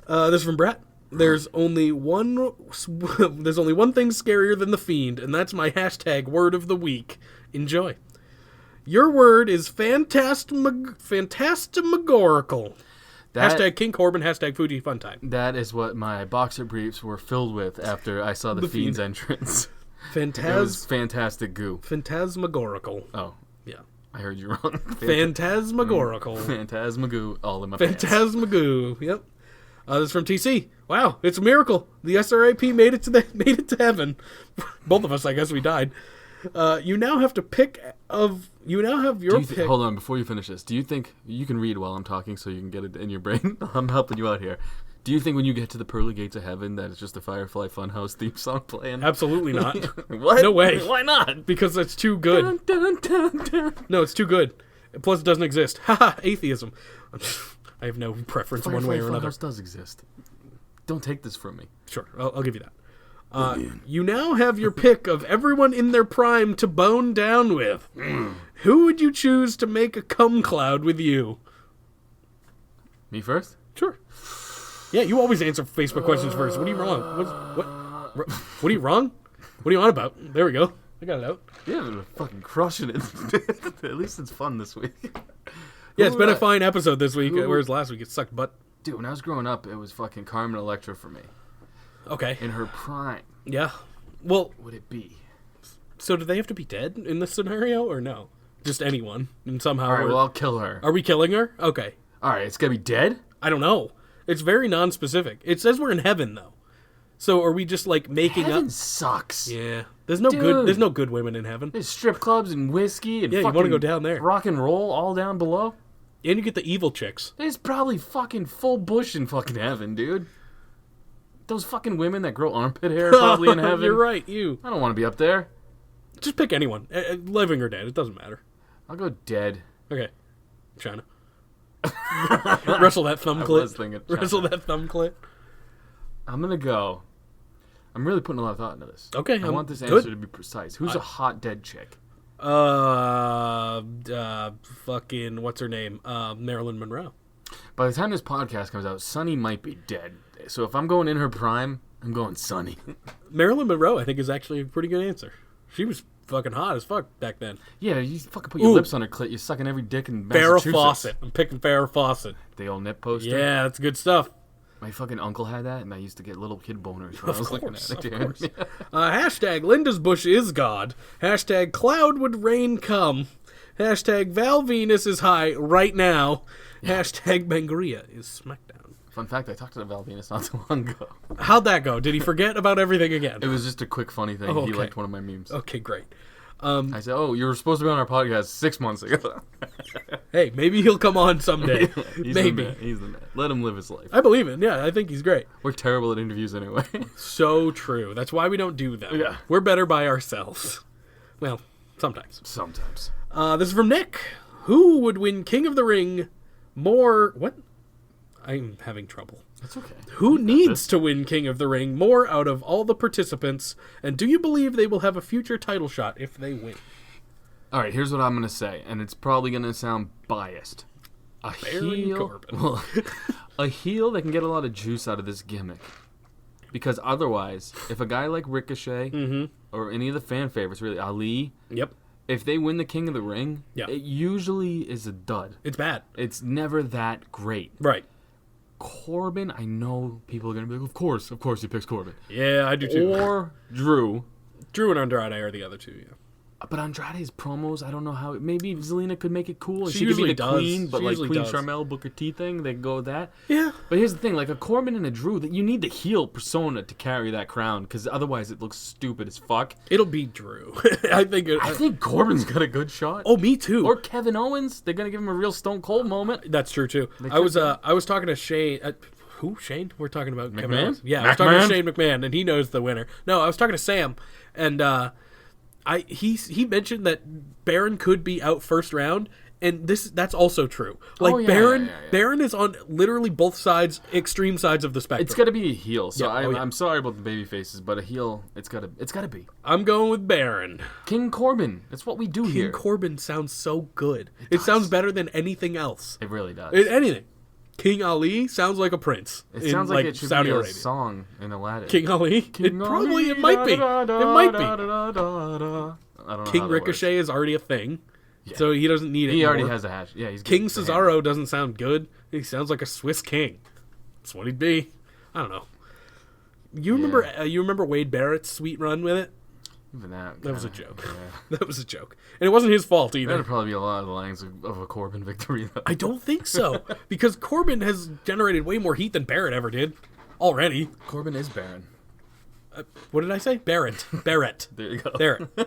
This is from Brett. There's only one thing scarier than the Fiend, and that's my hashtag word of the week. Enjoy. Your word is phantasmagorical. Hashtag King Corbin, hashtag Fuji Fun Time. That is what my boxer briefs were filled with after I saw the Fiend's entrance. It was fantastic goo. Phantasmagorical. Oh, Yeah. I heard you wrong. Phantasmagorical. Phantasmagoo all in my pants. Phantasmagoo. Yep. This is from TC. Wow, it's a miracle. The SRAP made it to heaven. Both of us, I guess, we died. You now have your pick. Hold on, before you finish this, do you think you can read while I'm talking so you can get it in your brain? I'm helping you out here. Do you think when you get to the pearly gates of heaven that it's just the Firefly Funhouse theme song playing? Absolutely not. What? No way. Why not? Because it's too good. Dun, dun, dun, dun. No, it's too good. Plus, it doesn't exist. Haha, atheism. I have no preference one way or another. Funhouse does exist. Don't take this from me. Sure, I'll give you that. You now have your pick of everyone in their prime to bone down with. Who would you choose to make a cum cloud with you? Me first? Sure. Yeah, you always answer Facebook questions first. What are you wrong? What are you wrong? What are you on about? There we go. I got it out. Yeah, we're fucking crushing it. At least it's fun this week. Yeah, it's been a fine episode this week, whereas last week it sucked butt. Dude, when I was growing up, it was fucking Carmen Electra for me. Okay. In her prime. Yeah. Well, Would it be? so do they have to be dead in this scenario, or no? Just anyone, and somehow. All right, well, I'll kill her. Are we killing her? Okay. All right, it's gonna be dead? I don't know. It's very non-specific. It says we're in heaven though. So are we just like making Heaven up? sucks. Yeah. There's no Dude. good. There's no good women in heaven. There's strip clubs and whiskey and Yeah, you fucking wanna go down there. rock and roll all down below. And you get the evil chicks. There's probably fucking full bush in fucking heaven, dude. Those fucking women that grow armpit hair are probably in heaven. You're right. You I don't want to be up there. just pick anyone, living or dead. It doesn't matter. I'll go dead. Okay. China. Wrestle that thumb I clit. was thinking Wrestle that thumb clit. I'm gonna go I'm really putting a lot of thought into this. Okay, I want this good. answer to be precise. Who's a hot dead chick? Fucking, what's her name? Marilyn Monroe. By the time this podcast comes out, Sunny might be dead. So if I'm going in her prime, I'm going Sunny. Marilyn Monroe, I think, is actually a pretty good answer. She was fucking hot as fuck back then. Yeah, you fucking put your lips on her clit. You're sucking every dick in Farrah Massachusetts. Fawcett. I'm picking Farrah Fawcett. The old nip poster. Yeah, that's good stuff. My fucking uncle had that, and I used to get little kid boners when I was looking at it. Of course. Hashtag Linda's Bush is God. Hashtag Cloud would rain come. Hashtag Val Venus is high right now. Hashtag Mangria is SmackDown. Fun fact, I talked to Val Venus not too long ago. How'd that go? Did he forget about everything again? It was just a quick funny thing. Oh, He okay. liked one of my memes. Okay, great. I said, "Oh, you were supposed to be on our podcast 6 months ago." Hey, maybe he'll come on someday. He's Maybe. the man. He's the man. Let him live his life. I believe it. Yeah, I think he's great. We're terrible at interviews anyway. So true. That's why we don't do them. Yeah. We're better by ourselves. Well, sometimes. Sometimes. This is from Nick. Who would win King of the Ring more... What? I'm having trouble. That's okay. Who needs to win King of the Ring more out of all the participants? And do you believe they will have a future title shot if they win? All right, here's what I'm going to say, and it's probably going to sound biased. A Baron heel, Corbin. well, a heel that can get a lot of juice out of this gimmick. Because otherwise, if a guy like Ricochet or any of the fan favorites, really, Ali, Yep. if they win the King of the Ring, Yeah. it usually is a dud. It's bad. It's never that great. Right. Corbin, I know people are going to be like, of course he picks Corbin. Yeah, I do too. Or Drew. Drew and Andrade are the other two, yeah. But Andrade's promos, I don't know how. Maybe Zelina could make it cool. And She she could be usually the does. queen, but She like usually Queen does. Charmel, Booker T thing, they can go with that. Yeah. But here's the thing, like a Corbin and a Drew, that you need the heel persona to carry that crown, because otherwise it looks stupid as fuck. It'll be Drew. I think Corbin's got a good shot. Oh, me too. Or Kevin Owens, they're gonna give him a real Stone Cold moment. That's true too. I was talking to Shane. Who? Shane? We're talking about Kevin McMahon? Owens. Yeah, I was talking to McMahon? Shane McMahon, and he knows the winner. No, I was talking to Sam, and he mentioned that Baron could be out first round, and that's also true. Like Oh, yeah, Baron, yeah, yeah. Baron is on literally both sides, extreme sides of the spectrum. It's gotta be a heel. So Yeah, yeah. I'm sorry about the baby faces, but a heel, it's gotta be. I'm going with Baron. King Corbin. That's what we do here. King Corbin sounds so good. It sounds better than anything else. It really does. Anything. King Ali sounds like a prince. It in, sounds like it should Saudi be a Arabia. song in Aladdin. King Ali? It might be. It might be. I don't know King how that Ricochet is already a thing, so he doesn't need it. He already more. has a hash. Yeah, he's King good. The Cesaro doesn't sound good. He sounds like a Swiss king. That's what he'd be. I don't know. You remember Wade Barrett's sweet run with it? Even that That was a kinda- joke. Yeah. That was a joke, and it wasn't his fault either. That'd probably be a lot of the lines of a Corbin victory. Though. I don't think so, because Corbin has generated way more heat than Barrett ever did already. Corbin is Baron. What did I say? Barrett. Barrett. There you go.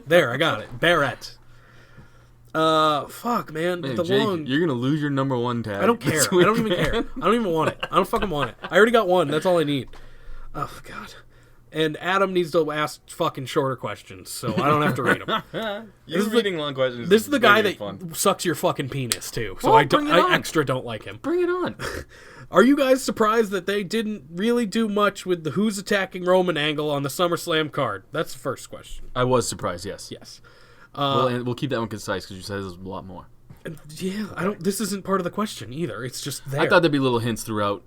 There, I got it. Barrett. Fuck, man. Man, the Jake, long. you're gonna lose your number one tag. I don't care. I don't even care. I don't even want it. I don't fucking want it. I already got one. That's all I need. Oh, God. And Adam needs to ask fucking shorter questions, so I don't have to read them. You're reading long questions. This is the guy that fun. sucks your fucking penis, too. So Well, I bring it on. extra don't like him. Bring it on. Are you guys surprised that they didn't really do much with the who's attacking Roman angle on the SummerSlam card? That's the first question. I was surprised. Yes. Yes. We'll keep that one concise because you said there's a lot more. Yeah, I don't. This isn't part of the question either. It's just there. I thought there'd be little hints throughout.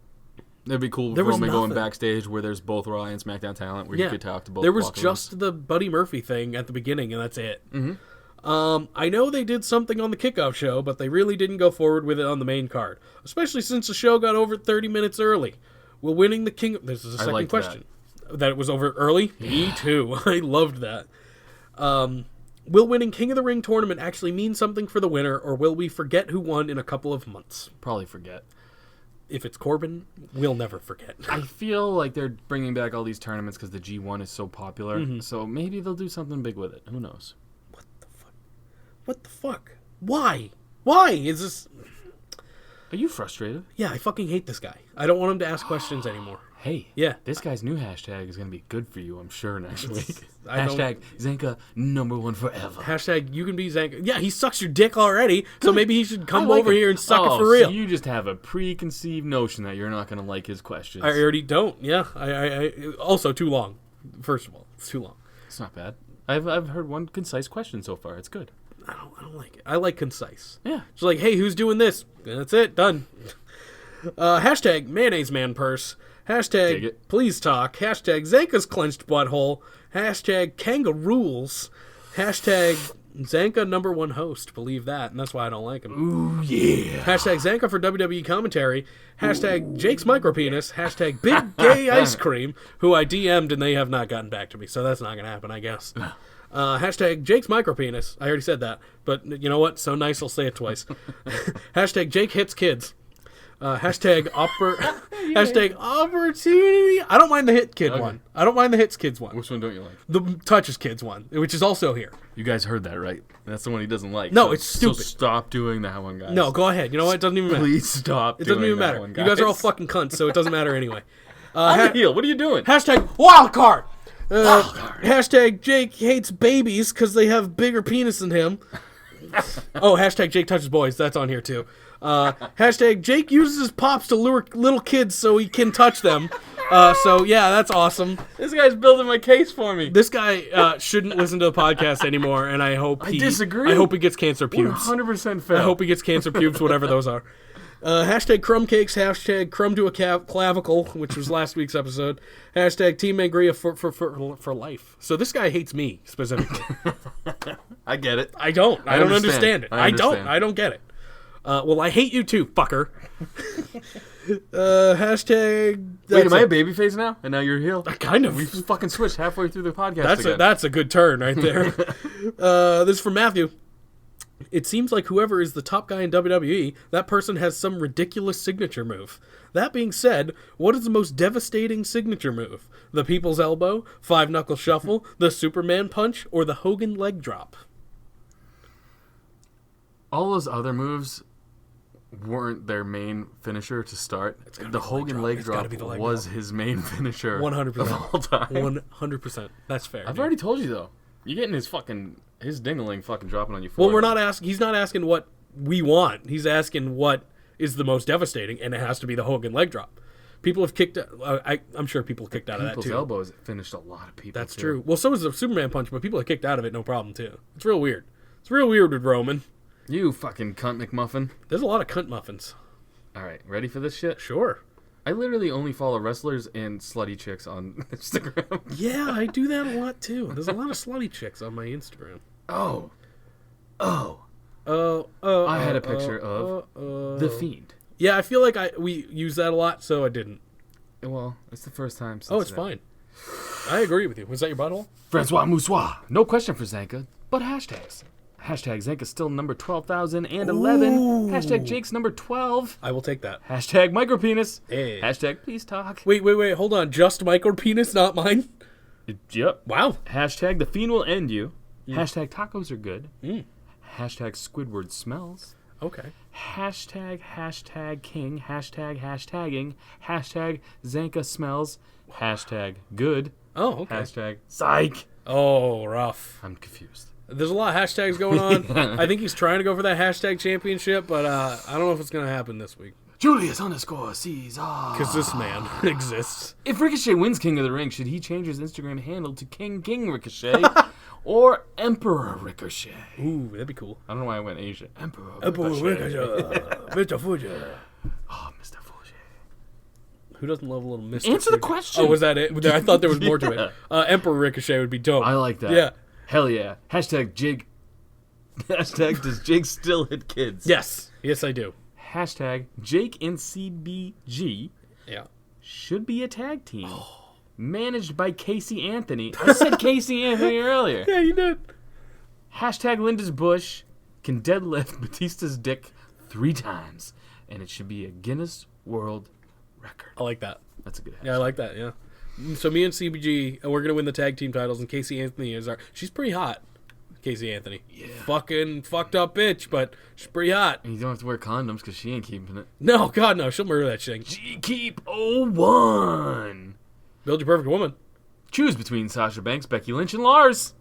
It'd be cool with There was Roman going nothing. backstage where there's both Raw and SmackDown talent where you could talk to both. There was locker just rooms. the Buddy Murphy thing at the beginning, and that's it. Mm-hmm. I know they did something on the kickoff show, but they really didn't go forward with it on the main card, especially since the show got over 30 minutes early. Will winning the King... This is a second liked question. That it was over early? Me too. I loved that. Will winning King of the Ring tournament actually mean something for the winner, or will we forget who won in a couple of months? Probably forget. If it's Corbin, we'll never forget. I feel like they're bringing back all these tournaments because the G1 is so popular. Mm-hmm. So maybe they'll do something big with it. Who knows? What the fuck? Why? Why is this... Are you frustrated? Yeah, I fucking hate this guy. I don't want him to ask questions anymore. Hey, Yeah. this guy's new hashtag is going to be good for you, I'm sure, next week. I don't- Hashtag Zanca #1 forever. Hashtag you can be Zanca. Yeah, he sucks your dick already, so maybe he should come I like over it. here and suck Oh, it for real. So you just have a preconceived notion that you're not going to like his questions. I already don't. Yeah, I also too long. First of all, it's too long. It's not bad. I've heard one concise question so far. It's good. I don't like it. I like concise. Yeah. It's like, hey, who's doing this? And that's it. Done. Hashtag mayonnaise man purse. Dig Hashtag it. please talk. Hashtag Zanca's clenched butthole. Hashtag kangaroos. Hashtag Zanca #1 host. Believe that. And that's why I don't like him. Ooh, yeah. Hashtag Zanca for WWE commentary. Hashtag Jake's micropenis. Hashtag big gay ice cream, who I DM'd and they have not gotten back to me. So that's not going to happen, I guess. Hashtag Jake's micropenis. I already said that. But you know what? So nice I'll say it twice. Hashtag Jake hits kids. Hashtag hashtag opportunity. I don't mind the hit kid one. I don't mind the hits kids one. Which one don't you like? The touches kids one, which is also here. You guys heard that, right? That's the one he doesn't like. No, it's stupid. So stop doing that one, guys. No, go ahead. You know what? It doesn't even matter. Please stop. It doesn't doing even that matter. one, You guys are all fucking cunts, so it doesn't matter anyway. I'm the heel. What are you doing? Hashtag wild card. Hashtag Jake hates babies because they have bigger penis than him. Oh, hashtag Jake touches boys. That's on here too. Hashtag Jake uses his pops to lure little kids so he can touch them. So yeah, that's awesome. This guy's building my case for me. This guy shouldn't listen to the podcast anymore, and I hope he. I disagree. I hope he gets cancer pubes. 100% fair. I hope he gets cancer pubes, whatever those are. Hashtag crumb cakes. Hashtag crumb to a clavicle, which was last week's episode. Hashtag Team Angria for life. So this guy hates me specifically. I get it. I don't. I don't understand understand. it. I understand. I don't get it. Well, I hate you too, fucker. Hashtag. Wait, am I a babyface now? And now you're a heel? Kind of. We fucking switched halfway through the podcast. That's a good turn right there. This is from Matthew. It seems like whoever is the top guy in WWE, that person has some ridiculous signature move. That being said, what is the most devastating signature move? The People's Elbow, Five Knuckle Shuffle, the Superman Punch, or the Hogan Leg Drop? All those other moves weren't their main finisher to start. The Hogan leg drop was his main finisher 100% of all time. 100%. That's fair. I've already told you, though. You're getting his ding-a-ling fucking dropping on your Well, forehead. we're not asking. He's not asking what we want. He's asking what is the most devastating, and it has to be the Hogan leg drop. People have kicked. I'm sure people kicked out of that People's too. elbows finished a lot of people. That's too. true. Well, so is the Superman punch, but people have kicked out of it no problem too. It's real weird. It's real weird with Roman. You fucking cunt McMuffin. There's a lot of cunt muffins. All right, ready for this shit? Sure. I literally only follow wrestlers and slutty chicks on Instagram. Yeah, I do that a lot too. There's a lot of slutty chicks on my Instagram. Oh. I had a picture of The Fiend. Yeah, I feel like we use that a lot, so I didn't. Well, it's the first time since Oh, it's then. fine. I agree with you. Was that your butthole? Francois Moussois. No question for Zanca, but hashtags. Hashtag Zanca's still number 12,011. Ooh. Hashtag Jake's number 12. I will take that. Hashtag micropenis. Hey. Hashtag please talk. Wait, hold on. Just micro penis, not mine? Yep. Wow. Hashtag the fiend will end you. Hashtag tacos are good. Mm. Hashtag Squidward smells. Okay. Hashtag king. Hashtag hashtagging. Hashtag Zanca smells. Hashtag good. Oh, okay. Hashtag psych. Oh, rough. I'm confused. There's a lot of hashtags going on. I think he's trying to go for that hashtag championship, but I don't know if it's going to happen this week. Julius_Caesar. Because this man exists. If Ricochet wins King of the Ring, should he change his Instagram handle to King Ricochet or Emperor Ricochet? Ooh, that'd be cool. I don't know why I went Asian. Emperor Ricochet. Mr. Fuji. Oh, Mr. Fuji. Who doesn't love a little Mr. Answer the Fuji? question. Oh, was that it? I thought there was more to Yeah. it. Emperor Ricochet would be dope. I like that. Yeah. Hell yeah. Hashtag Jake. Hashtag does Jake still hit kids? Yes. Yes, I do. Hashtag Jake and CBG Yeah. should be a tag team. Managed by Casey Anthony. I said Casey Anthony earlier. Yeah, you did. Hashtag Linda's Bush can deadlift Batista's dick 3 times. And it should be a Guinness World Record. I like that. That's a good hashtag. Yeah, I like that, yeah. So me and CBG, we're going to win the tag team titles, and Casey Anthony is our... She's pretty hot, Casey Anthony. Yeah. Fucking fucked up bitch, but she's pretty hot. And you don't have to wear condoms because she ain't keeping it. No, God, no. She'll murder that shit. She keep 01. Build your perfect woman. Choose between Sasha Banks, Becky Lynch, and Lars.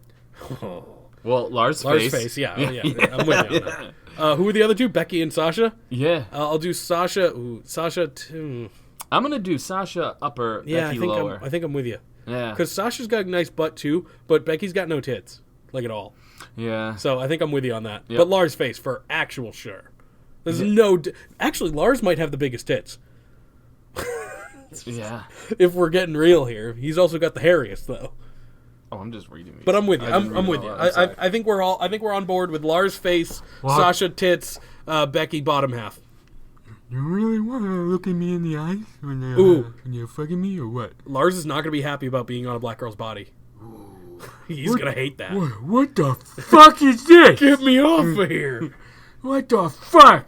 Well, Lars' face. Yeah. I'm with you on that. Who are the other two? Becky and Sasha? Yeah. I'll do Sasha. Ooh, Sasha too. I'm going to do Sasha upper, Yeah, Becky I think lower. I think I'm with you. Yeah. Because Sasha's got a nice butt too, but Becky's got no tits, like at all. Yeah. So I think I'm with you on that. Yep. But Lars' face for actual sure. There's no. Actually, Lars might have the biggest tits. Yeah. If we're getting real here, he's also got the hairiest though. Oh, I'm just reading these. But I'm with you. I didn't I'm read with it you. all. I'm sorry. I think we're on board with Lars' face, What? Sasha tits, Becky bottom half. You really want to look at me in the eyes Ooh. when you're fucking me or what? Lars is not going to be happy about being on a black girl's body. He's going to hate that. What the fuck is this? Get me off of here. What the fuck?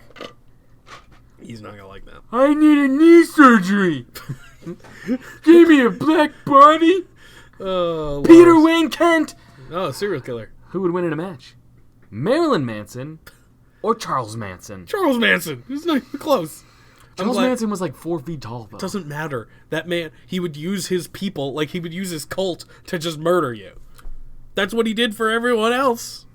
He's not going to like that. I need a knee surgery. Give me a black body. Oh, Peter Lars. Wayne Kent. Oh, serial killer. Who would win in a match? Marilyn Manson or Charles Manson? Charles Manson. He's not even close. Charles Manson was like 4 feet tall, though. Doesn't matter. That man, he would use his people, like he would use his cult to just murder you. That's what he did for everyone else.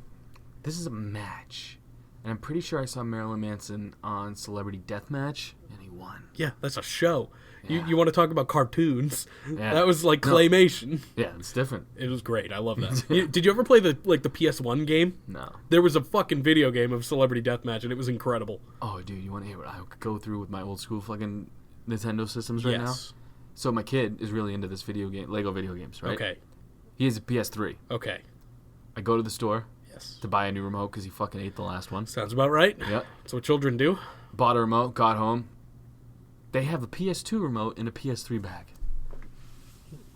This is a match. And I'm pretty sure I saw Marilyn Manson on Celebrity Deathmatch, and he won. Yeah, that's a show. Yeah. You want to talk about cartoons? Yeah. That was like claymation. Yeah, it's different. It was great. I love that. Did you ever play the PS1 game? No. There was a fucking video game of Celebrity Deathmatch, and it was incredible. Oh, dude, you want to hear what I could go through with my old school fucking Nintendo systems right now? Yes. So my kid is really into this Lego video games, right? Okay. He has a PS3. Okay. I go to the store Yes. to buy a new remote because he fucking ate the last one. Sounds about right. Yep. That's what children do. Bought a remote, got home. They have a PS2 remote in a PS3 bag.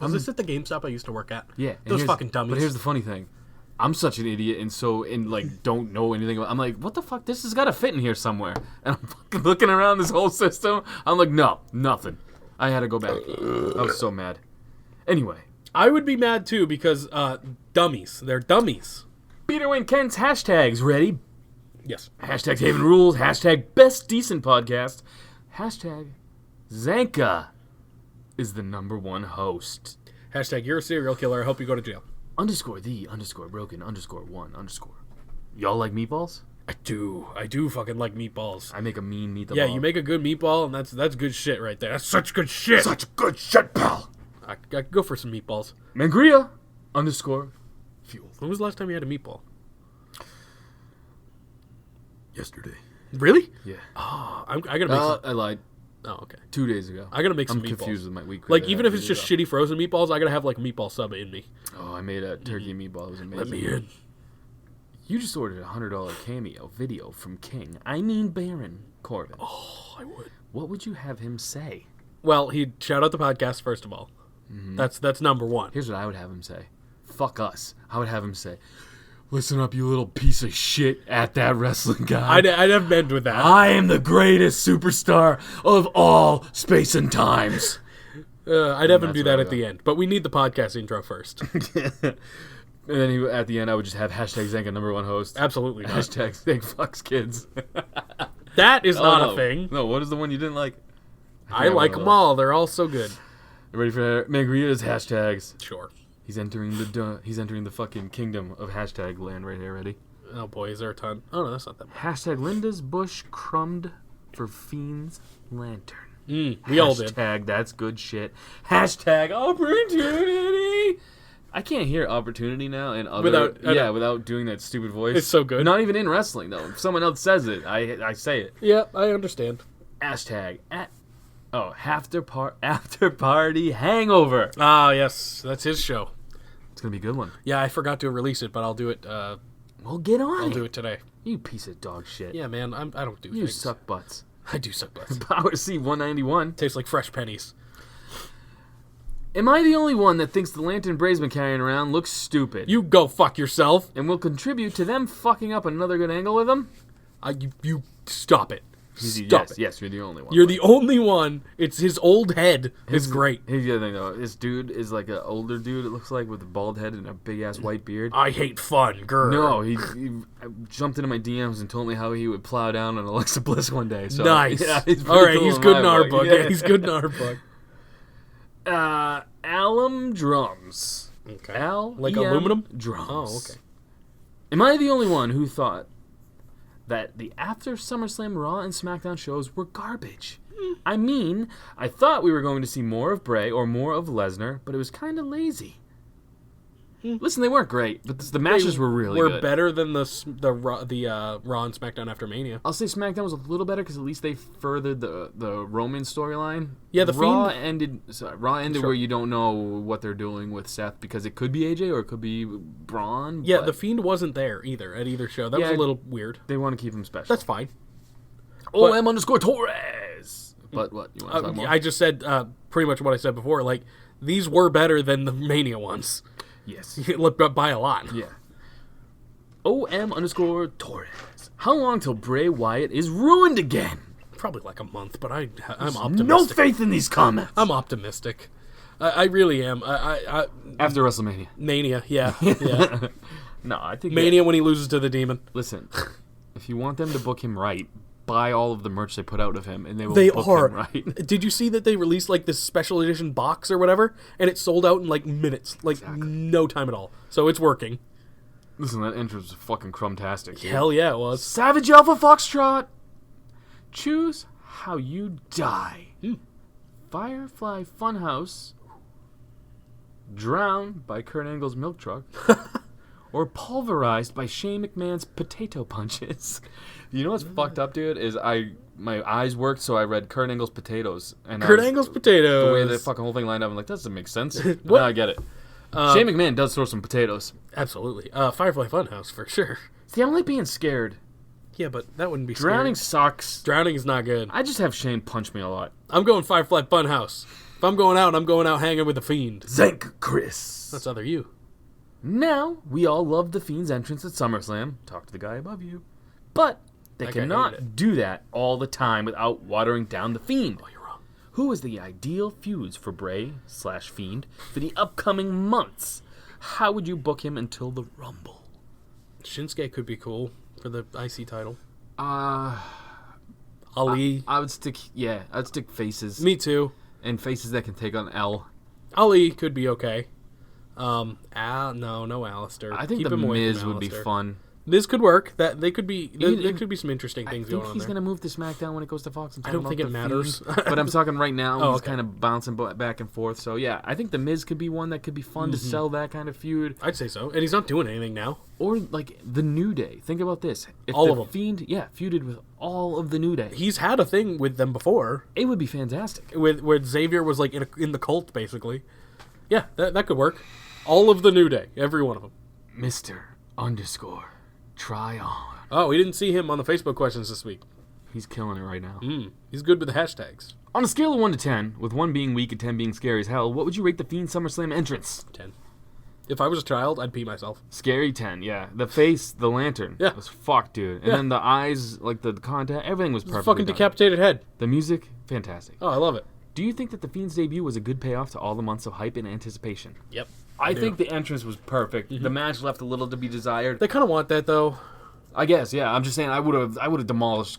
Was this at the GameStop I used to work at? Yeah. and Those here's- fucking dummies. But here's the funny thing. I'm such an idiot and like don't know anything about. I'm like, what the fuck? This has got to fit in here somewhere. And I'm fucking looking around this whole system. I'm like, no, nothing. I had to go back. I was so mad. Anyway, I would be mad too because dummies. They're dummies. Peter Wayne Kent's hashtags ready. Yes. Hashtag Haven Rules. Hashtag Best Decent Podcast. Hashtag Zanca is the #1 host. Hashtag you're a serial killer. I hope you go to jail. _the_broken_1_. Y'all like meatballs? I do fucking like meatballs. I make a mean meatball. Yeah, you make a good meatball, and that's good shit right there. That's such good shit. such good shit, pal. I could go for some meatballs. Mangria _fuel. When was the last time you had a meatball? Yesterday. Really? Yeah. I gotta make some. I lied. Oh, okay. 2 days ago. I gotta make some I'm meatballs. confused with my week. Like, even if it's just shitty frozen meatballs, I gotta have, like, a meatball sub in me. Oh, I made a turkey meatball. It was amazing. Let me in. You just ordered a $100 cameo video from Baron Corbin. Oh, I would. What would you have him say? Well, he'd shout out the podcast, first of all. That's #1. Here's what I would have him say. Fuck us. I would have him say, listen up, you little piece of shit at that wrestling guy. I'd have been with that. I am the greatest superstar of all space and times. I'd have him do That's that what at the end. But we need the podcast intro first. And then at the end, I would just have hashtag Zanca #1 host. Absolutely not. Hashtag Zank fucks kids. That is not no. a thing. No, what is the one you didn't like? I like them all. They're all so good. Ready for Mangria's hashtags? Sure. He's entering the fucking kingdom of hashtag land right here. Ready? Oh, boy, is there a ton? Oh, no, that's not that bad. Hashtag Linda's bush crumbed for Fiend's lantern. We all did. Hashtag that's good shit. Hashtag opportunity. I can't hear opportunity now and other without doing that stupid voice. It's so good. Not even in wrestling though. If someone else says it, I say it. Yeah, I understand. Hashtag after party hangover. Ah, yes, that's his show. It's gonna be a good one. Yeah, I forgot to release it, but I'll do it. Well, get on I'll it. do it today. You piece of dog shit. Yeah, man, I don't do You things. suck butts. I do suck butts. Power C 191. Tastes like fresh pennies. Am I the only one that thinks the lantern Bray's been carrying around looks stupid? You go fuck yourself. And will contribute to them fucking up another good angle with him? You stop it. Stop it. Yes, you're the only one. You're the only one. It's his old head. It's great. Here's the other thing, though. This dude is like an older dude, it looks like, with a bald head and a big-ass white beard. I hate fun, girl. No, he jumped into my DMs and told me how he would plow down on Alexa Bliss one day. So, Nice. Yeah, he's all right, cool he's good in my our book. Yeah, he's good in our book. Alum drums. Okay. Like aluminum drums. Oh, okay. Am I the only one who thought that the after SummerSlam Raw and SmackDown shows were garbage? I mean, I thought we were going to see more of Bray or more of Lesnar, but it was kind of lazy. Listen, they weren't great, but the matches were really good. Better than the Raw and SmackDown after Mania. I'll say SmackDown was a little better because at least they furthered the Roman storyline. Yeah, the Raw Fiend ended. Raw ended where you don't know what they're doing with Seth because it could be AJ or it could be Braun. Yeah, but the Fiend wasn't there either at either show. That was a little weird. They want to keep him special. That's fine. OM_Torres. But what you want to talk more? I just said pretty much what I said before. Like, these were better than the Mania ones. Yes. By a lot. Yeah. OM_Torres. How long till Bray Wyatt is ruined again? Probably like a month, but I'm optimistic. No faith in these comments. I'm optimistic. I really am. After WrestleMania. Mania, yeah. Yeah. No, I think Mania when he loses to the Demon. Listen, if you want them to book him right, buy all of the merch they put out of him, and they will book him right. Did you see that they released like this special edition box or whatever, and it sold out in like minutes, like no time at all. So it's working. Listen, that entrance was fucking crumtastic. Dude. Hell yeah, it was. Savage Alpha Foxtrot. Choose how you die. Firefly Funhouse. Drowned by Kurt Angle's milk truck. Or pulverized by Shane McMahon's potato punches. You know what's fucked up, dude? Is my eyes worked, so I read Kurt Angle's potatoes. And Angle's potatoes. The way the fucking whole thing lined up, I'm like, that doesn't make sense. But now I get it. Shane McMahon does throw some potatoes. Absolutely. Firefly Funhouse, for sure. See, I don't like being scared. Yeah, but that wouldn't be Drowning scary. sucks. Drowning is not good. I just have Shane punch me a lot. I'm going Firefly Funhouse. If I'm going out hanging with the Fiend. Zanca Chris. That's other you. Now, we all loved the Fiend's entrance at SummerSlam. Talk to the guy above you. But they That guy hated cannot it. do that all the time without watering down the Fiend. Oh, you're wrong. Who is the ideal feuds for Bray/Fiend for the upcoming months? How would you book him until the Rumble? Shinsuke could be cool for the IC title. Ali. I would stick faces. Me too. And faces that can take on L. Ali could be okay. No Alistair. I think Keep the him away Miz from would be Alistair. fun. This could work. There could be some interesting things going on I think he's there. going to move to SmackDown when it goes to Fox. I don't think it matters. But I'm talking right now. Oh, He's okay. kind of bouncing back and forth. So, yeah, I think The Miz could be one that could be fun to sell that kind of feud. I'd say so. And he's not doing anything now. Or, like, The New Day. Think about this. If All the of them. Fiend, feuded with all of The New Day. He's had a thing with them before. It would be fantastic. Where Xavier was like in the cult, basically. Yeah, that could work. All of the New Day. Every one of them. Mr_Try On. Oh, we didn't see him on the Facebook questions this week. He's killing it right now. He's good with the hashtags. On a scale of 1 to 10, with 1 being weak and 10 being scary as hell, what would you rate the Fiend SummerSlam entrance? 10. If I was a child, I'd pee myself. Scary 10, yeah. The face, the lantern, Yeah. was fucked, dude. And Yeah. then the eyes, like the contact, everything was perfect. Fucking decapitated head. The music, fantastic. Oh, I love it. Do you think that the Fiend's debut was a good payoff to all the months of hype and anticipation? Yep. I do. think the entrance was perfect. The match left a little to be desired. They kind of want that, though. I guess, yeah. I'm just saying I would have demolished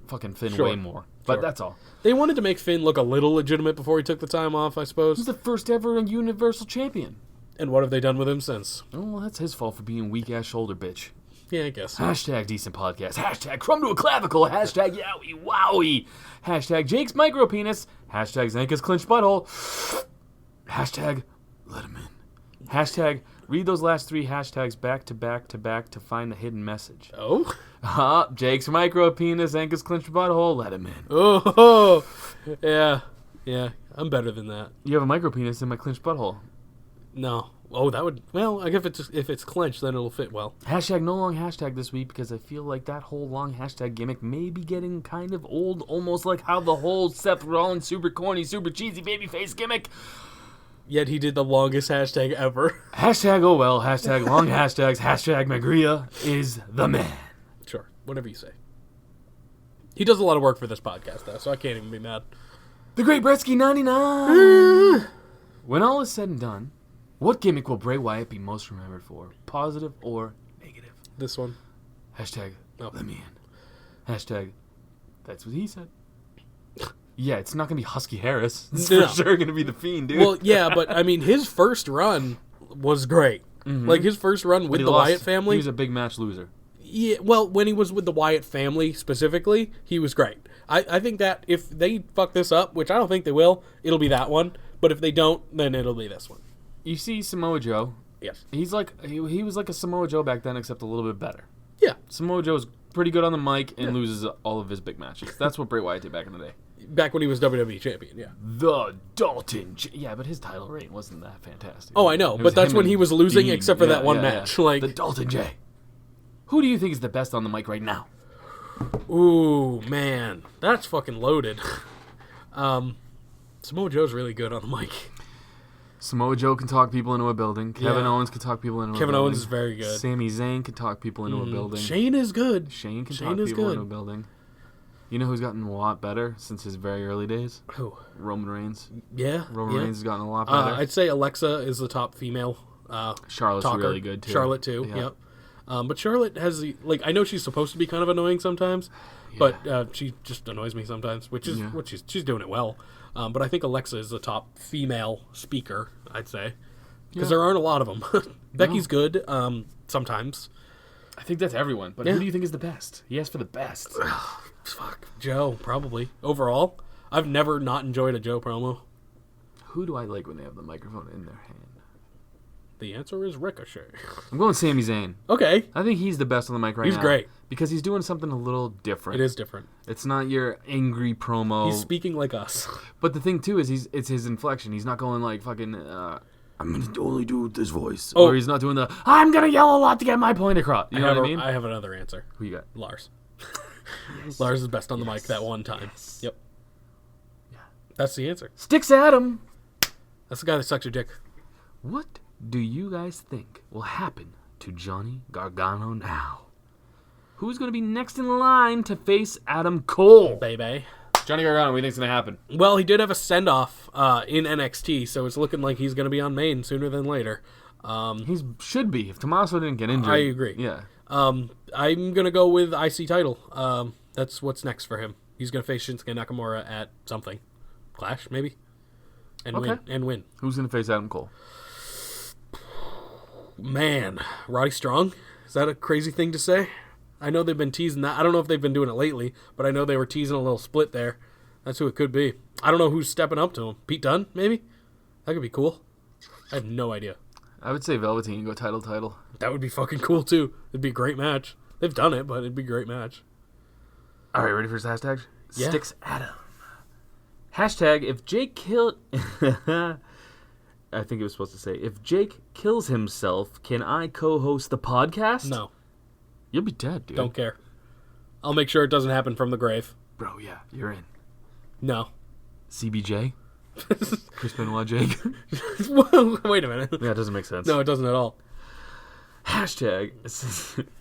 fucking Finn Sure. way more. But Sure. that's all. They wanted to make Finn look a little legitimate before he took the time off, I He's suppose. the first ever Universal Champion. And what have they done with him since? Oh, well, that's his fault for being weak-ass shoulder bitch. Yeah, I guess. Hashtag decent podcast. Hashtag crumb to a clavicle. Hashtag yowie wowie. Hashtag Jake's micro penis. Hashtag Zanca's clenched butthole. Hashtag let him in. Hashtag read those last 3 hashtags back to back to back to find the hidden message. Oh? Jake's micro penis. Zanca's clenched butthole. Let him in. Oh, yeah. Yeah, I'm better than that. You have a micro penis in my clenched butthole. No. Oh, that would... Well, I guess if it's clenched, then it'll fit well. Hashtag no long hashtag this week because I feel like that whole long hashtag gimmick may be getting kind of old, almost like how the whole Seth Rollins super corny, super cheesy babyface gimmick. Yet he did the longest hashtag ever. Hashtag oh well, hashtag long hashtags, hashtag Magria is the man. Sure, whatever you say. He does a lot of work for this podcast, though, so I can't even be mad. The Great Bretsky 99. When all is said and done, what gimmick will Bray Wyatt be most remembered for? Positive or negative? This one. Hashtag Oh. let me in. Hashtag that's what he said. Yeah, it's not going to be Husky Harris. It's No. for sure going to be The Fiend, dude. Well, yeah, but, I mean, his first run was great. Like, his first run with He the lost. Wyatt family... He was a big match loser. Yeah, well, when he was with the Wyatt family specifically, he was great. I think that if they fuck this up, which I don't think they will, it'll be that one. But if they don't, then it'll be this one. You see Samoa Joe. Yes. He's like he was like a Samoa Joe back then, except a little bit better. Yeah. Samoa Joe's pretty good on the mic and loses all of his big matches. That's what Bray Wyatt did back in the day. Back when he was WWE champion, yeah. The Yeah, but his title reign wasn't that fantastic. Oh, I know, It but was that's him when he and was losing, Dean. except for that one match. Like the Dalton J. Who do you think is the best on the mic right now? Ooh, man, that's fucking loaded. Samoa Joe's really good on the mic. Samoa Joe can talk people into a building. Kevin Yeah. Owens can talk people into a building. Kevin Owens is very good. Sami Zayn can talk people into a building. Shane is good. Shane can Shane talk is people good. into a building. You know who's gotten a lot better since his very early days? Who? Roman Reigns. Yeah. Roman yeah. Reigns has gotten a lot better. I'd say Alexa is the top female. Charlotte's talker. really good too. Charlotte too. Yeah. Yep. But Charlotte has the I know she's supposed to be kind of annoying sometimes, but she just annoys me sometimes, which is what she's doing it well. But I think Alexa is the top female speaker. I'd say because there aren't a lot of them. Becky's good sometimes. I think that's everyone. But who do you think is the best? He asked for the best. Fuck Joe probably overall. I've never not enjoyed a Joe promo. Who do I like when they have the microphone in their hand? The answer is Ricochet. I'm going Sami Zayn. Okay. I think he's the best on the mic right now. He's great. Because he's doing something a little different. It is different. It's not your angry promo. He's speaking like us. But the thing, too, is it's his inflection. He's not going like fucking, I'm going to only do this voice. Oh. Or he's not doing the, I'm going to yell a lot to get my point across. You know what I mean? I have another answer. Who you got? Lars. Lars is best on the mic that one time. Yep. Yeah. That's the answer. Sticks Adam. That's the guy that sucks your dick. What do you guys think will happen to Johnny Gargano now? Who's going to be next in line to face Adam Cole? Baby. Johnny Gargano, what do you think's going to happen? Well, he did have a send-off in NXT, so it's looking like he's going to be on main sooner than later. He should be, if Tommaso didn't get injured. I agree. Yeah. I'm going to go with IC title. That's what's next for him. He's going to face Shinsuke Nakamura at something. Clash, maybe? And win. Who's going to face Adam Cole? Man, Roddy Strong? Is that a crazy thing to say? I know they've been teasing that. I don't know if they've been doing it lately, but I know they were teasing a little split there. That's who it could be. I don't know who's stepping up to him. Pete Dunne, maybe? That could be cool. I have no idea. I would say Velveteen go title. That would be fucking cool, too. It'd be a great match. They've done it, but it'd be a great match. All right, ready for his hashtag? Yeah. Sticks Adam. Hashtag, if Jake kill... I think it was supposed to say, if Jake kills himself, can I co-host the podcast? No. You'll be dead, dude. Don't care. I'll make sure it doesn't happen from the grave. Bro, yeah, you're in. No. CBJ? Chris Benoit Jake? Wait a minute. Yeah, it doesn't make sense. No, it doesn't at all. Hashtag,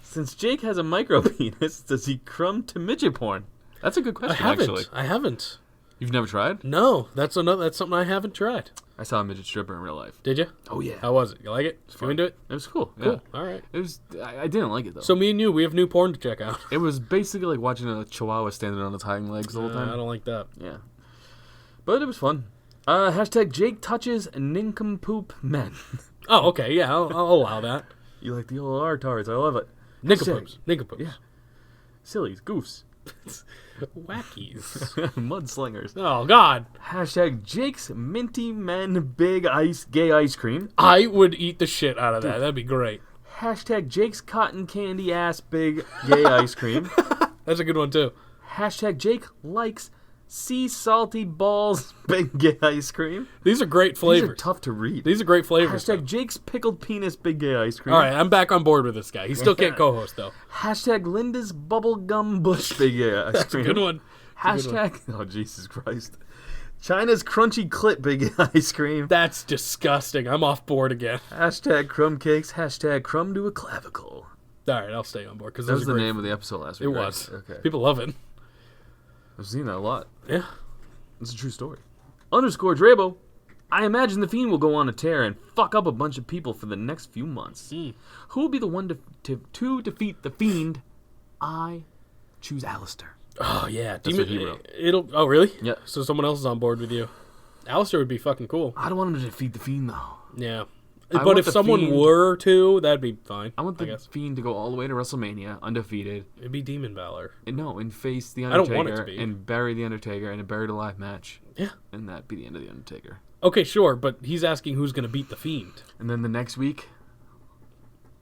since Jake has a micro penis, does he crumb to midget porn? That's a good question, actually. I haven't. You've never tried? No, that's something I haven't tried. I saw a midget stripper in real life. Did you? Oh, yeah. How was it? You like it? You into it? It was cool. Cool. Yeah. All right. It was. I didn't like it, though. So me and you, we have new porn to check out. It was basically like watching a chihuahua standing on its hind legs the whole time. I don't like that. Yeah. But it was fun. Hashtag Jake touches nincompoop men. Oh, okay. Yeah, I'll allow that. You like the old R-tards. I love it. Nincompoops. Nincompoops. Yeah. Sillies. Goofs. Wackies. Mudslingers. Oh, God. Hashtag Jake's Minty Men Big Ice Gay Ice Cream. I would eat the shit out of that. That'd be great. Hashtag Jake's Cotton Candy Ass Big Gay Ice Cream. That's a good one, too. Hashtag Jake likes Sea Salty Balls Big Gay Ice Cream. These are great flavors. These are tough to read. These are great flavors. Hashtag Jake's Pickled Penis Big Gay Ice Cream. All right, I'm back on board with this guy. He still can't co-host, though. Hashtag Linda's Bubblegum Bush Big Gay Ice That's a Cream. good one. Hashtag, oh, Jesus Christ. China's Crunchy Clit Big Gay Ice Cream. That's disgusting. I'm off board again. Hashtag Crumb Cakes. Hashtag Crumb to a Clavicle. All right, I'll stay on board. Cause That was the great. name of the episode last week. It right? was. Okay. People love it. I've seen that a lot. Yeah. It's a true story. _ Drabo. I imagine the Fiend will go on a tear and fuck up a bunch of people for the next few months. Who will be the one to defeat the Fiend? I choose Alistair. Oh, yeah. That's what he wrote. Oh, really? Yeah. So someone else is on board with you. Alistair would be fucking cool. I don't want him to defeat the Fiend, though. Yeah. But want if the someone Fiend- were to, that'd be fine. I want the guess Fiend to go all the way to WrestleMania, undefeated. it'd be Demon Valor. And face the I don't Undertaker want it to be. and bury the Undertaker in a buried alive match. Yeah. And that'd be the end of the Undertaker. Okay, sure, but he's asking who's going to beat the Fiend. And then the next week,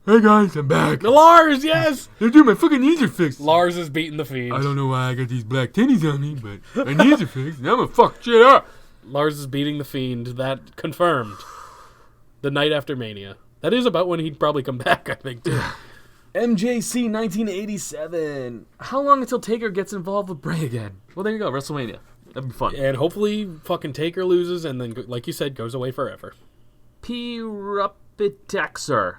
hey guys, I'm back. Lars, yes. Dude, my fucking knees are fixed. Lars is beating the Fiend. I don't know why I got these black titties on me, but my knees are fixed, and I'm gonna fuck shit up. Lars is beating the Fiend. That confirmed. The night after Mania. That is about when he'd probably come back, I think, too. MJC 1987. How long until Taker gets involved with Bray again? Well, there you go, WrestleMania. That'd be fun. And hopefully fucking Taker loses and then, like you said, goes away forever. P. Rupitaxer.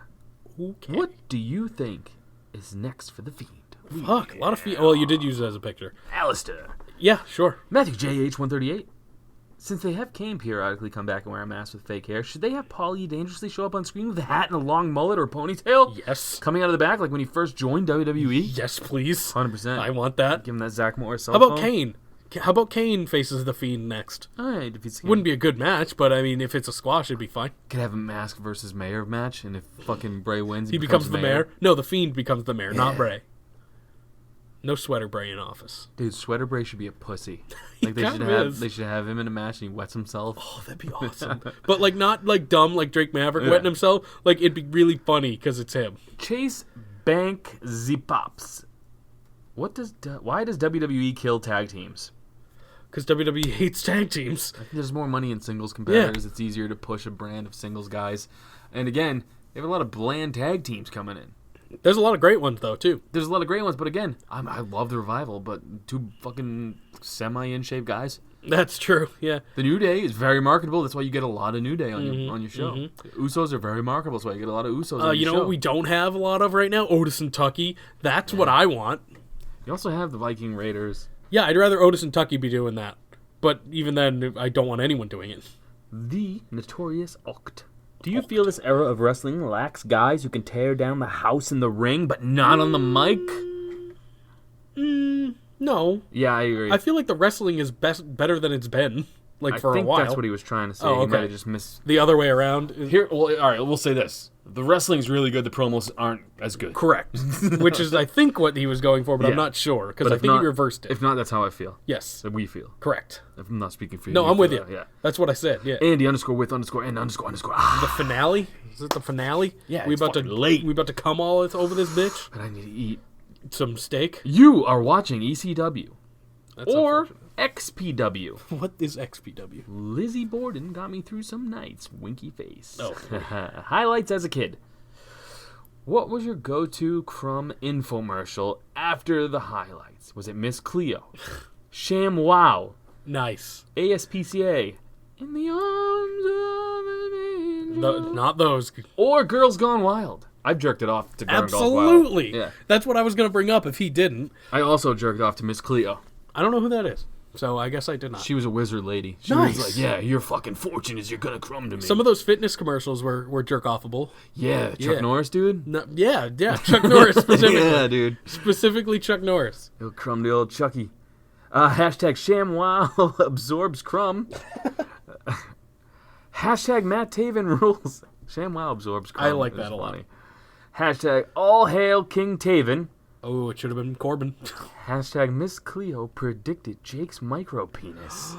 Okay. What do you think is next for the Fiend? Fuck, a lot of Fiend. Well, you did use it as a picture. Alistair. Yeah, sure. Matthew JH 138. Since they have Kane periodically come back and wear a mask with fake hair, should they have Paul E. dangerously show up on screen with a hat and a long mullet or ponytail? Yes. Coming out of the back like when he first joined WWE? Yes, please. 100%. I want that. Give him that Zach Morris cell How about phone. Kane? How about Kane faces the Fiend next? Alright, if it's Wouldn't be a good match, but I mean, if it's a squash, it'd be fine. Could have a Mask versus Mayor match, and if fucking Bray wins, He becomes the mayor. No, the Fiend becomes the mayor, not Bray. No sweater Bray in office. Dude, Sweater Bray should be a pussy. Like kinda is. they should have him in a match and he wets himself. Oh, that'd be awesome. But like not like dumb like Drake Maverick wetting himself. Like it'd be really funny because it's him. Chase Bank Zipops. Why does WWE kill tag teams? Because WWE hates tag teams. I think there's more money in singles competitors. It's easier to push a brand of singles guys. And again, they have a lot of bland tag teams coming in. There's a lot of great ones though too. There's a lot of great ones, but again, I love the Revival, but two fucking semi-in-shape guys. That's true. Yeah. The New Day is very marketable. That's why you get a lot of New Day on your show. The Usos are very marketable. That's why you get a lot of Usos on You your know show. what we don't have a lot of right now? Otis and Tucky. That's what I want. You also have the Viking Raiders. Yeah, I'd rather Otis and Tucky be doing that. But even then, I don't want anyone doing it. The Notorious Oct. Do you feel this era of wrestling lacks guys who can tear down the house in the ring, but not on the mic? No. Yeah, I agree. I feel like the wrestling is better than it's been. Like for I think a while. that's what he was trying to say. Oh, He might okay. have just missed. The other way around. Here, well, all right. We'll say this: the wrestling's really good. The promos aren't as good. Correct. Which is, I think, what he was going for, but I'm Yeah. not sure because But I if think not- he reversed it. If not, that's how I feel. Yes. That we feel. Correct. If I'm not speaking for you. No, I'm with feel you. that, Yeah. That's what I said. Yeah. Andy _with_and__. Ah, The finale? Is it the finale? Yeah, We it's about to fucking late. We about to come all over this bitch. but I need to eat. Some steak. You are watching ECW That's or unfortunate. XPW. What is XPW? Lizzie Borden got me through some nights. Winky face. Oh. Highlights as a kid. What was your go-to Crumb infomercial after the highlights? Was it Miss Cleo, Sham Wow, Nice. ASPCA, In the Arms of an Angel, Not those. or Girls Gone Wild? I've jerked it off to Girls Gone Wild. Absolutely. Yeah. That's what I was going to bring up if he didn't. I also jerked off to Miss Cleo. I don't know who that is. So I guess I did not. She was a wizard lady. She Nice. was like, yeah, your fucking fortune is you're gonna crumb to me. Some of those fitness commercials were jerk-offable. yeah, Chuck Yeah. Norris, dude. No, yeah, Chuck Norris specifically. Yeah, dude. Specifically Chuck Norris. He'll crumb the old Chucky. Hashtag ShamWow absorbs crumb. Hashtag Matt Taven rules. ShamWow absorbs crumb. I like It's that a lot. funny. Hashtag all hail King Taven. Oh, it should have been Corbin. Hashtag Miss Cleo predicted Jake's micro penis.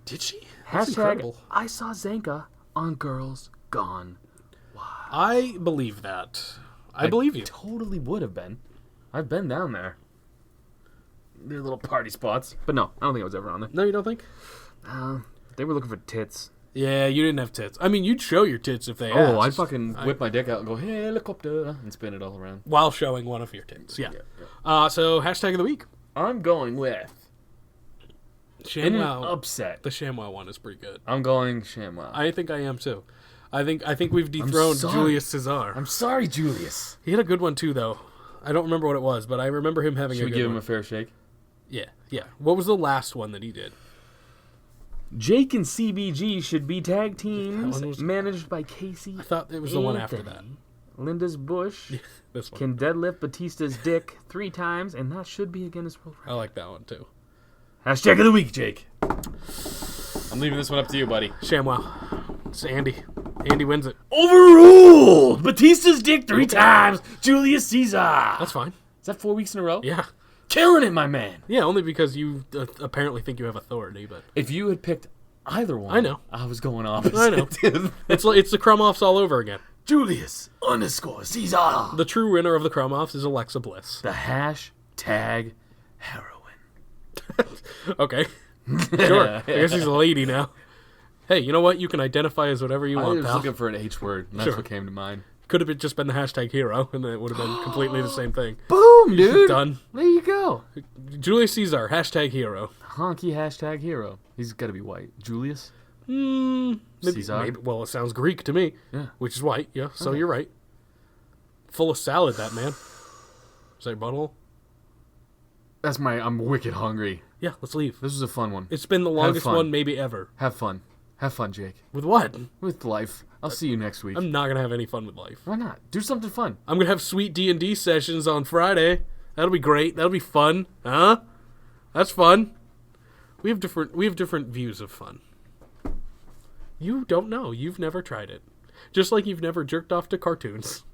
Did she? That's Hashtag incredible. I saw Zanca on Girls Gone. I believe that. I believe you. Totally would have been. I've been down there. They're little party spots. But no, I don't think I was ever on there. No, you don't think? They were looking for tits. Yeah, you didn't have tits. I mean, you'd show your tits if they asked. Oh, I'd fucking whip my dick out and go, helicopter, and spin it all around. While showing one of your tits, yeah. So, hashtag of the week. I'm going with in an ShamWow. upset. The ShamWow one is pretty good. I'm going ShamWow. I think I am too. I think we've dethroned sorry. Julius Caesar. I'm sorry, Julius. He had a good one too, though. I don't remember what it was, but I remember him having Should a we good give one. him a fair shake? Yeah. What was the last one that he did? Jake and CBG should be tag That teams one was- managed by Casey. I thought it was the one after that. Linda's Bush This one. can deadlift Batista's dick 3 times, and that should be a Guinness World Record. I like that one too. Hashtag of the week, Jake. I'm leaving this one up to you, buddy. ShamWow. It's Andy. Andy wins it. Overruled! Batista's dick 3 times. Julius Caesar. That's fine. Is that 4 weeks in a row? Yeah. Killing it, my man. Yeah, only because you apparently think you have authority, but... If you had picked either one, I know. I was going opposite. I know. It's the Crumb-Offs all over again. Julius _Caesar. The true winner of the Crumb-Offs is Alexa Bliss. The hashtag heroin. Okay. Sure. I guess he's a lady now. Hey, you know what? You can identify as whatever you I want, was pal. looking for an H word, and that's Sure. what came to mind. Could have just been the hashtag hero, and then it would have been completely the same thing. Boom, dude. Done. There you go. Julius Caesar, hashtag hero. Honky hashtag hero. He's got to be white. Julius? Maybe, Caesar? well, it sounds Greek to me. Yeah. Which is white, yeah, so Okay. you're right. Full of salad, that man. Is that your butthole? I'm wicked hungry. Yeah, let's leave. This was a fun one. It's been the longest fun. one maybe ever. Have fun. Have fun, Jake. With what? With life. I'll see you next week. I'm not going to have any fun with life. Why not? Do something fun. I'm going to have sweet D&D sessions on Friday. That'll be great. That'll be fun. Huh? That's fun. We have different views of fun. You don't know. You've never tried it. Just like you've never jerked off to cartoons.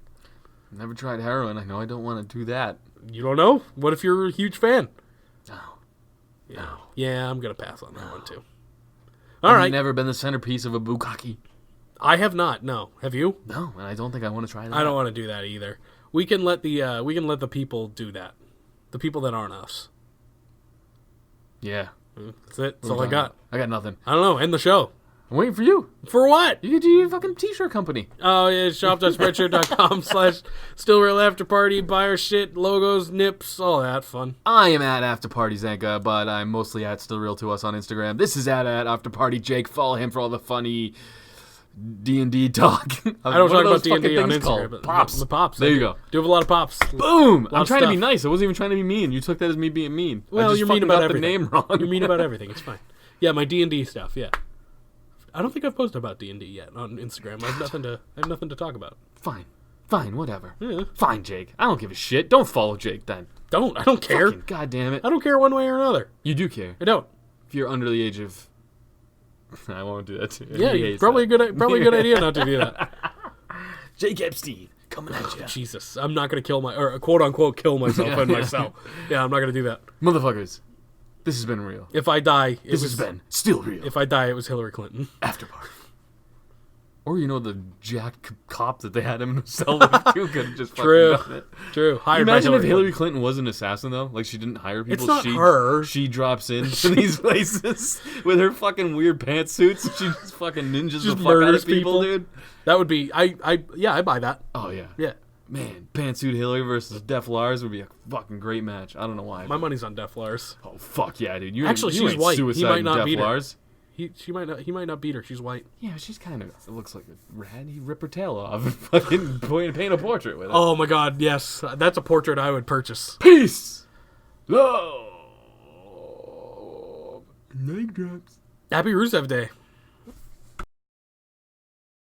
Never tried heroin. I know I don't want to do that. You don't know? What if you're a huge fan? No. Yeah. Yeah, I'm going to pass on that one too. All I've right. never been the centerpiece of a bukkake. I have not. No. Have you? No, and I don't think I want to try that. I don't want to do that either. We can let the people do that. The people that aren't us. Yeah. That's it. That's all I got. I got nothing. I don't know. End the show. I'm waiting for you. For what? You could do your fucking t-shirt company. Oh, yeah. Shop.spreadshirt.com/stillreal after party. Buy our shit, logos, nips, all that fun. I am at After Party Zanca, but I'm mostly at Still Real to Us on Instagram. This is at After Party Jake. Follow him for all the funny D&D talk. I don't talk about D&D on Instagram. But Pops. The pops. There you go. Do have a lot of pops. Boom! Lot I'm of trying to be stuff. nice. I wasn't even trying to be mean. You took that as me being mean. I Well, just you're mean fucking about got everything. the name wrong. You're mean about everything. It's fine. Yeah, my D&D stuff. Yeah. I don't think I've posted about D&D yet on Instagram. I have nothing to talk about. Fine. Fine, whatever. Yeah. Fine, Jake. I don't give a shit. Don't follow Jake then. I don't care. Fucking God damn it. I don't care one way or another. You do care. I don't. If you're under the age of... I won't do that too. Yeah, He hates probably that. a good idea not to do that. Jake Epstein coming at you. Jesus, I'm not gonna kill quote unquote kill myself and myself. Yeah, I'm not gonna do that. Motherfuckers, this has been real. If I die, This has been still real. If I die, it was Hillary Clinton. After party. Or the jack cop that they had him in a cell with too could have just True. fucking done it. True. Hired by Imagine if Hillary Clinton. Clinton was an assassin though. Like she didn't hire people. It's not her. She drops into these places with her fucking weird pantsuits. She just fucking ninjas the Just fuck out murders of people, people. dude. That would be I buy that. Oh yeah. Yeah. Man, Pantsuit Hillary versus Def Lars would be a fucking great match. I don't know why. My money's on Def Lars. Oh fuck yeah, dude! You Actually, you she's ain't white. He Suicide might not Def beat her. Lars. He might not beat her. She's white. Yeah, she's kind of. It looks like a rat. He'd rip her tail off and fucking paint a portrait with it. Oh my God, yes, that's a portrait I would purchase. Peace, love, leg drops. Happy Rusev Day.